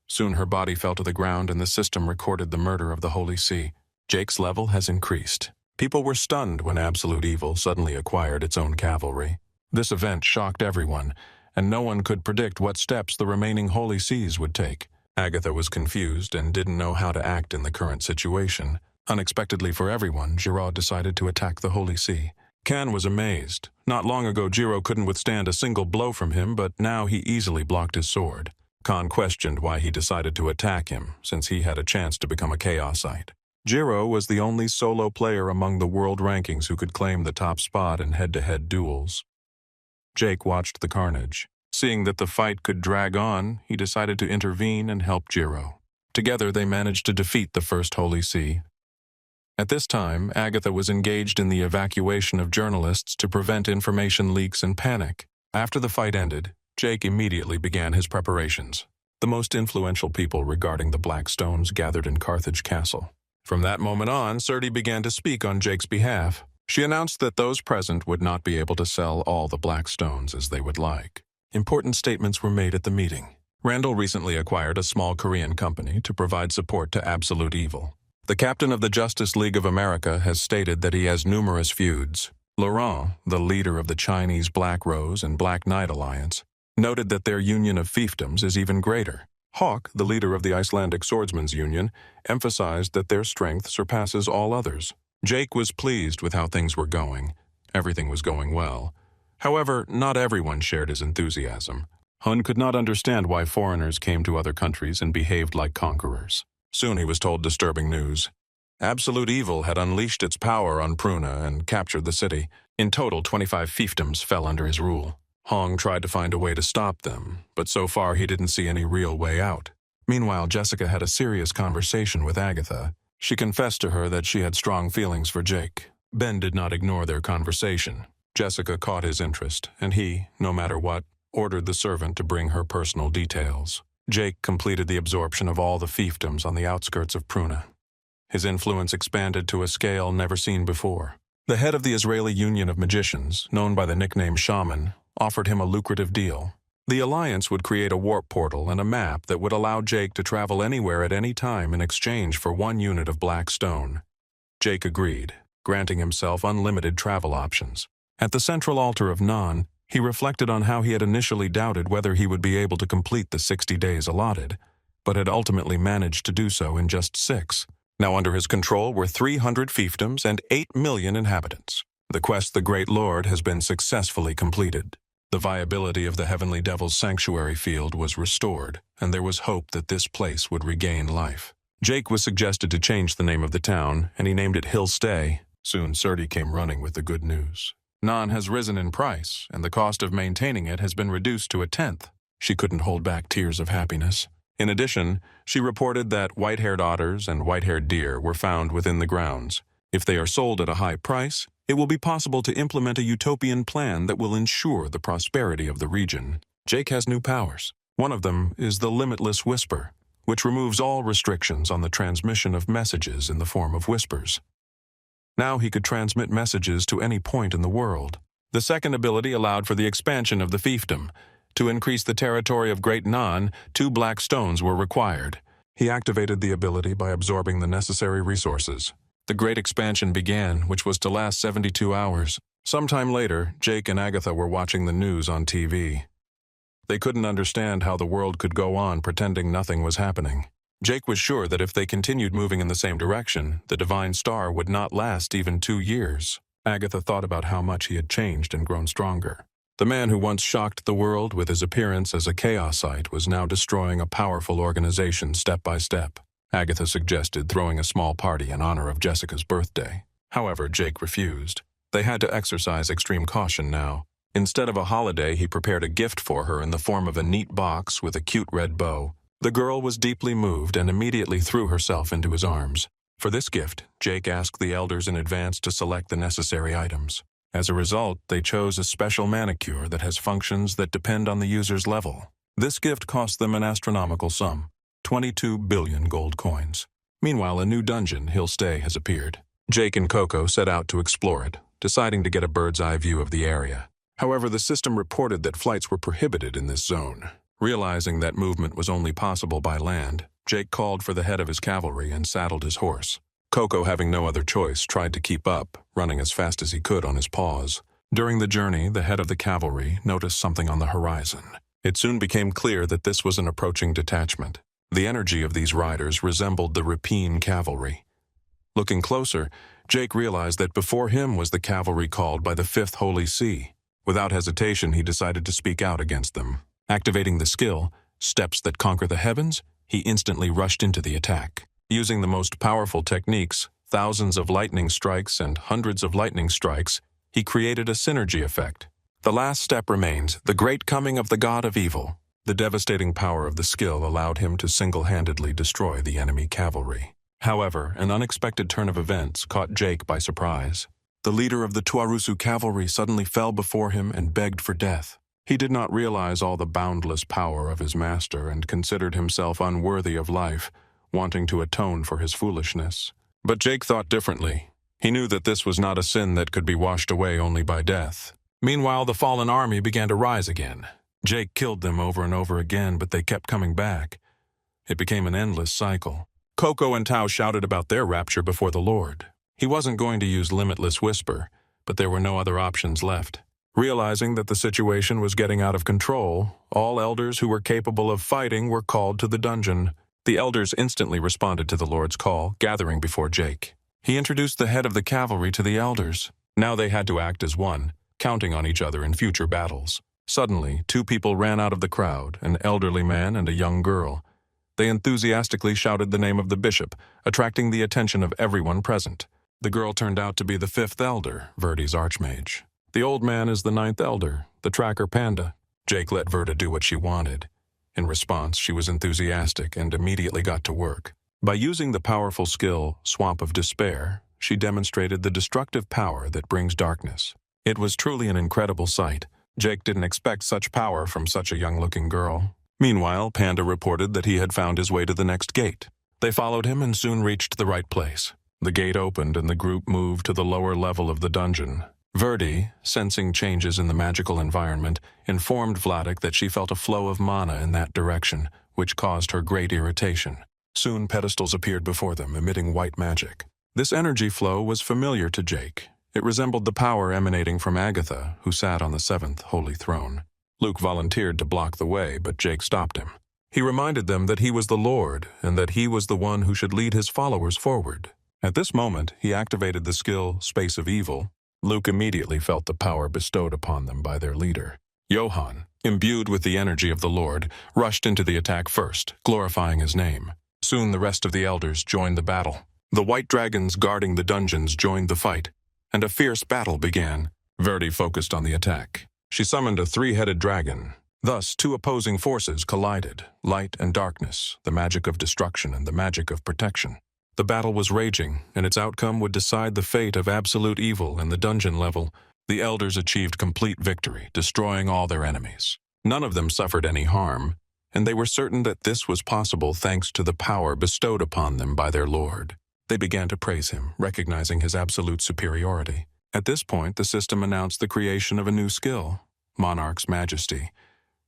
Soon her body fell to the ground and the system recorded the murder of the Holy See. Jake's level has increased. People were stunned when Absolute Evil suddenly acquired its own cavalry. This event shocked everyone, and no one could predict what steps the remaining Holy Seas would take. Agatha was confused and didn't know how to act in the current situation. Unexpectedly for everyone, Jiro decided to attack the Holy See. Kan was amazed. Not long ago, Jiro couldn't withstand a single blow from him, but now he easily blocked his sword. Khan questioned why he decided to attack him, since he had a chance to become a Chaosite. Jiro was the only solo player among the world rankings who could claim the top spot in head-to-head duels. Jake watched the carnage. Seeing that the fight could drag on, he decided to intervene and help Jiro. Together, they managed to defeat the First Holy See. At this time, Agatha was engaged in the evacuation of journalists to prevent information leaks and panic. After the fight ended, Jake immediately began his preparations. The most influential people regarding the Black Stones gathered in Carthage Castle. From that moment on, Serti began to speak on Jake's behalf. She announced that those present would not be able to sell all the Black Stones as they would like. Important statements were made at the meeting. Randall recently acquired a small Korean company to provide support to Absolute Evil. The captain of the Justice League of America has stated that he has numerous feuds. Laurent, the leader of the Chinese Black Rose and Black Knight Alliance, noted that their union of fiefdoms is even greater. Hawk, the leader of the Icelandic Swordsmen's Union, emphasized that their strength surpasses all others. Jake was pleased with how things were going. Everything was going well. However, not everyone shared his enthusiasm. Hun could not understand why foreigners came to other countries and behaved like conquerors. Soon he was told disturbing news. Absolute Evil had unleashed its power on Pruna and captured the city. In total, 25 fiefdoms fell under his rule. Hong tried to find a way to stop them, but so far he didn't see any real way out. Meanwhile, Jessica had a serious conversation with Agatha. She confessed to her that she had strong feelings for Jake. Ben did not ignore their conversation. Jessica caught his interest, and he, no matter what, ordered the servant to bring her personal details. Jake completed the absorption of all the fiefdoms on the outskirts of Pruna. His influence expanded to a scale never seen before. The head of the Israeli Union of Magicians, known by the nickname Shaman, offered him a lucrative deal. The alliance would create a warp portal and a map that would allow Jake to travel anywhere at any time in exchange for 1 unit of black stone. Jake agreed, granting himself unlimited travel options. At the central altar of Nan, he reflected on how he had initially doubted whether he would be able to complete the 60 days allotted, but had ultimately managed to do so in just 6. Now under his control were 300 fiefdoms and 8 million inhabitants. The quest the Great Lord has been successfully completed. The viability of the Heavenly Devil's sanctuary field was restored, and there was hope that this place would regain life. Jake was suggested to change the name of the town, and he named it Hill Stay. Soon Surti came running with the good news. Naan has risen in price, and the cost of maintaining it has been reduced to 1/10. She couldn't hold back tears of happiness. In addition, she reported that white-haired otters and white-haired deer were found within the grounds. If they are sold at a high price, it will be possible to implement a utopian plan that will ensure the prosperity of the region. Jake has new powers. One of them is the Limitless Whisper, which removes all restrictions on the transmission of messages in the form of whispers. Now he could transmit messages to any point in the world. The second ability allowed for the expansion of the fiefdom. To increase the territory of Great Naan, 2 black stones were required. He activated the ability by absorbing the necessary resources. The great expansion began, which was to last 72 hours. Sometime later, Jake and Agatha were watching the news on TV. They couldn't understand how the world could go on pretending nothing was happening. Jake was sure that if they continued moving in the same direction, the divine star would not last even 2 years. Agatha thought about how much he had changed and grown stronger. The man who once shocked the world with his appearance as a chaosite was now destroying a powerful organization step by step. Agatha suggested throwing a small party in honor of Jessica's birthday. However, Jake refused. They had to exercise extreme caution now. Instead of a holiday, he prepared a gift for her in the form of a neat box with a cute red bow. The girl was deeply moved and immediately threw herself into his arms. For this gift, Jake asked the elders in advance to select the necessary items. As a result, they chose a special manicure that has functions that depend on the user's level. This gift cost them an astronomical sum, 22 billion gold coins. Meanwhile, a new dungeon, Hill Stay, has appeared. Jake and Coco set out to explore it, deciding to get a bird's-eye view of the area. However, the system reported that flights were prohibited in this zone. Realizing that movement was only possible by land, Jake called for the head of his cavalry and saddled his horse. Coco, having no other choice, tried to keep up, running as fast as he could on his paws. During the journey, the head of the cavalry noticed something on the horizon. It soon became clear that this was an approaching detachment. The energy of these riders resembled the Rapine cavalry. Looking closer, Jake realized that before him was the cavalry called by the 5th Holy See. Without hesitation, he decided to speak out against them. Activating the skill, Steps That Conquer the Heavens, he instantly rushed into the attack. Using the most powerful techniques, thousands of lightning strikes and hundreds of lightning strikes, he created a synergy effect. The last step remains, the great coming of the god of evil. The devastating power of the skill allowed him to single-handedly destroy the enemy cavalry. However, an unexpected turn of events caught Jake by surprise. The leader of the Tuarusu cavalry suddenly fell before him and begged for death. He did not realize all the boundless power of his master and considered himself unworthy of life, wanting to atone for his foolishness. But Jake thought differently. He knew that this was not a sin that could be washed away only by death. Meanwhile, the fallen army began to rise again. Jake killed them over and over again, but they kept coming back. It became an endless cycle. Coco and Tao shouted about their rapture before the Lord. He wasn't going to use Limitless Whisper, but there were no other options left. Realizing that the situation was getting out of control, all elders who were capable of fighting were called to the dungeon. The elders instantly responded to the Lord's call, gathering before Jake. He introduced the head of the cavalry to the elders. Now they had to act as one, counting on each other in future battles. Suddenly, 2 people ran out of the crowd, an elderly man and a young girl. They enthusiastically shouted the name of the bishop, attracting the attention of everyone present. The girl turned out to be the 5th elder, Verdi's archmage. The old man is the 9th elder, the tracker panda. Jake let Verda do what she wanted. In response, she was enthusiastic and immediately got to work. By using the powerful skill, Swamp of Despair, she demonstrated the destructive power that brings darkness. It was truly an incredible sight. Jake didn't expect such power from such a young-looking girl. Meanwhile, Panda reported that he had found his way to the next gate. They followed him and soon reached the right place. The gate opened and the group moved to the lower level of the dungeon. Verdi, sensing changes in the magical environment, informed Vladik that she felt a flow of mana in that direction, which caused her great irritation. Soon pedestals appeared before them, emitting white magic. This energy flow was familiar to Jake. It resembled the power emanating from Agatha, who sat on the 7th Holy Throne. Luke volunteered to block the way, but Jake stopped him. He reminded them that he was the Lord, and that he was the one who should lead his followers forward. At this moment, he activated the skill, Space of Evil. Luke immediately felt the power bestowed upon them by their leader. Johann, imbued with the energy of the Lord, rushed into the attack first, glorifying his name. Soon the rest of the elders joined the battle. The white dragons guarding the dungeons joined the fight, and a fierce battle began. Verdi focused on the attack. She summoned a three-headed dragon. Thus, two opposing forces collided, light and darkness, the magic of destruction and the magic of protection. The battle was raging, and its outcome would decide the fate of absolute evil in the dungeon level. The elders achieved complete victory, destroying all their enemies. None of them suffered any harm, and they were certain that this was possible thanks to the power bestowed upon them by their Lord. They began to praise him, recognizing his absolute superiority. At this point, the system announced the creation of a new skill, Monarch's Majesty.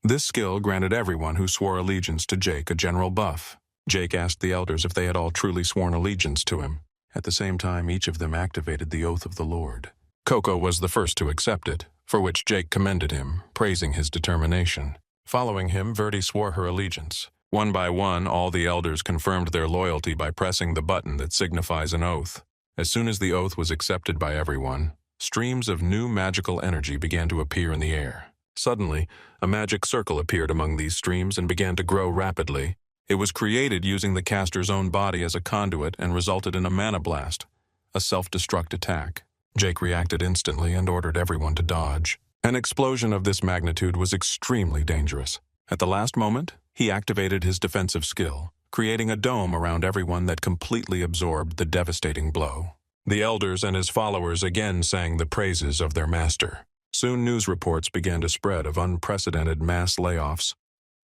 This skill granted everyone who swore allegiance to Jake a general buff. Jake asked the elders if they had all truly sworn allegiance to him. At the same time, each of them activated the oath of the Lord. Coco was the first to accept it, for which Jake commended him, praising his determination. Following him, Verdi swore her allegiance. One by one, all the elders confirmed their loyalty by pressing the button that signifies an oath. As soon as the oath was accepted by everyone, streams of new magical energy began to appear in the air. Suddenly, a magic circle appeared among these streams and began to grow rapidly. It was created using the caster's own body as a conduit and resulted in a mana blast, a self-destruct attack. Jake reacted instantly and ordered everyone to dodge. An explosion of this magnitude was extremely dangerous. At the last moment, he activated his defensive skill, creating a dome around everyone that completely absorbed the devastating blow. The elders and his followers again sang the praises of their master. Soon news reports began to spread of unprecedented mass layoffs.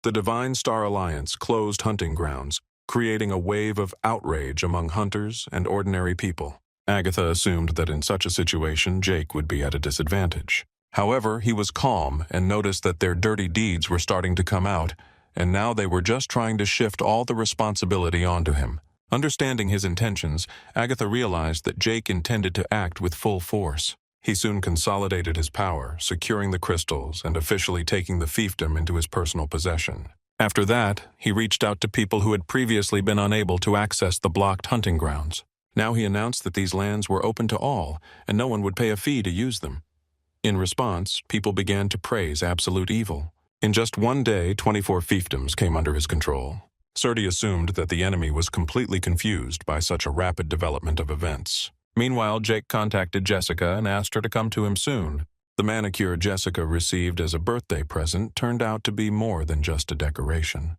The Divine Star Alliance closed hunting grounds, creating a wave of outrage among hunters and ordinary people. Agatha assumed that in such a situation, Jake would be at a disadvantage. However, he was calm and noticed that their dirty deeds were starting to come out, and now they were just trying to shift all the responsibility onto him. Understanding his intentions, Agatha realized that Jake intended to act with full force. He soon consolidated his power, securing the crystals and officially taking the fiefdom into his personal possession. After that, he reached out to people who had previously been unable to access the blocked hunting grounds. Now he announced that these lands were open to all, and no one would pay a fee to use them. In response, people began to praise absolute evil. In just one day, 24 fiefdoms came under his control. Serdi assumed that the enemy was completely confused by such a rapid development of events. Meanwhile, Jake contacted Jessica and asked her to come to him soon. The manicure Jessica received as a birthday present turned out to be more than just a decoration.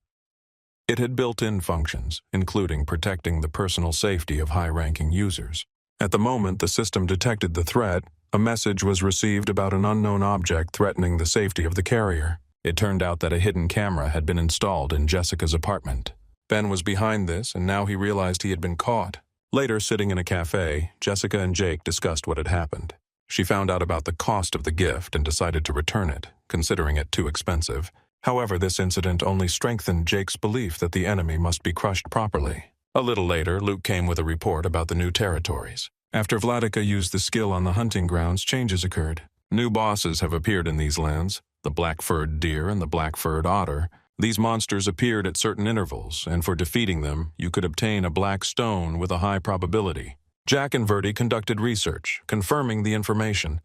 It had built-in functions, including protecting the personal safety of high-ranking users. At the moment the system detected the threat, a message was received about an unknown object threatening the safety of the carrier. It turned out that a hidden camera had been installed in Jessica's apartment. Ben was behind this, and now he realized he had been caught. Later, sitting in a cafe, Jessica and Jake discussed what had happened. She found out about the cost of the gift and decided to return it, considering it too expensive. However, this incident only strengthened Jake's belief that the enemy must be crushed properly. A little later, Luke came with a report about the new territories. After Vladika used the skill on the hunting grounds, changes occurred. New bosses have appeared in these lands, the black-furred deer and the black-furred otter. These monsters appeared at certain intervals, and for defeating them, you could obtain a black stone with a high probability. Jack and Verdi conducted research, confirming the information.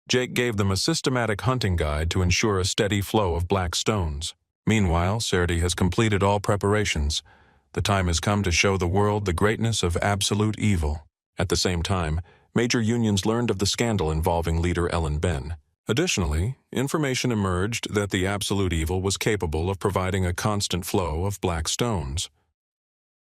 Jake gave them a systematic hunting guide to ensure a steady flow of black stones. Meanwhile, Serdi has completed all preparations. The time has come to show the world the greatness of absolute evil. At the same time, major unions learned of the scandal involving leader Ellen Ben. Additionally, information emerged that the absolute evil was capable of providing a constant flow of black stones.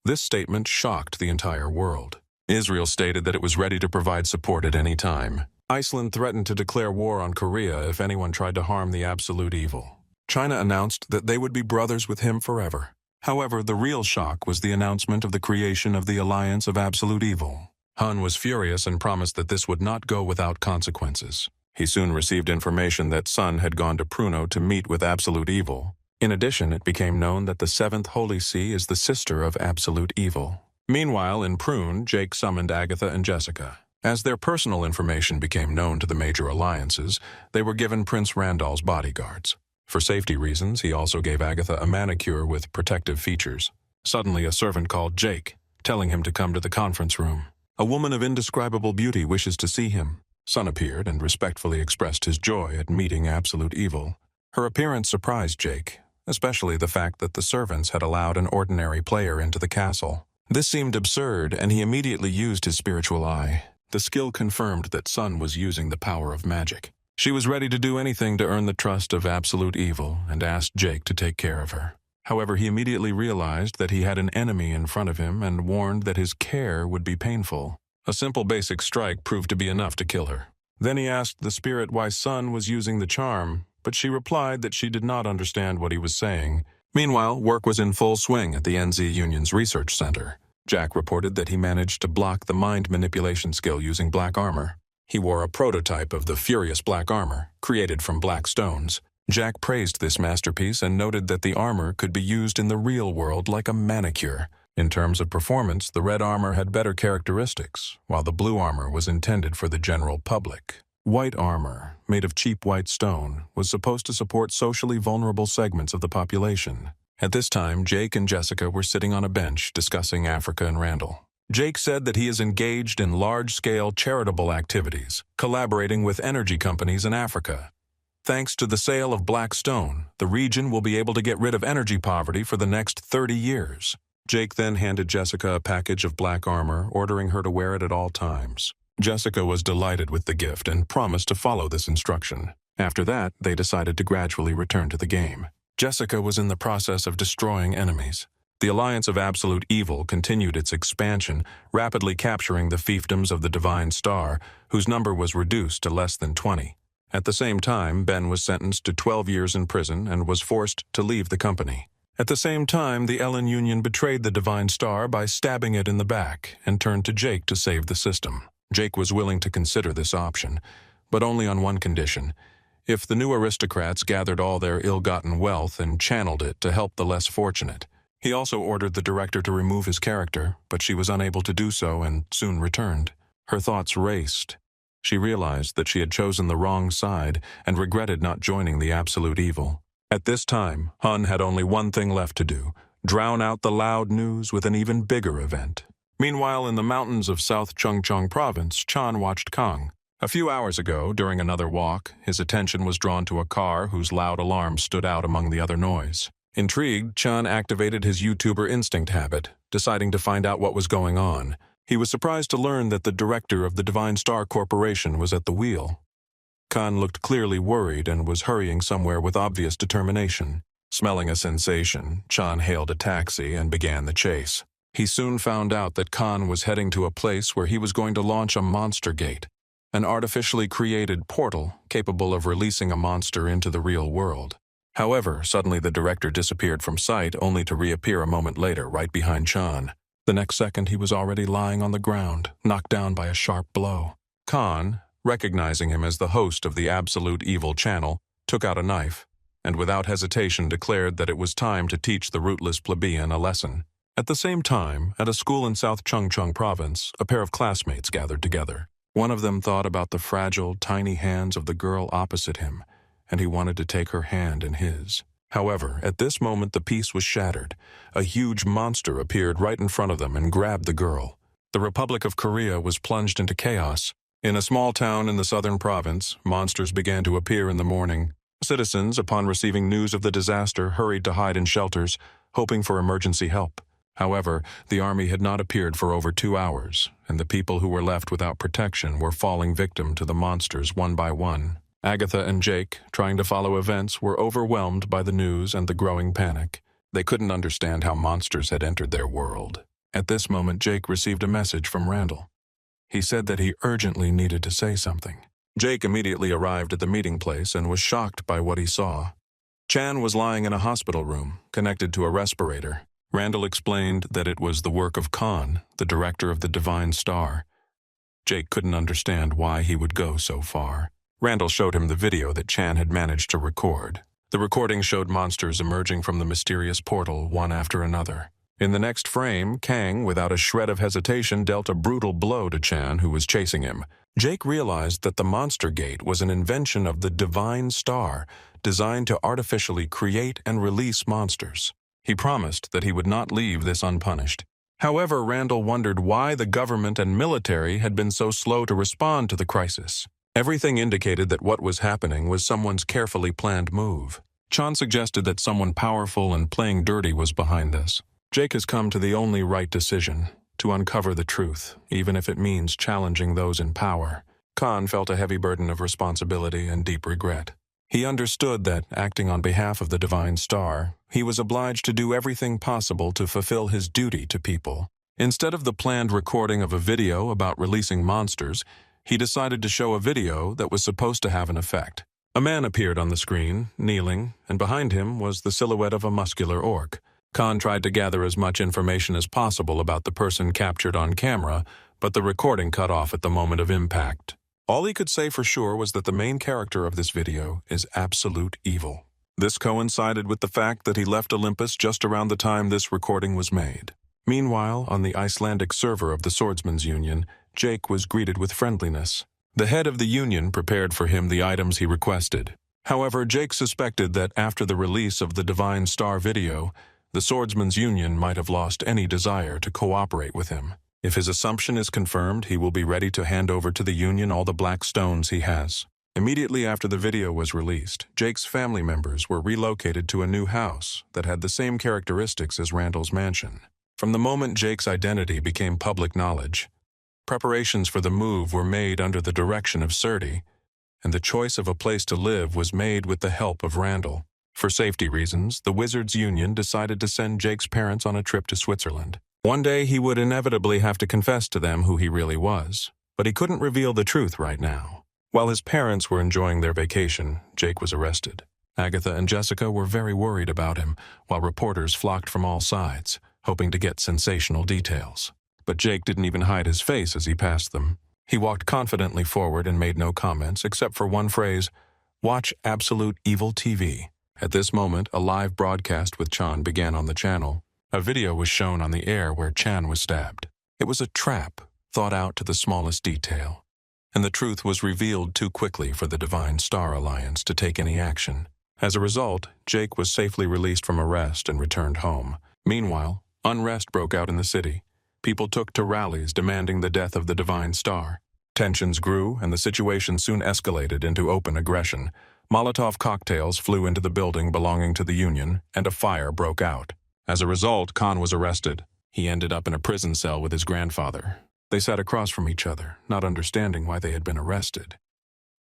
This statement shocked the entire world. Israel stated that it was ready to provide support at any time. Iceland threatened to declare war on Korea if anyone tried to harm the absolute evil. China announced that they would be brothers with him forever. However, the real shock was the announcement of the creation of the Alliance of Absolute Evil. Han was furious and promised that this would not go without consequences. He soon received information that Sun had gone to Pruno to meet with Absolute Evil. In addition, it became known that the Seventh Holy See is the sister of Absolute Evil. Meanwhile, in Prune, Jake summoned Agatha and Jessica. As their personal information became known to the major alliances, they were given Prince Randall's bodyguards. For safety reasons, he also gave Agatha a manicure with protective features. Suddenly, a servant called Jake, telling him to come to the conference room. A woman of indescribable beauty wishes to see him. Sun appeared and respectfully expressed his joy at meeting Absolute Evil. Her appearance surprised Jake, especially the fact that the servants had allowed an ordinary player into the castle. This seemed absurd, and he immediately used his spiritual eye. The skill confirmed that Sun was using the power of magic. She was ready to do anything to earn the trust of absolute evil and asked Jake to take care of her. However, he immediately realized that he had an enemy in front of him and warned that his care would be painful. A simple basic strike proved to be enough to kill her. Then he asked the spirit why Sun was using the charm, but she replied that she did not understand what he was saying. Meanwhile, work was in full swing at the NZ Union's research center. Jack reported that he managed to block the mind manipulation skill using black armor. He wore a prototype of the Furious Black Armor, created from black stones. Jack praised this masterpiece and noted that the armor could be used in the real world like a manicure. In terms of performance, the red armor had better characteristics, while the blue armor was intended for the general public. White armor, made of cheap white stone, was supposed to support socially vulnerable segments of the population. At this time, Jake and Jessica were sitting on a bench discussing Africa and Randall. Jake said that he is engaged in large-scale charitable activities, collaborating with energy companies in Africa. Thanks to the sale of black stone, the region will be able to get rid of energy poverty for the next 30 years. Jake then handed Jessica a package of black armor, ordering her to wear it at all times. Jessica was delighted with the gift and promised to follow this instruction. After that, they decided to gradually return to the game. Jessica was in the process of destroying enemies. The Alliance of Absolute Evil continued its expansion, rapidly capturing the fiefdoms of the Divine Star, whose number was reduced to less than 20. At the same time, Ben was sentenced to 12 years in prison and was forced to leave the company. At the same time, the Ellen Union betrayed the Divine Star by stabbing it in the back and turned to Jake to save the system. Jake was willing to consider this option, but only on one condition: if the new aristocrats gathered all their ill-gotten wealth and channeled it to help the less fortunate. He also ordered the director to remove his character, but she was unable to do so and soon returned. Her thoughts raced. She realized that she had chosen the wrong side and regretted not joining the absolute evil. At this time, Hun had only one thing left to do: drown out the loud news with an even bigger event. Meanwhile, in the mountains of South Chungcheong Province, Chan watched Kang. A few hours ago, during another walk, his attention was drawn to a car whose loud alarm stood out among the other noise. Intrigued, Chan activated his YouTuber instinct habit, deciding to find out what was going on. He was surprised to learn that the director of the Divine Star Corporation was at the wheel. Khan looked clearly worried and was hurrying somewhere with obvious determination. Smelling a sensation, Chan hailed a taxi and began the chase. He soon found out that Khan was heading to a place where he was going to launch a monster gate, an artificially created portal capable of releasing a monster into the real world. However, suddenly the director disappeared from sight, only to reappear a moment later right behind Chan. The next second he was already lying on the ground, knocked down by a sharp blow. Khan, recognizing him as the host of the Absolute Evil channel, took out a knife, and without hesitation declared that it was time to teach the rootless plebeian a lesson. At the same time, at a school in South Chungcheong Province, a pair of classmates gathered together. One of them thought about the fragile, tiny hands of the girl opposite him, and he wanted to take her hand in his. However, at this moment the peace was shattered. A huge monster appeared right in front of them and grabbed the girl. The Republic of Korea was plunged into chaos. In a small town in the southern province, monsters began to appear in the morning. Citizens, upon receiving news of the disaster, hurried to hide in shelters, hoping for emergency help. However, the army had not appeared for over 2 hours, and the people who were left without protection were falling victim to the monsters one by one. Agatha and Jake, trying to follow events, were overwhelmed by the news and the growing panic. They couldn't understand how monsters had entered their world. At this moment, Jake received a message from Randall. He said that he urgently needed to say something. Jake immediately arrived at the meeting place and was shocked by what he saw. Chan was lying in a hospital room, connected to a respirator. Randall explained that it was the work of Khan, the director of the Divine Star. Jake couldn't understand why he would go so far. Randall showed him the video that Chan had managed to record. The recording showed monsters emerging from the mysterious portal one after another. In the next frame, Kang, without a shred of hesitation, dealt a brutal blow to Chan, who was chasing him. Jake realized that the Monster Gate was an invention of the Divine Star, designed to artificially create and release monsters. He promised that he would not leave this unpunished. However, Randall wondered why the government and military had been so slow to respond to the crisis. Everything indicated that what was happening was someone's carefully planned move. Chan suggested that someone powerful and playing dirty was behind this. Jake has come to the only right decision, to uncover the truth, even if it means challenging those in power. Khan felt a heavy burden of responsibility and deep regret. He understood that, acting on behalf of the Divine Star, he was obliged to do everything possible to fulfill his duty to people. Instead of the planned recording of a video about releasing monsters, he decided to show a video that was supposed to have an effect. A man appeared on the screen, kneeling, and behind him was the silhouette of a muscular orc. Khan tried to gather as much information as possible about the person captured on camera, but the recording cut off at the moment of impact. All he could say for sure was that the main character of this video is absolute evil. This coincided with the fact that he left Olympus just around the time this recording was made. Meanwhile, on the Icelandic server of the Swordsman's Union, Jake was greeted with friendliness. The head of the union prepared for him the items he requested. However, Jake suspected that after the release of the Divine Star video, the Swordsman's Union might have lost any desire to cooperate with him. If his assumption is confirmed, he will be ready to hand over to the Union all the black stones he has. Immediately after the video was released, Jake's family members were relocated to a new house that had the same characteristics as Randall's mansion. From the moment Jake's identity became public knowledge, preparations for the move were made under the direction of Surti, and the choice of a place to live was made with the help of Randall. For safety reasons, the Wizards' Union decided to send Jake's parents on a trip to Switzerland. One day he would inevitably have to confess to them who he really was, but he couldn't reveal the truth right now. While his parents were enjoying their vacation, Jake was arrested. Agatha and Jessica were very worried about him, while reporters flocked from all sides, hoping to get sensational details. But Jake didn't even hide his face as he passed them. He walked confidently forward and made no comments except for one phrase, "Watch Absolute Evil TV." At this moment, a live broadcast with Chan began on the channel. A video was shown on the air where Chan was stabbed. It was a trap, thought out to the smallest detail. And the truth was revealed too quickly for the Divine Star Alliance to take any action. As a result, Jake was safely released from arrest and returned home. Meanwhile, unrest broke out in the city. People took to rallies demanding the death of the Divine Star. Tensions grew, and the situation soon escalated into open aggression. Molotov cocktails flew into the building belonging to the Union, and a fire broke out. As a result, Khan was arrested. He ended up in a prison cell with his grandfather. They sat across from each other, not understanding why they had been arrested.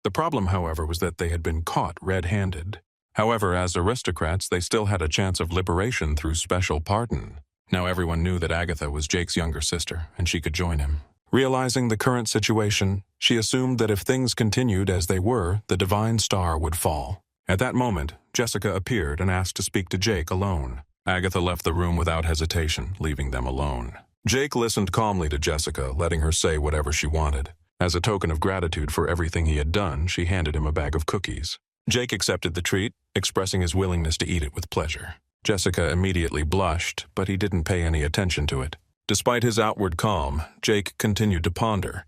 The problem, however, was that they had been caught red-handed. However, as aristocrats, they still had a chance of liberation through special pardon. Now everyone knew that Agatha was Jake's younger sister, and she could join him. Realizing the current situation, she assumed that if things continued as they were, the Divine Star would fall. At that moment, Jessica appeared and asked to speak to Jake alone. Agatha left the room without hesitation, leaving them alone. Jake listened calmly to Jessica, letting her say whatever she wanted. As a token of gratitude for everything he had done, she handed him a bag of cookies. Jake accepted the treat, expressing his willingness to eat it with pleasure. Jessica immediately blushed, but he didn't pay any attention to it. Despite his outward calm, Jake continued to ponder.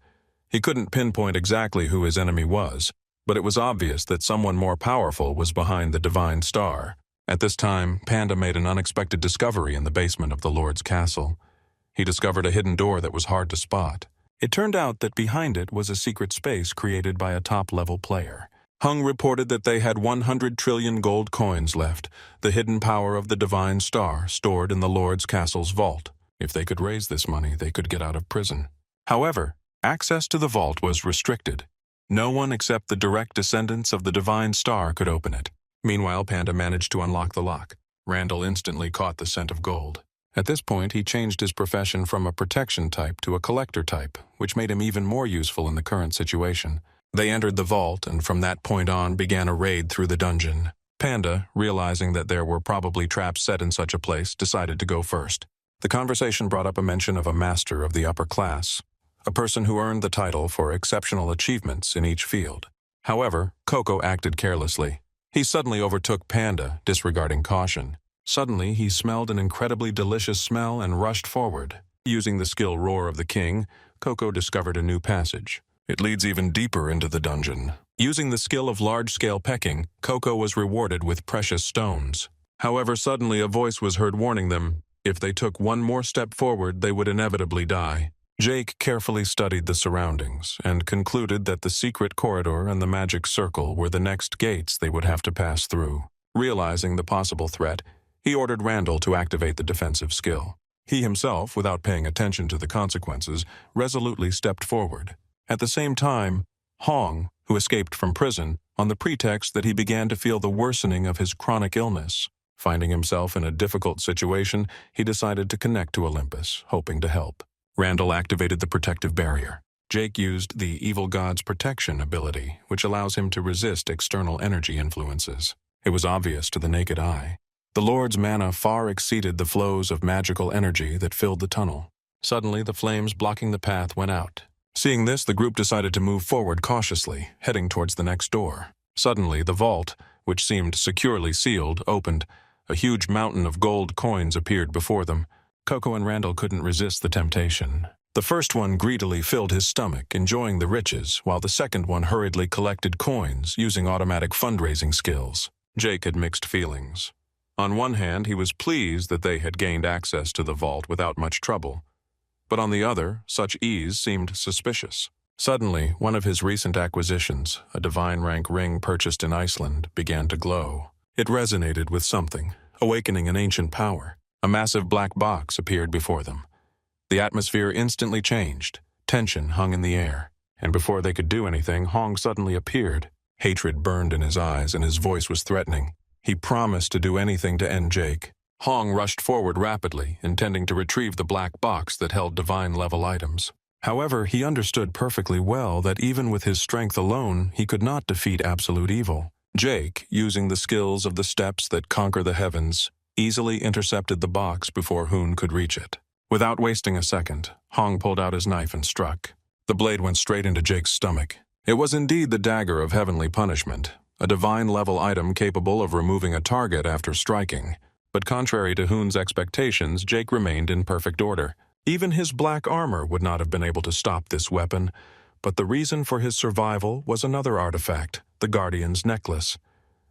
He couldn't pinpoint exactly who his enemy was, but it was obvious that someone more powerful was behind the Divine Star. At this time, Panda made an unexpected discovery in the basement of the Lord's castle. He discovered a hidden door that was hard to spot. It turned out that behind it was a secret space created by a top-level player. Hung reported that they had 100 trillion gold coins left, the hidden power of the Divine Star stored in the Lord's castle's vault. If they could raise this money, they could get out of prison. However, access to the vault was restricted. No one except the direct descendants of the Divine Star could open it. Meanwhile, Panda managed to unlock the lock. Randall instantly caught the scent of gold. At this point, he changed his profession from a protection type to a collector type, which made him even more useful in the current situation. They entered the vault, and from that point on began a raid through the dungeon. Panda, realizing that there were probably traps set in such a place, decided to go first. The conversation brought up a mention of a master of the upper class, a person who earned the title for exceptional achievements in each field. However, Coco acted carelessly. He suddenly overtook Panda, disregarding caution. Suddenly, he smelled an incredibly delicious smell and rushed forward. Using the skill Roar of the King, Coco discovered a new passage. It leads even deeper into the dungeon. Using the skill of large-scale pecking, Coco was rewarded with precious stones. However, suddenly a voice was heard warning them, if they took one more step forward, they would inevitably die. Jake carefully studied the surroundings and concluded that the secret corridor and the magic circle were the next gates they would have to pass through. Realizing the possible threat, he ordered Randall to activate the defensive skill. He himself, without paying attention to the consequences, resolutely stepped forward. At the same time, Hong, who escaped from prison, on the pretext that he began to feel the worsening of his chronic illness. Finding himself in a difficult situation, he decided to connect to Olympus, hoping to help. Randall activated the protective barrier. Jake used the Evil God's Protection ability, which allows him to resist external energy influences. It was obvious to the naked eye. The Lord's mana far exceeded the flows of magical energy that filled the tunnel. Suddenly, the flames blocking the path went out. Seeing this, the group decided to move forward cautiously, heading towards the next door. Suddenly, the vault, which seemed securely sealed, opened. A huge mountain of gold coins appeared before them. Coco and Randall couldn't resist the temptation. The first one greedily filled his stomach, enjoying the riches, while the second one hurriedly collected coins using automatic fundraising skills. Jake had mixed feelings. On one hand, he was pleased that they had gained access to the vault without much trouble. But on the other, such ease seemed suspicious. Suddenly, one of his recent acquisitions, a divine rank ring purchased in Iceland, began to glow. It resonated with something, awakening an ancient power. A massive black box appeared before them. The atmosphere instantly changed. Tension hung in the air. And before they could do anything, Hong suddenly appeared. Hatred burned in his eyes and his voice was threatening. He promised to do anything to end Jake. Hong rushed forward rapidly, intending to retrieve the black box that held divine-level items. However, he understood perfectly well that even with his strength alone, he could not defeat absolute evil. Jake, using the skills of the steps that conquer the heavens, easily intercepted the box before Hoon could reach it. Without wasting a second, Hong pulled out his knife and struck. The blade went straight into Jake's stomach. It was indeed the dagger of heavenly punishment, a divine-level item capable of removing a target after striking. But contrary to Hoon's expectations, Jake remained in perfect order. Even his black armor would not have been able to stop this weapon. But the reason for his survival was another artifact, the Guardian's necklace.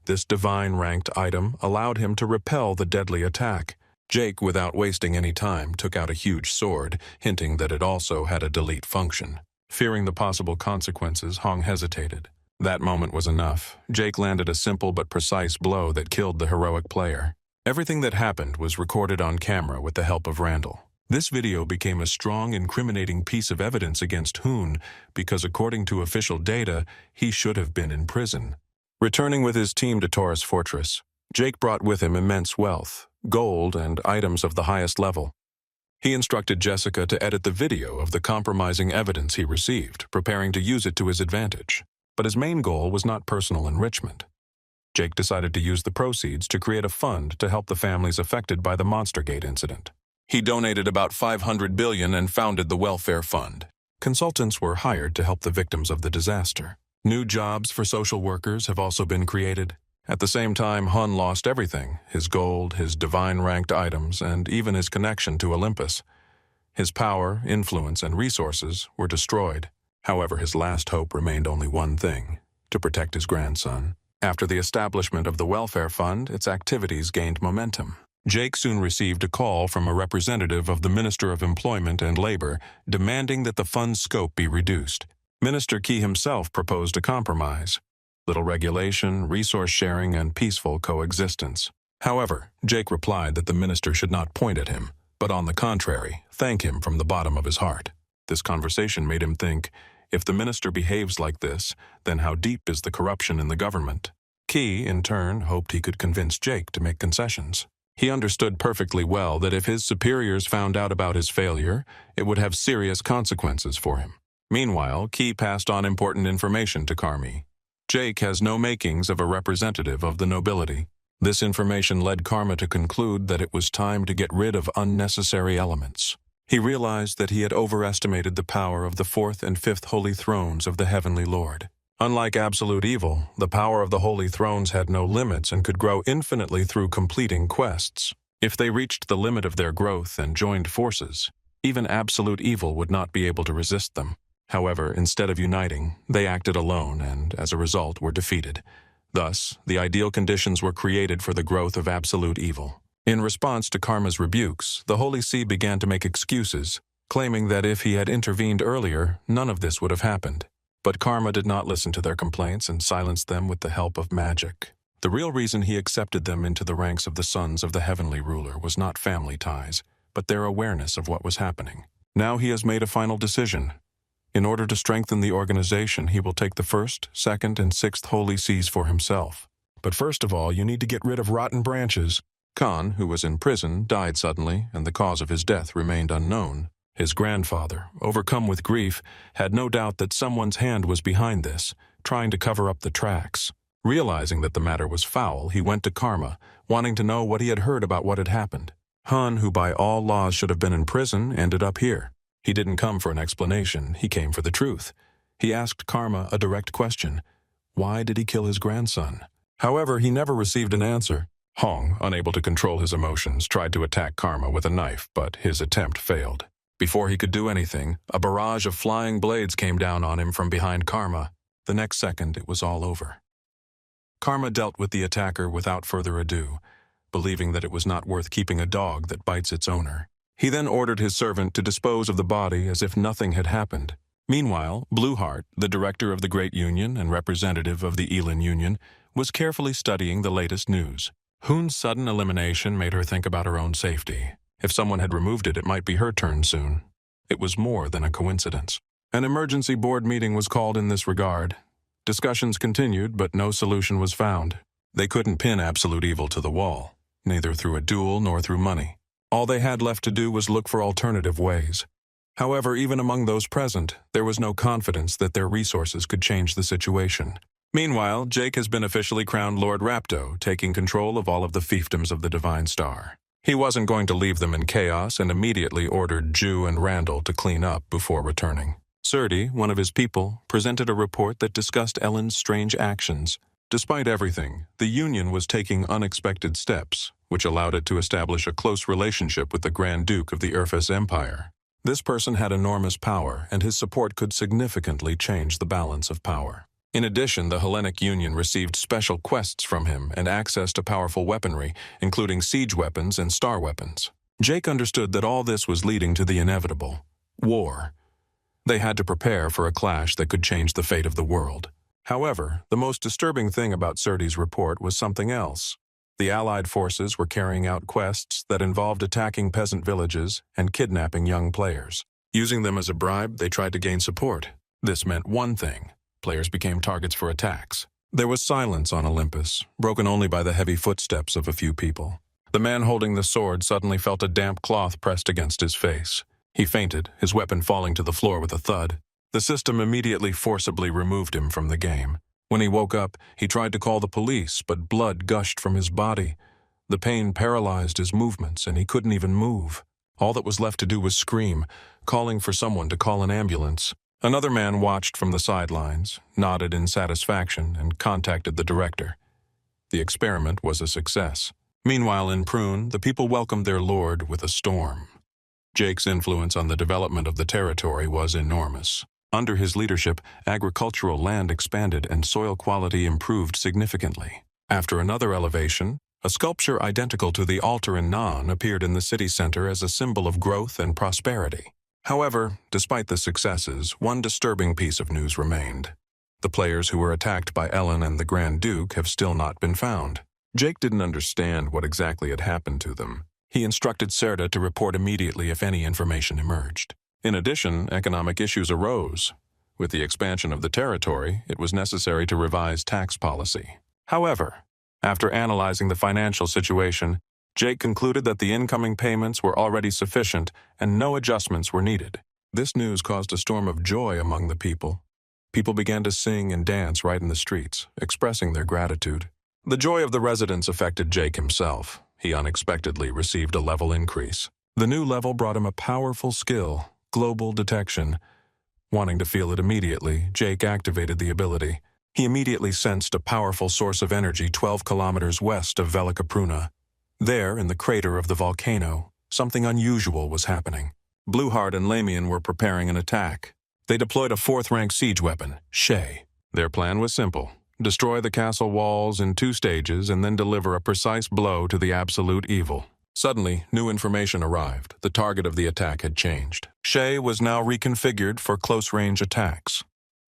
This divine-ranked item allowed him to repel the deadly attack. Jake, without wasting any time, took out a huge sword, hinting that it also had a delete function. Fearing the possible consequences, Hong hesitated. That moment was enough. Jake landed a simple but precise blow that killed the heroic player. Everything that happened was recorded on camera with the help of Randall. This video became a strong, incriminating piece of evidence against Hoon because, according to official data, he should have been in prison. Returning with his team to Taurus Fortress, Jake brought with him immense wealth, gold, and items of the highest level. He instructed Jessica to edit the video of the compromising evidence he received, preparing to use it to his advantage. But his main goal was not personal enrichment. Jake decided to use the proceeds to create a fund to help the families affected by the Monstergate incident. He donated about $500 billion and founded the Welfare Fund. Consultants were hired to help the victims of the disaster. New jobs for social workers have also been created. At the same time, Hun lost everything, his gold, his divine-ranked items, and even his connection to Olympus. His power, influence, and resources were destroyed. However, his last hope remained only one thing: to protect his grandson. After the establishment of the Welfare Fund, its activities gained momentum. Jake soon received a call from a representative of the Minister of Employment and Labor demanding that the fund's scope be reduced. Minister Key himself proposed a compromise: little regulation, resource sharing, and peaceful coexistence. However, Jake replied that the minister should not point at him, but on the contrary, thank him from the bottom of his heart. This conversation made him think, if the minister behaves like this, then how deep is the corruption in the government? Key, in turn, hoped he could convince Jake to make concessions. He understood perfectly well that if his superiors found out about his failure, it would have serious consequences for him. Meanwhile, Key passed on important information to Carmi. Jake has no makings of a representative of the nobility. This information led Karma to conclude that it was time to get rid of unnecessary elements. He realized that he had overestimated the power of the fourth and fifth holy thrones of the Heavenly Lord. Unlike absolute evil, the power of the holy thrones had no limits and could grow infinitely through completing quests. If they reached the limit of their growth and joined forces, even absolute evil would not be able to resist them. However, instead of uniting, they acted alone and, as a result, were defeated. Thus, the ideal conditions were created for the growth of absolute evil. In response to Karma's rebukes, the Holy See began to make excuses. claiming that if he had intervened earlier, none of this would have happened. But Karma did not listen to their complaints and silenced them with the help of magic. The real reason he accepted them into the ranks of the sons of the heavenly ruler was not family ties, but their awareness of what was happening. Now he has made a final decision. In order to strengthen the organization, he will take the first, second, and sixth holy seas for himself. But first of all, you need to get rid of rotten branches. Khan, who was in prison, died suddenly, and the cause of his death remained unknown. His grandfather, overcome with grief, had no doubt that someone's hand was behind this, trying to cover up the tracks. Realizing that the matter was foul, he went to Karma, wanting to know what he had heard about what had happened. Han, who by all laws should have been in prison, ended up here. He didn't come for an explanation, he came for the truth. He asked Karma a direct question. Why did he kill his grandson? However, he never received an answer. Hong, unable to control his emotions, tried to attack Karma with a knife, but his attempt failed. Before he could do anything, a barrage of flying blades came down on him from behind Karma. The next second, it was all over. Karma dealt with the attacker without further ado, believing that it was not worth keeping a dog that bites its owner. He then ordered his servant to dispose of the body as if nothing had happened. Meanwhile, Blueheart, the director of the Great Union and representative of the Elin Union, was carefully studying the latest news. Hoon's sudden elimination made her think about her own safety. If someone had removed it, it might be her turn soon. It was more than a coincidence. An emergency board meeting was called in this regard. Discussions continued, but no solution was found. They couldn't pin absolute evil to the wall, neither through a duel nor through money. All they had left to do was look for alternative ways. However, even among those present, there was no confidence that their resources could change the situation. Meanwhile, Jake has been officially crowned Lord Rapto, taking control of all of the fiefdoms of the Divine Star. He wasn't going to leave them in chaos and immediately ordered Ju and Randall to clean up before returning. Surdy, one of his people, presented a report that discussed Ellen's strange actions. Despite everything, the Union was taking unexpected steps, which allowed it to establish a close relationship with the Grand Duke of the Urfus Empire. This person had enormous power, and his support could significantly change the balance of power. In addition, the Hellenic Union received special quests from him and access to powerful weaponry, including siege weapons and star weapons. Jake understood that all this was leading to the inevitable war. They had to prepare for a clash that could change the fate of the world. However, the most disturbing thing about Surdy's report was something else. The Allied forces were carrying out quests that involved attacking peasant villages and kidnapping young players. Using them as a bribe, they tried to gain support. This meant one thing. Players became targets for attacks. There was silence on Olympus, broken only by the heavy footsteps of a few people. The man holding the sword suddenly felt a damp cloth pressed against his face. He fainted, his weapon falling to the floor with a thud. The system immediately forcibly removed him from the game. When he woke up, he tried to call the police, but blood gushed from his body. The pain paralyzed his movements, and he couldn't even move. All that was left to do was scream, calling for someone to call an ambulance. Another man watched from the sidelines, nodded in satisfaction, and contacted the director. The experiment was a success. Meanwhile, in Prune, the people welcomed their lord with a storm. Jake's influence on the development of the territory was enormous. Under his leadership, agricultural land expanded and soil quality improved significantly. After another elevation, a sculpture identical to the altar in Nan appeared in the city center as a symbol of growth and prosperity. However, despite the successes, one disturbing piece of news remained. The players who were attacked by Ellen and the Grand Duke have still not been found. Jake didn't understand what exactly had happened to them. He instructed Serda to report immediately if any information emerged. In addition, economic issues arose. With the expansion of the territory, it was necessary to revise tax policy. However, after analyzing the financial situation, Jake concluded that the incoming payments were already sufficient and no adjustments were needed. This news caused a storm of joy among the people. People began to sing and dance right in the streets, expressing their gratitude. The joy of the residents affected Jake himself. He unexpectedly received a level increase. The new level brought him a powerful skill, global detection. Wanting to feel it immediately, Jake activated the ability. He immediately sensed a powerful source of energy 12 kilometers west of Velikapruna. There, in the crater of the volcano, something unusual was happening. Blueheart and Lamian were preparing an attack. They deployed a fourth-rank siege weapon, Shay. Their plan was simple. Destroy the castle walls in 2 stages and then deliver a precise blow to the absolute evil. Suddenly, new information arrived. The target of the attack had changed. Shay was now reconfigured for close-range attacks.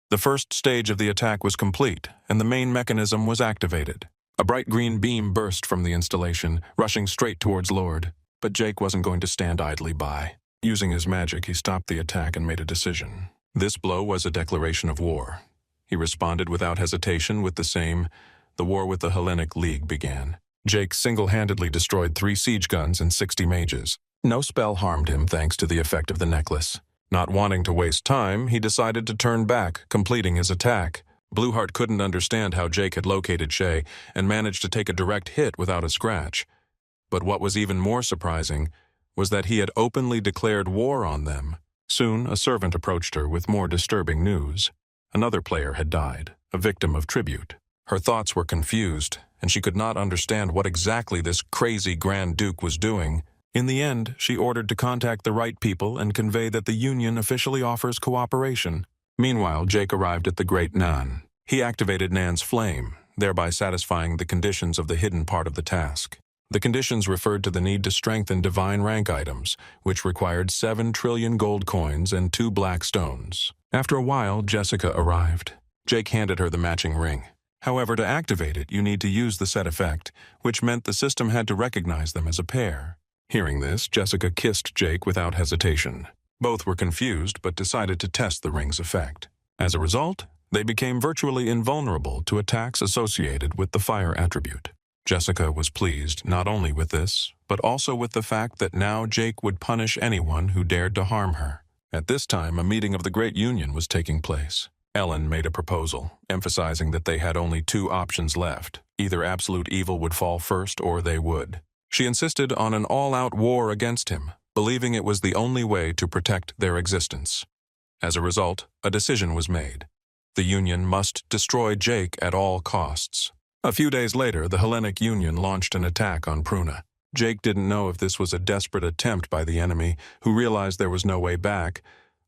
The first stage of the attack was complete, and the main mechanism was activated. A bright green beam burst from the installation, rushing straight towards Lord. But Jake wasn't going to stand idly by. Using his magic, he stopped the attack and made a decision. This blow was a declaration of war. He responded without hesitation with the same. The war with the Hellenic League began. Jake single-handedly destroyed 3 siege guns and 60 mages. No spell harmed him thanks to the effect of the necklace. Not wanting to waste time, he decided to turn back, completing his attack. Blueheart couldn't understand how Jake had located Shay and managed to take a direct hit without a scratch. But what was even more surprising was that he had openly declared war on them. Soon, a servant approached her with more disturbing news. Another player had died, a victim of tribute. Her thoughts were confused, and she could not understand what exactly this crazy Grand Duke was doing. In the end, she ordered to contact the right people and convey that the Union officially offers cooperation. Meanwhile, Jake arrived at the Great Nan. He activated Nan's flame, thereby satisfying the conditions of the hidden part of the task. The conditions referred to the need to strengthen divine rank items, which required 7 trillion gold coins and 2 black stones. After a while, Jessica arrived. Jake handed her the matching ring. However, to activate it, you need to use the set effect, which meant the system had to recognize them as a pair. Hearing this, Jessica kissed Jake without hesitation. Both were confused, but decided to test the ring's effect. As a result, they became virtually invulnerable to attacks associated with the fire attribute. Jessica was pleased not only with this, but also with the fact that now Jake would punish anyone who dared to harm her. At this time, a meeting of the Great Union was taking place. Ellen made a proposal, emphasizing that they had only 2 options left. Either absolute evil would fall first or they would. She insisted on an all-out war against him, believing it was the only way to protect their existence. As a result, a decision was made. The Union must destroy Jake at all costs. A few days later, the Hellenic Union launched an attack on Pruna. Jake didn't know if this was a desperate attempt by the enemy, who realized there was no way back,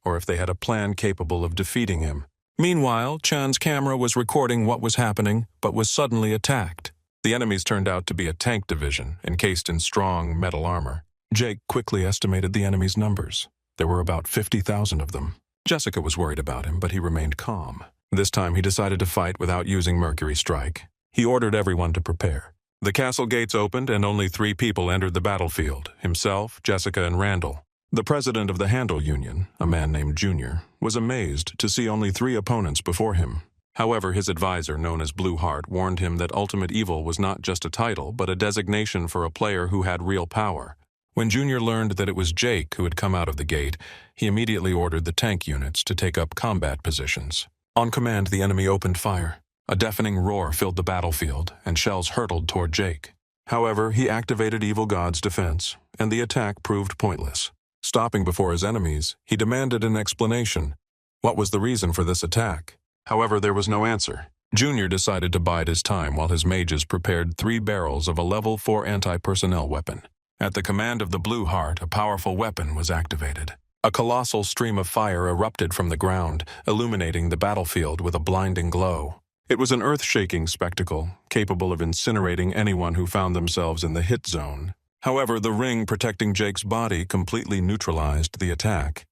or if they had a plan capable of defeating him. Meanwhile, Chan's camera was recording what was happening, but was suddenly attacked. The enemies turned out to be a tank division, encased in strong metal armor. Jake quickly estimated the enemy's numbers. There were about 50,000 of them. Jessica was worried about him, but he remained calm. This time he decided to fight without using Mercury Strike. He ordered everyone to prepare. The castle gates opened and only 3 people entered the battlefield, himself, Jessica, and Randall. The president of the Handel Union, a man named Junior, was amazed to see only 3 opponents before him. However, his advisor, known as Blueheart, warned him that Ultimate Evil was not just a title, but a designation for a player who had real power. When Junior learned that it was Jake who had come out of the gate, he immediately ordered the tank units to take up combat positions. On command, the enemy opened fire. A deafening roar filled the battlefield, and shells hurtled toward Jake. However, he activated Evil God's defense, and the attack proved pointless. Stopping before his enemies, he demanded an explanation. What was the reason for this attack? However, there was no answer. Junior decided to bide his time while his mages prepared 3 barrels of a level 4 anti-personnel weapon. At the command of the Blueheart, a powerful weapon was activated. A colossal stream of fire erupted from the ground, illuminating the battlefield with a blinding glow. It was an earth-shaking spectacle, capable of incinerating anyone who found themselves in the hit zone. However, the ring protecting Jake's body completely neutralized the attack.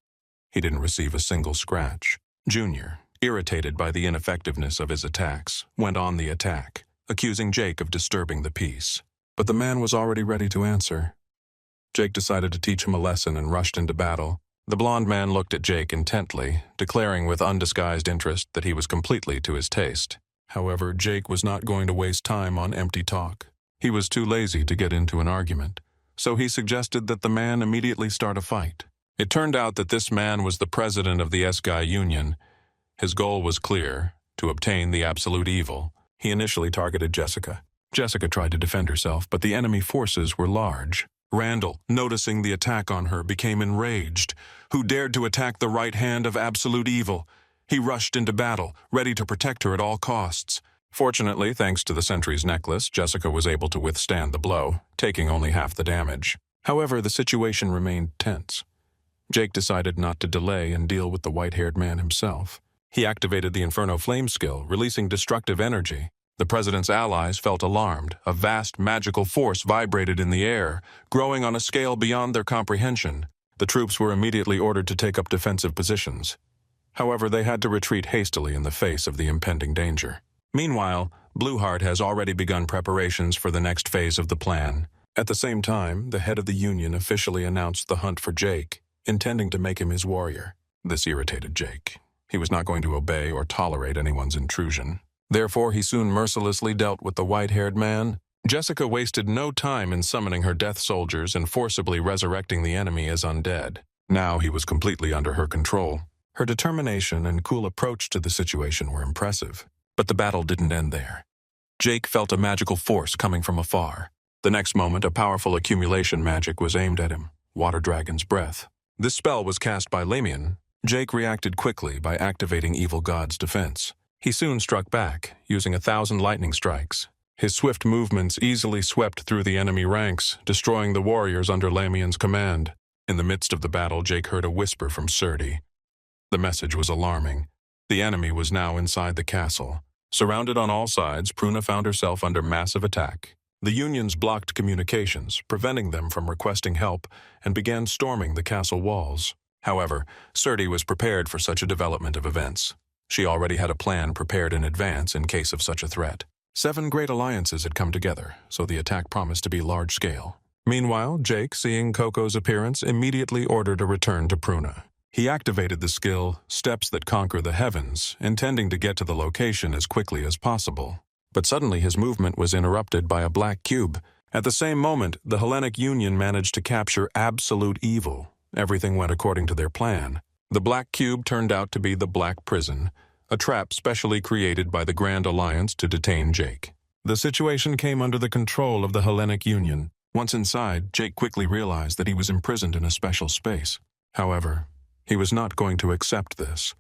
He didn't receive a single scratch. Junior, irritated by the ineffectiveness of his attacks, went on the attack, accusing Jake of disturbing the peace. But the man was already ready to answer. Jake decided to teach him a lesson and rushed into battle. The blond man looked at Jake intently, declaring with undisguised interest that he was completely to his taste. However, Jake was not going to waste time on empty talk. He was too lazy to get into an argument, so he suggested that the man immediately start a fight. It turned out that this man was the president of the Eskai Union. His goal was clear: to obtain the absolute evil. He initially targeted Jessica. Jessica tried to defend herself, but the enemy forces were large. Randall, noticing the attack on her, became enraged. Who dared to attack the right hand of absolute evil? He rushed into battle, ready to protect her at all costs. Fortunately, thanks to the sentry's necklace, Jessica was able to withstand the blow, taking only half the damage. However, the situation remained tense. Jake decided not to delay and deal with the white-haired man himself. He activated the Inferno Flame skill, releasing destructive energy. The president's allies felt alarmed. A vast magical force vibrated in the air, growing on a scale beyond their comprehension. The troops were immediately ordered to take up defensive positions. However, they had to retreat hastily in the face of the impending danger. Meanwhile, Blueheart has already begun preparations for the next phase of the plan. At the same time, the head of the Union officially announced the hunt for Jake, intending to make him his warrior. This irritated Jake. He was not going to obey or tolerate anyone's intrusion. Therefore, he soon mercilessly dealt with the white-haired man. Jessica wasted no time in summoning her death soldiers and forcibly resurrecting the enemy as undead. Now he was completely under her control. Her determination and cool approach to the situation were impressive. But the battle didn't end there. Jake felt a magical force coming from afar. The next moment, a powerful accumulation magic was aimed at him, Water Dragon's Breath. This spell was cast by Lamian. Jake reacted quickly by activating Evil God's defense. He soon struck back, using 1,000 lightning strikes. His swift movements easily swept through the enemy ranks, destroying the warriors under Lamian's command. In the midst of the battle, Jake heard a whisper from Surdy. The message was alarming. The enemy was now inside the castle. Surrounded on all sides, Pruna found herself under massive attack. The Unions blocked communications, preventing them from requesting help, and began storming the castle walls. However, Surdy was prepared for such a development of events. She already had a plan prepared in advance in case of such a threat. 7 great alliances had come together, so the attack promised to be large-scale. Meanwhile, Jake, seeing Coco's appearance, immediately ordered a return to Pruna. He activated the skill, Steps That Conquer the Heavens, intending to get to the location as quickly as possible. But suddenly his movement was interrupted by a black cube. At the same moment, the Hellenic Union managed to capture absolute evil. Everything went according to their plan. The black cube turned out to be the Black Prison, a trap specially created by the Grand Alliance to detain Jake. The situation came under the control of the Hellenic Union. Once inside, Jake quickly realized that he was imprisoned in a special space. However, he was not going to accept this.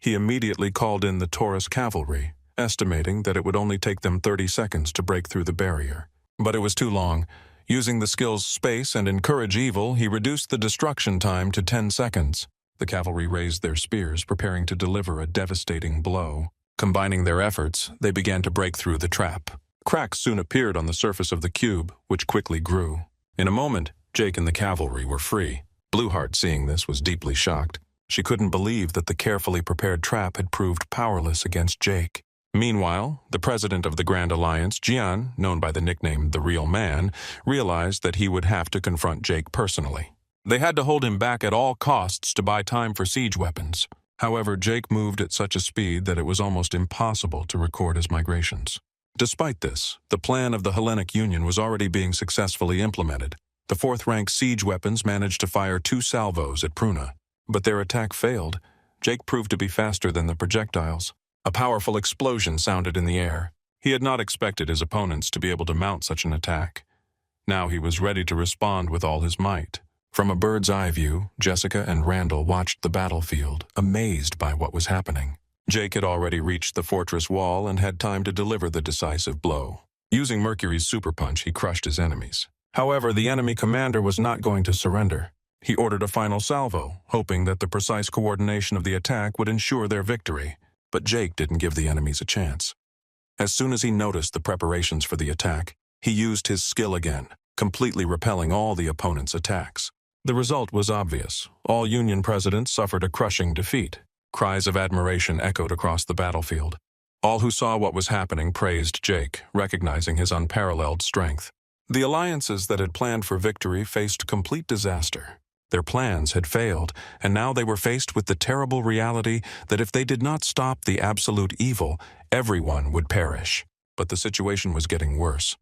He immediately called in the Taurus cavalry, estimating that it would only take them 30 seconds to break through the barrier. But it was too long. Using the skills Space and Encourage Evil, he reduced the destruction time to 10 seconds. The cavalry raised their spears, preparing to deliver a devastating blow. Combining their efforts, they began to break through the trap. Cracks soon appeared on the surface of the cube, which quickly grew. In a moment, Jake and the cavalry were free. Blueheart, seeing this, was deeply shocked. She couldn't believe that the carefully prepared trap had proved powerless against Jake. Meanwhile, the president of the Grand Alliance, Jian, known by the nickname The Real Man, realized that he would have to confront Jake personally. They had to hold him back at all costs to buy time for siege weapons. However, Jake moved at such a speed that it was almost impossible to record his migrations. Despite this, the plan of the Hellenic Union was already being successfully implemented. The 4th-rank siege weapons managed to fire 2 salvos at Pruna, but their attack failed. Jake proved to be faster than the projectiles. A powerful explosion sounded in the air. He had not expected his opponents to be able to mount such an attack. Now he was ready to respond with all his might. From a bird's eye view, Jessica and Randall watched the battlefield, amazed by what was happening. Jake had already reached the fortress wall and had time to deliver the decisive blow. Using Mercury's super punch, he crushed his enemies. However, the enemy commander was not going to surrender. He ordered a final salvo, hoping that the precise coordination of the attack would ensure their victory. But Jake didn't give the enemies a chance. As soon as he noticed the preparations for the attack, he used his skill again, completely repelling all the opponent's attacks. The result was obvious. All Union presidents suffered a crushing defeat. Cries of admiration echoed across the battlefield. All who saw what was happening praised Jake, recognizing his unparalleled strength. The alliances that had planned for victory faced complete disaster. Their plans had failed, and now they were faced with the terrible reality that if they did not stop the absolute evil, everyone would perish. But the situation was getting worse.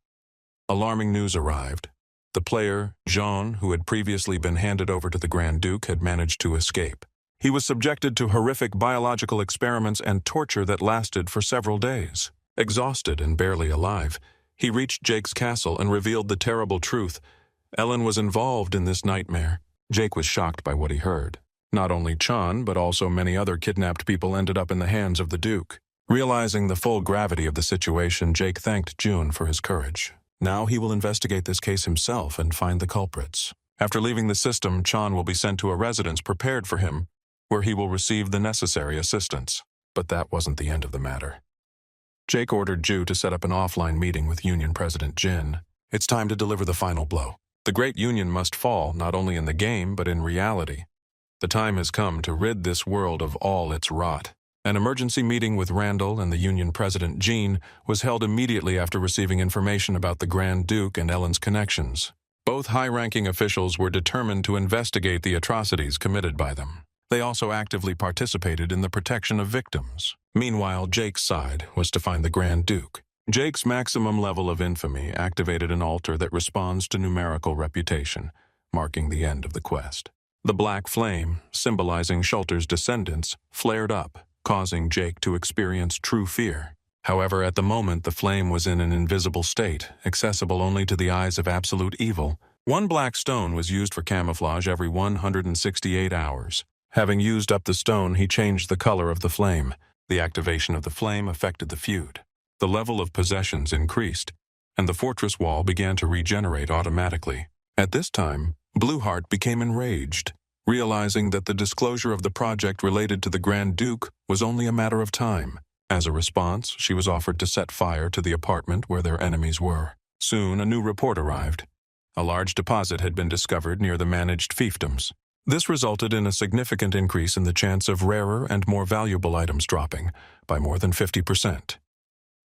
Alarming news arrived. The player, Jean, who had previously been handed over to the Grand Duke, had managed to escape. He was subjected to horrific biological experiments and torture that lasted for several days. Exhausted and barely alive, he reached Jake's castle and revealed the terrible truth. Ellen was involved in this nightmare. Jake was shocked by what he heard. Not only Chan, but also many other kidnapped people ended up in the hands of the Duke. Realizing the full gravity of the situation, Jake thanked June for his courage. Now he will investigate this case himself and find the culprits. After leaving the system, Chan will be sent to a residence prepared for him, where he will receive the necessary assistance. But that wasn't the end of the matter. Jake ordered Ju to set up an offline meeting with Union President Jin. It's time to deliver the final blow. The Great Union must fall, not only in the game, but in reality. The time has come to rid this world of all its rot. An emergency meeting with Randall and the Union President Jean was held immediately after receiving information about the Grand Duke and Ellen's connections. Both high-ranking officials were determined to investigate the atrocities committed by them. They also actively participated in the protection of victims. Meanwhile, Jake's side was to find the Grand Duke. Jake's maximum level of infamy activated an altar that responds to numerical reputation, marking the end of the quest. The black flame, symbolizing Schulter's descendants, flared up, causing Jake to experience true fear. However, at the moment the flame was in an invisible state, accessible only to the eyes of absolute evil. One black stone was used for camouflage every 168 hours. Having used up the stone, he changed the color of the flame. The activation of the flame affected the feud. The level of possessions increased, and the fortress wall began to regenerate automatically. At this time, Blueheart became enraged, realizing that the disclosure of the project related to the Grand Duke was only a matter of time. As a response, she was offered to set fire to the apartment where their enemies were. Soon, a new report arrived. A large deposit had been discovered near the managed fiefdoms. This resulted in a significant increase in the chance of rarer and more valuable items dropping by more than 50%.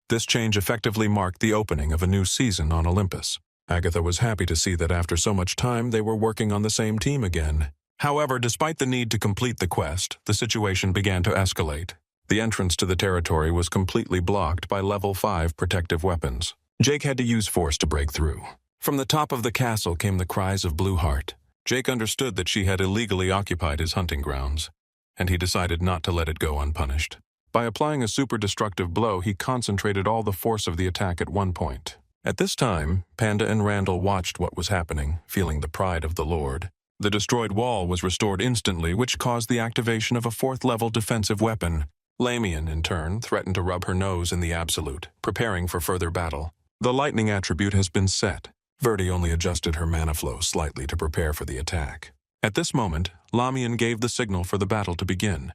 This change effectively marked the opening of a new season on Olympus. Agatha was happy to see that after so much time they were working on the same team again. However, despite the need to complete the quest, the situation began to escalate. The entrance to the territory was completely blocked by level 5 protective weapons. Jake had to use force to break through. From the top of the castle came the cries of Blueheart. Jake understood that she had illegally occupied his hunting grounds, and he decided not to let it go unpunished. By applying a super-destructive blow, he concentrated all the force of the attack at one point. At this time, Panda and Randall watched what was happening, feeling the pride of the Lord. The destroyed wall was restored instantly, which caused the activation of a 4th-level defensive weapon. Lamian, in turn, threatened to rub her nose in the absolute, preparing for further battle. The lightning attribute has been set. Verdi only adjusted her mana flow slightly to prepare for the attack. At this moment, Lamian gave the signal for the battle to begin,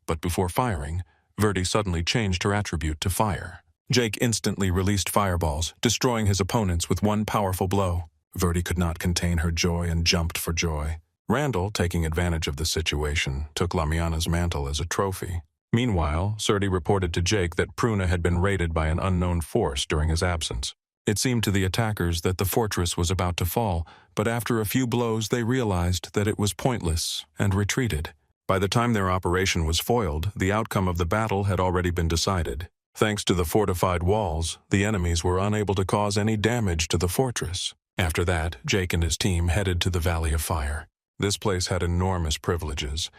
but before firing, Verdi suddenly changed her attribute to fire. Jake instantly released fireballs, destroying his opponents with one powerful blow. Verdi could not contain her joy and jumped for joy. Randall, taking advantage of the situation, took Lamiana's mantle as a trophy. Meanwhile, Surdy reported to Jake that Pruna had been raided by an unknown force during his absence. It seemed to the attackers that the fortress was about to fall, but after a few blows they realized that it was pointless and retreated. By the time their operation was foiled, the outcome of the battle had already been decided. Thanks to the fortified walls, the enemies were unable to cause any damage to the fortress. After that, Jake and his team headed to the Valley of Fire. This place had enormous privileges,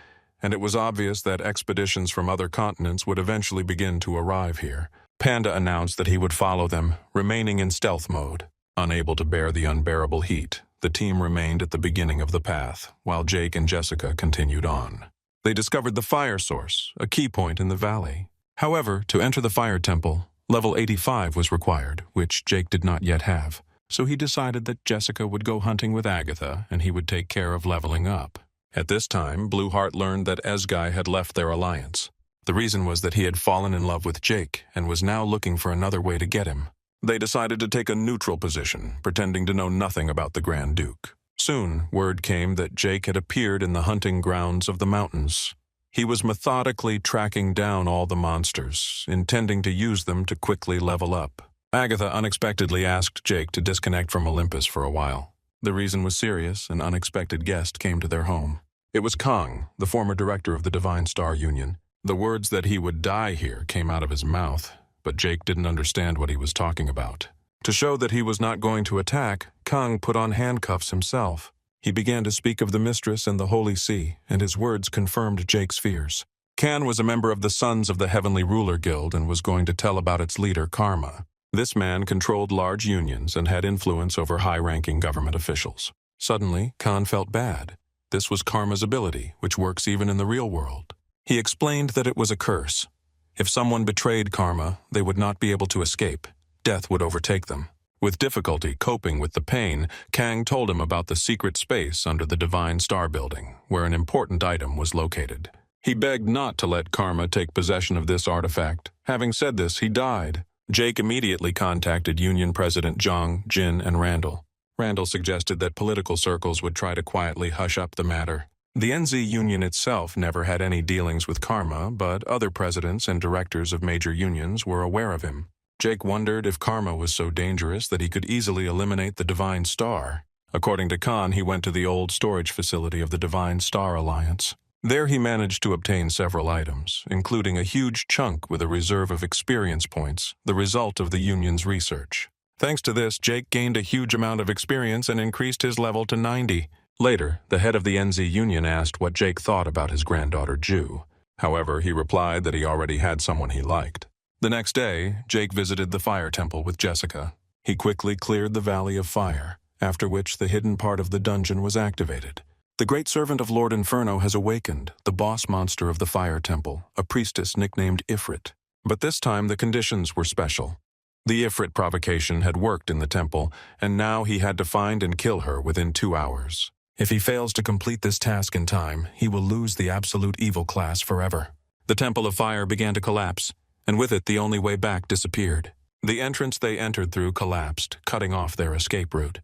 and it was obvious that expeditions from other continents would eventually begin to arrive here. Panda announced that he would follow them, remaining in stealth mode. Unable to bear the unbearable heat, the team remained at the beginning of the path, while Jake and Jessica continued on. They discovered the fire source, a key point in the valley. However, to enter the fire temple, level 85 was required, which Jake did not yet have. So he decided that Jessica would go hunting with Agatha and he would take care of leveling up. At this time, Blueheart learned that Esgai had left their alliance. The reason was that he had fallen in love with Jake and was now looking for another way to get him. They decided to take a neutral position, pretending to know nothing about the Grand Duke. Soon, word came that Jake had appeared in the hunting grounds of the mountains. He was methodically tracking down all the monsters, intending to use them to quickly level up. Agatha unexpectedly asked Jake to disconnect from Olympus for a while. The reason was serious. An unexpected guest came to their home. It was Kang, the former director of the Divine Star Union. The words that he would die here came out of his mouth, but Jake didn't understand what he was talking about. To show that he was not going to attack, Kang put on handcuffs himself. He began to speak of the Mistress and the Holy See, and his words confirmed Jake's fears. Kan was a member of the Sons of the Heavenly Ruler Guild and was going to tell about its leader, Karma. This man controlled large unions and had influence over high-ranking government officials. Suddenly, Khan felt bad. This was Karma's ability, which works even in the real world. He explained that it was a curse. If someone betrayed Karma, they would not be able to escape. Death would overtake them. With difficulty coping with the pain, Kang told him about the secret space under the Divine Star Building, where an important item was located. He begged not to let Karma take possession of this artifact. Having said this, he died. Jake immediately contacted Union President Jong, Jin, and Randall. Randall suggested that political circles would try to quietly hush up the matter. The NZ Union itself never had any dealings with Karma, but other presidents and directors of major unions were aware of him. Jake wondered if Karma was so dangerous that he could easily eliminate the Divine Star. According to Khan, he went to the old storage facility of the Divine Star Alliance. There he managed to obtain several items, including a huge chunk with a reserve of experience points, the result of the Union's research. Thanks to this, Jake gained a huge amount of experience and increased his level to 90. Later, the head of the NZ Union asked what Jake thought about his granddaughter Ju. However, he replied that he already had someone he liked. The next day, Jake visited the Fire Temple with Jessica. He quickly cleared the Valley of Fire, after which the hidden part of the dungeon was activated. The great servant of Lord Inferno has awakened, the boss monster of the Fire Temple, a priestess nicknamed Ifrit. But this time the conditions were special. The Ifrit provocation had worked in the temple, and now he had to find and kill her within 2 hours. If he fails to complete this task in time, he will lose the absolute evil class forever. The Temple of Fire began to collapse, and with it the only way back disappeared. The entrance they entered through collapsed, cutting off their escape route.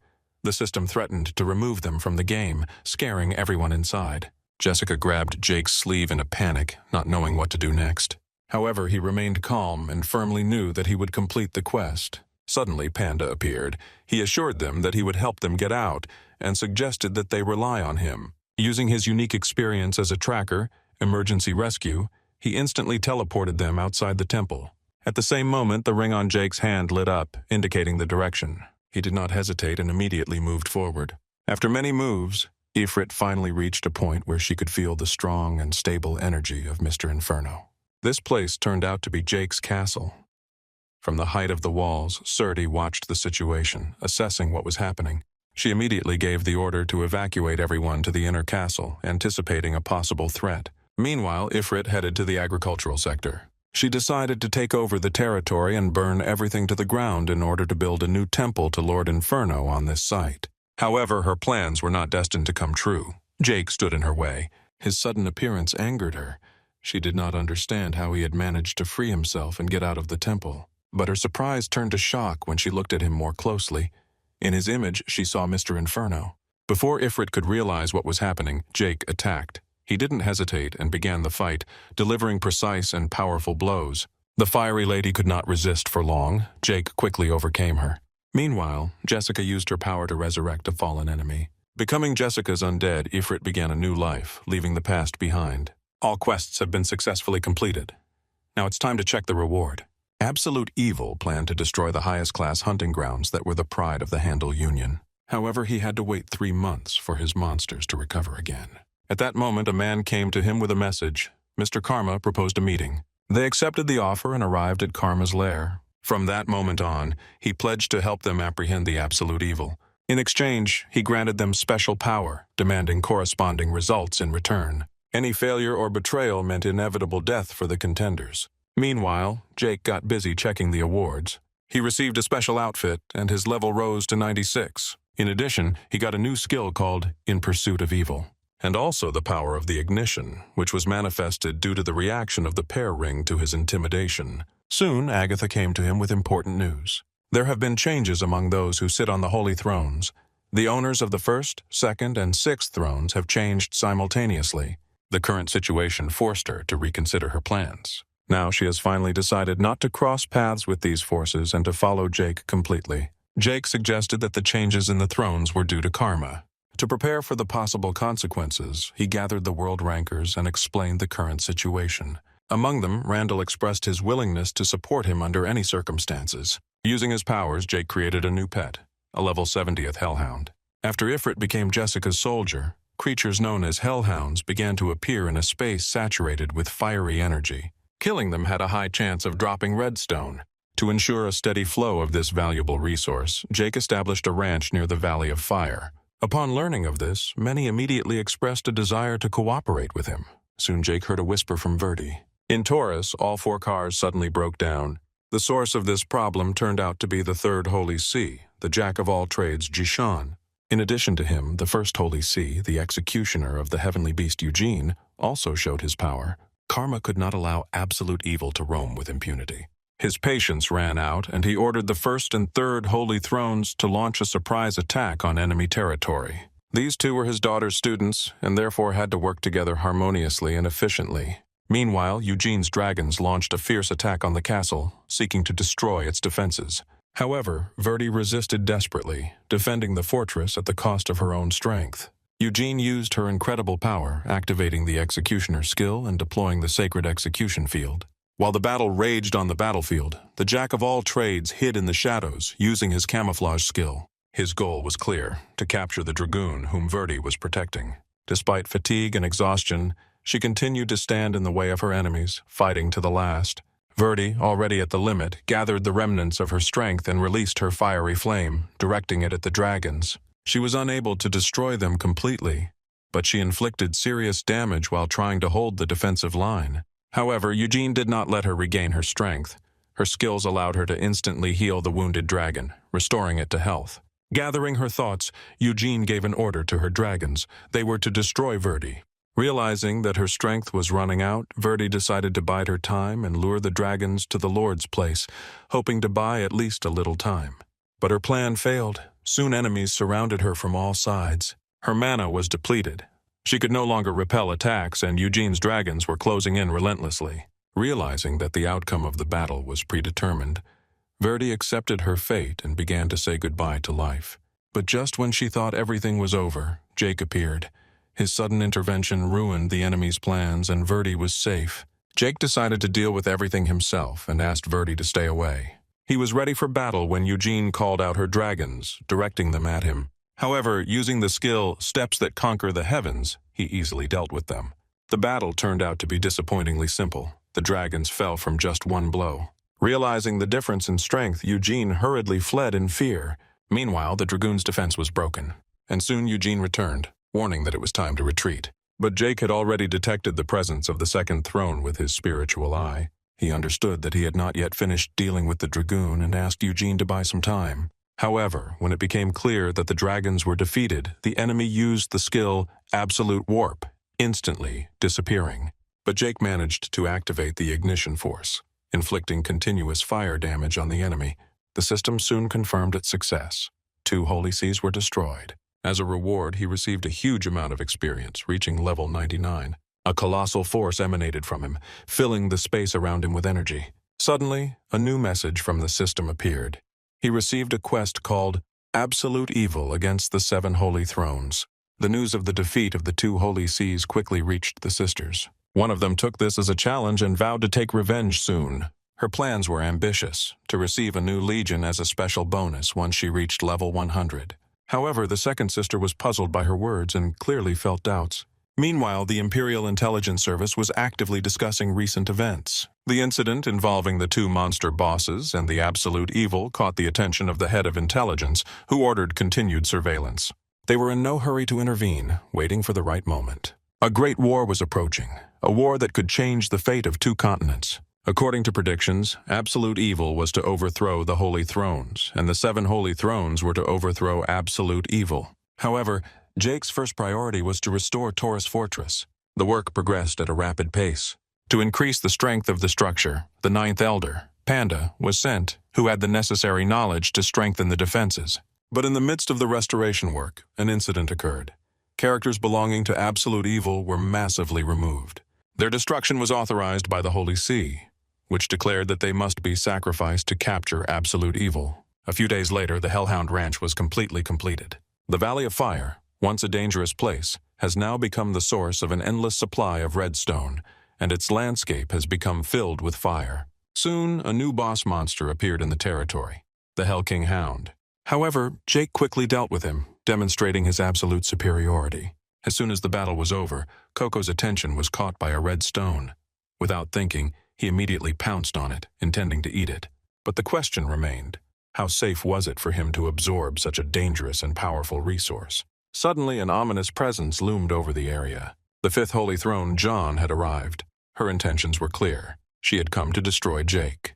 The system threatened to remove them from the game, scaring everyone inside. Jessica grabbed Jake's sleeve in a panic, not knowing what to do next. However, he remained calm and firmly knew that he would complete the quest. Suddenly, Panda appeared. He assured them that he would help them get out, and suggested that they rely on him. Using his unique experience as a tracker, emergency rescue, he instantly teleported them outside the temple. At the same moment, the ring on Jake's hand lit up, indicating the direction. He did not hesitate and immediately moved forward. After many moves, Ifrit finally reached a point where she could feel the strong and stable energy of Mr. Inferno. This place turned out to be Jake's castle. From the height of the walls, Surti watched the situation, assessing what was happening. She immediately gave the order to evacuate everyone to the inner castle, anticipating a possible threat. Meanwhile, Ifrit headed to the agricultural sector. She decided to take over the territory and burn everything to the ground in order to build a new temple to Lord Inferno on this site. However, her plans were not destined to come true. Jake stood in her way. His sudden appearance angered her. She did not understand how he had managed to free himself and get out of the temple. But her surprise turned to shock when she looked at him more closely. In his image, she saw Mr. Inferno. Before Ifrit could realize what was happening, Jake attacked. He didn't hesitate and began the fight, delivering precise and powerful blows. The fiery lady could not resist for long. Jake quickly overcame her. Meanwhile, Jessica used her power to resurrect a fallen enemy. Becoming Jessica's undead, Ifrit began a new life, leaving the past behind. All quests have been successfully completed. Now it's time to check the reward. Absolute Evil planned to destroy the highest-class hunting grounds that were the pride of the Handel Union. However, he had to wait 3 months for his monsters to recover again. At that moment, a man came to him with a message. Mr. Karma proposed a meeting. They accepted the offer and arrived at Karma's lair. From that moment on, he pledged to help them apprehend the Absolute Evil. In exchange, he granted them special power, demanding corresponding results in return. Any failure or betrayal meant inevitable death for the contenders. Meanwhile, Jake got busy checking the awards. He received a special outfit, and his level rose to 96. In addition, he got a new skill called In Pursuit of Evil, and also the power of the ignition, which was manifested due to the reaction of the pear ring to his intimidation. Soon, Agatha came to him with important news. There have been changes among those who sit on the holy thrones. The owners of the 1st, 2nd, and 6th thrones have changed simultaneously. The current situation forced her to reconsider her plans. Now she has finally decided not to cross paths with these forces and to follow Jake completely. Jake suggested that the changes in the thrones were due to karma. To prepare for the possible consequences, he gathered the world rankers and explained the current situation. Among them, Randall expressed his willingness to support him under any circumstances. Using his powers, Jake created a new pet, a level 70th hellhound. After Ifrit became Jessica's soldier, creatures known as hellhounds began to appear in a space saturated with fiery energy. Killing them had a high chance of dropping redstone. To ensure a steady flow of this valuable resource, Jake established a ranch near the Valley of Fire. Upon learning of this, many immediately expressed a desire to cooperate with him. Soon Jake heard a whisper from Verdi. In Taurus, all 4 cars suddenly broke down. The source of this problem turned out to be the 3rd Holy See, the jack-of-all-trades Jishan. In addition to him, the 1st Holy See, the executioner of the heavenly beast Eugene, also showed his power. Karma could not allow absolute evil to roam with impunity. His patience ran out, and he ordered the first and third Holy Thrones to launch a surprise attack on enemy territory. These two were his daughter's students, and therefore had to work together harmoniously and efficiently. Meanwhile, Eugene's dragons launched a fierce attack on the castle, seeking to destroy its defenses. However, Verdi resisted desperately, defending the fortress at the cost of her own strength. Eugene used her incredible power, activating the executioner's skill and deploying the sacred execution field. While the battle raged on the battlefield, the jack-of-all-trades hid in the shadows, using his camouflage skill. His goal was clear: to capture the dragoon whom Verdi was protecting. Despite fatigue and exhaustion, she continued to stand in the way of her enemies, fighting to the last. Verdi, already at the limit, gathered the remnants of her strength and released her fiery flame, directing it at the dragons. She was unable to destroy them completely, but she inflicted serious damage while trying to hold the defensive line. However, Eugene did not let her regain her strength. Her skills allowed her to instantly heal the wounded dragon, restoring it to health. Gathering her thoughts, Eugene gave an order to her dragons. They were to destroy Verdi. Realizing that her strength was running out, Verdi decided to bide her time and lure the dragons to the Lord's place, hoping to buy at least a little time. But her plan failed. Soon enemies surrounded her from all sides. Her mana was depleted. She could no longer repel attacks, and Eugene's dragons were closing in relentlessly. Realizing that the outcome of the battle was predetermined, Verdi accepted her fate and began to say goodbye to life. But just when she thought everything was over, Jake appeared. His sudden intervention ruined the enemy's plans, and Verdi was safe. Jake decided to deal with everything himself and asked Verdi to stay away. He was ready for battle when Eugene called out her dragons, directing them at him. However, using the skill Steps That Conquer the Heavens, he easily dealt with them. The battle turned out to be disappointingly simple. The dragons fell from just one blow. Realizing the difference in strength, Eugene hurriedly fled in fear. Meanwhile, the dragoon's defense was broken, and soon Eugene returned, warning that it was time to retreat. But Jake had already detected the presence of the second throne with his spiritual eye. He understood that he had not yet finished dealing with the dragoon and asked Eugene to buy some time. However, when it became clear that the dragons were defeated, the enemy used the skill Absolute Warp, instantly disappearing. But Jake managed to activate the ignition force, inflicting continuous fire damage on the enemy. The system soon confirmed its success. 2 holy seas were destroyed. As a reward, he received a huge amount of experience, reaching level 99. A colossal force emanated from him, filling the space around him with energy. Suddenly, a new message from the system appeared. He received a quest called Absolute Evil Against the 7 Holy Thrones. The news of the defeat of the 2 holy seas quickly reached the sisters. One of them took this as a challenge and vowed to take revenge soon. Her plans were ambitious, to receive a new legion as a special bonus once she reached level 100. However, the second sister was puzzled by her words and clearly felt doubts. Meanwhile, the Imperial Intelligence Service was actively discussing recent events. The incident involving the 2 monster bosses and the absolute evil caught the attention of the head of intelligence, who ordered continued surveillance. They were in no hurry to intervene, waiting for the right moment. A great war was approaching, a war that could change the fate of 2 continents. According to predictions, absolute evil was to overthrow the Holy Thrones, and the 7 Holy Thrones were to overthrow absolute evil. However, Jake's first priority was to restore Taurus Fortress. The work progressed at a rapid pace. To increase the strength of the structure, the 9th Elder, Panda, was sent, who had the necessary knowledge to strengthen the defenses. But in the midst of the restoration work, an incident occurred. Characters belonging to absolute evil were massively removed. Their destruction was authorized by the Holy See, which declared that they must be sacrificed to capture absolute evil. A few days later, the Hellhound Ranch was completely completed. The Valley of Fire, once a dangerous place, has now become the source of an endless supply of redstone, and its landscape has become filled with fire. Soon, a new boss monster appeared in the territory, the Hell King Hound. However, Jake quickly dealt with him, demonstrating his absolute superiority. As soon as the battle was over, Coco's attention was caught by a red stone. Without thinking, he immediately pounced on it, intending to eat it. But the question remained: how safe was it for him to absorb such a dangerous and powerful resource? Suddenly, an ominous presence loomed over the area. The 5th Holy Throne, John, had arrived. Her intentions were clear. She had come to destroy Jake.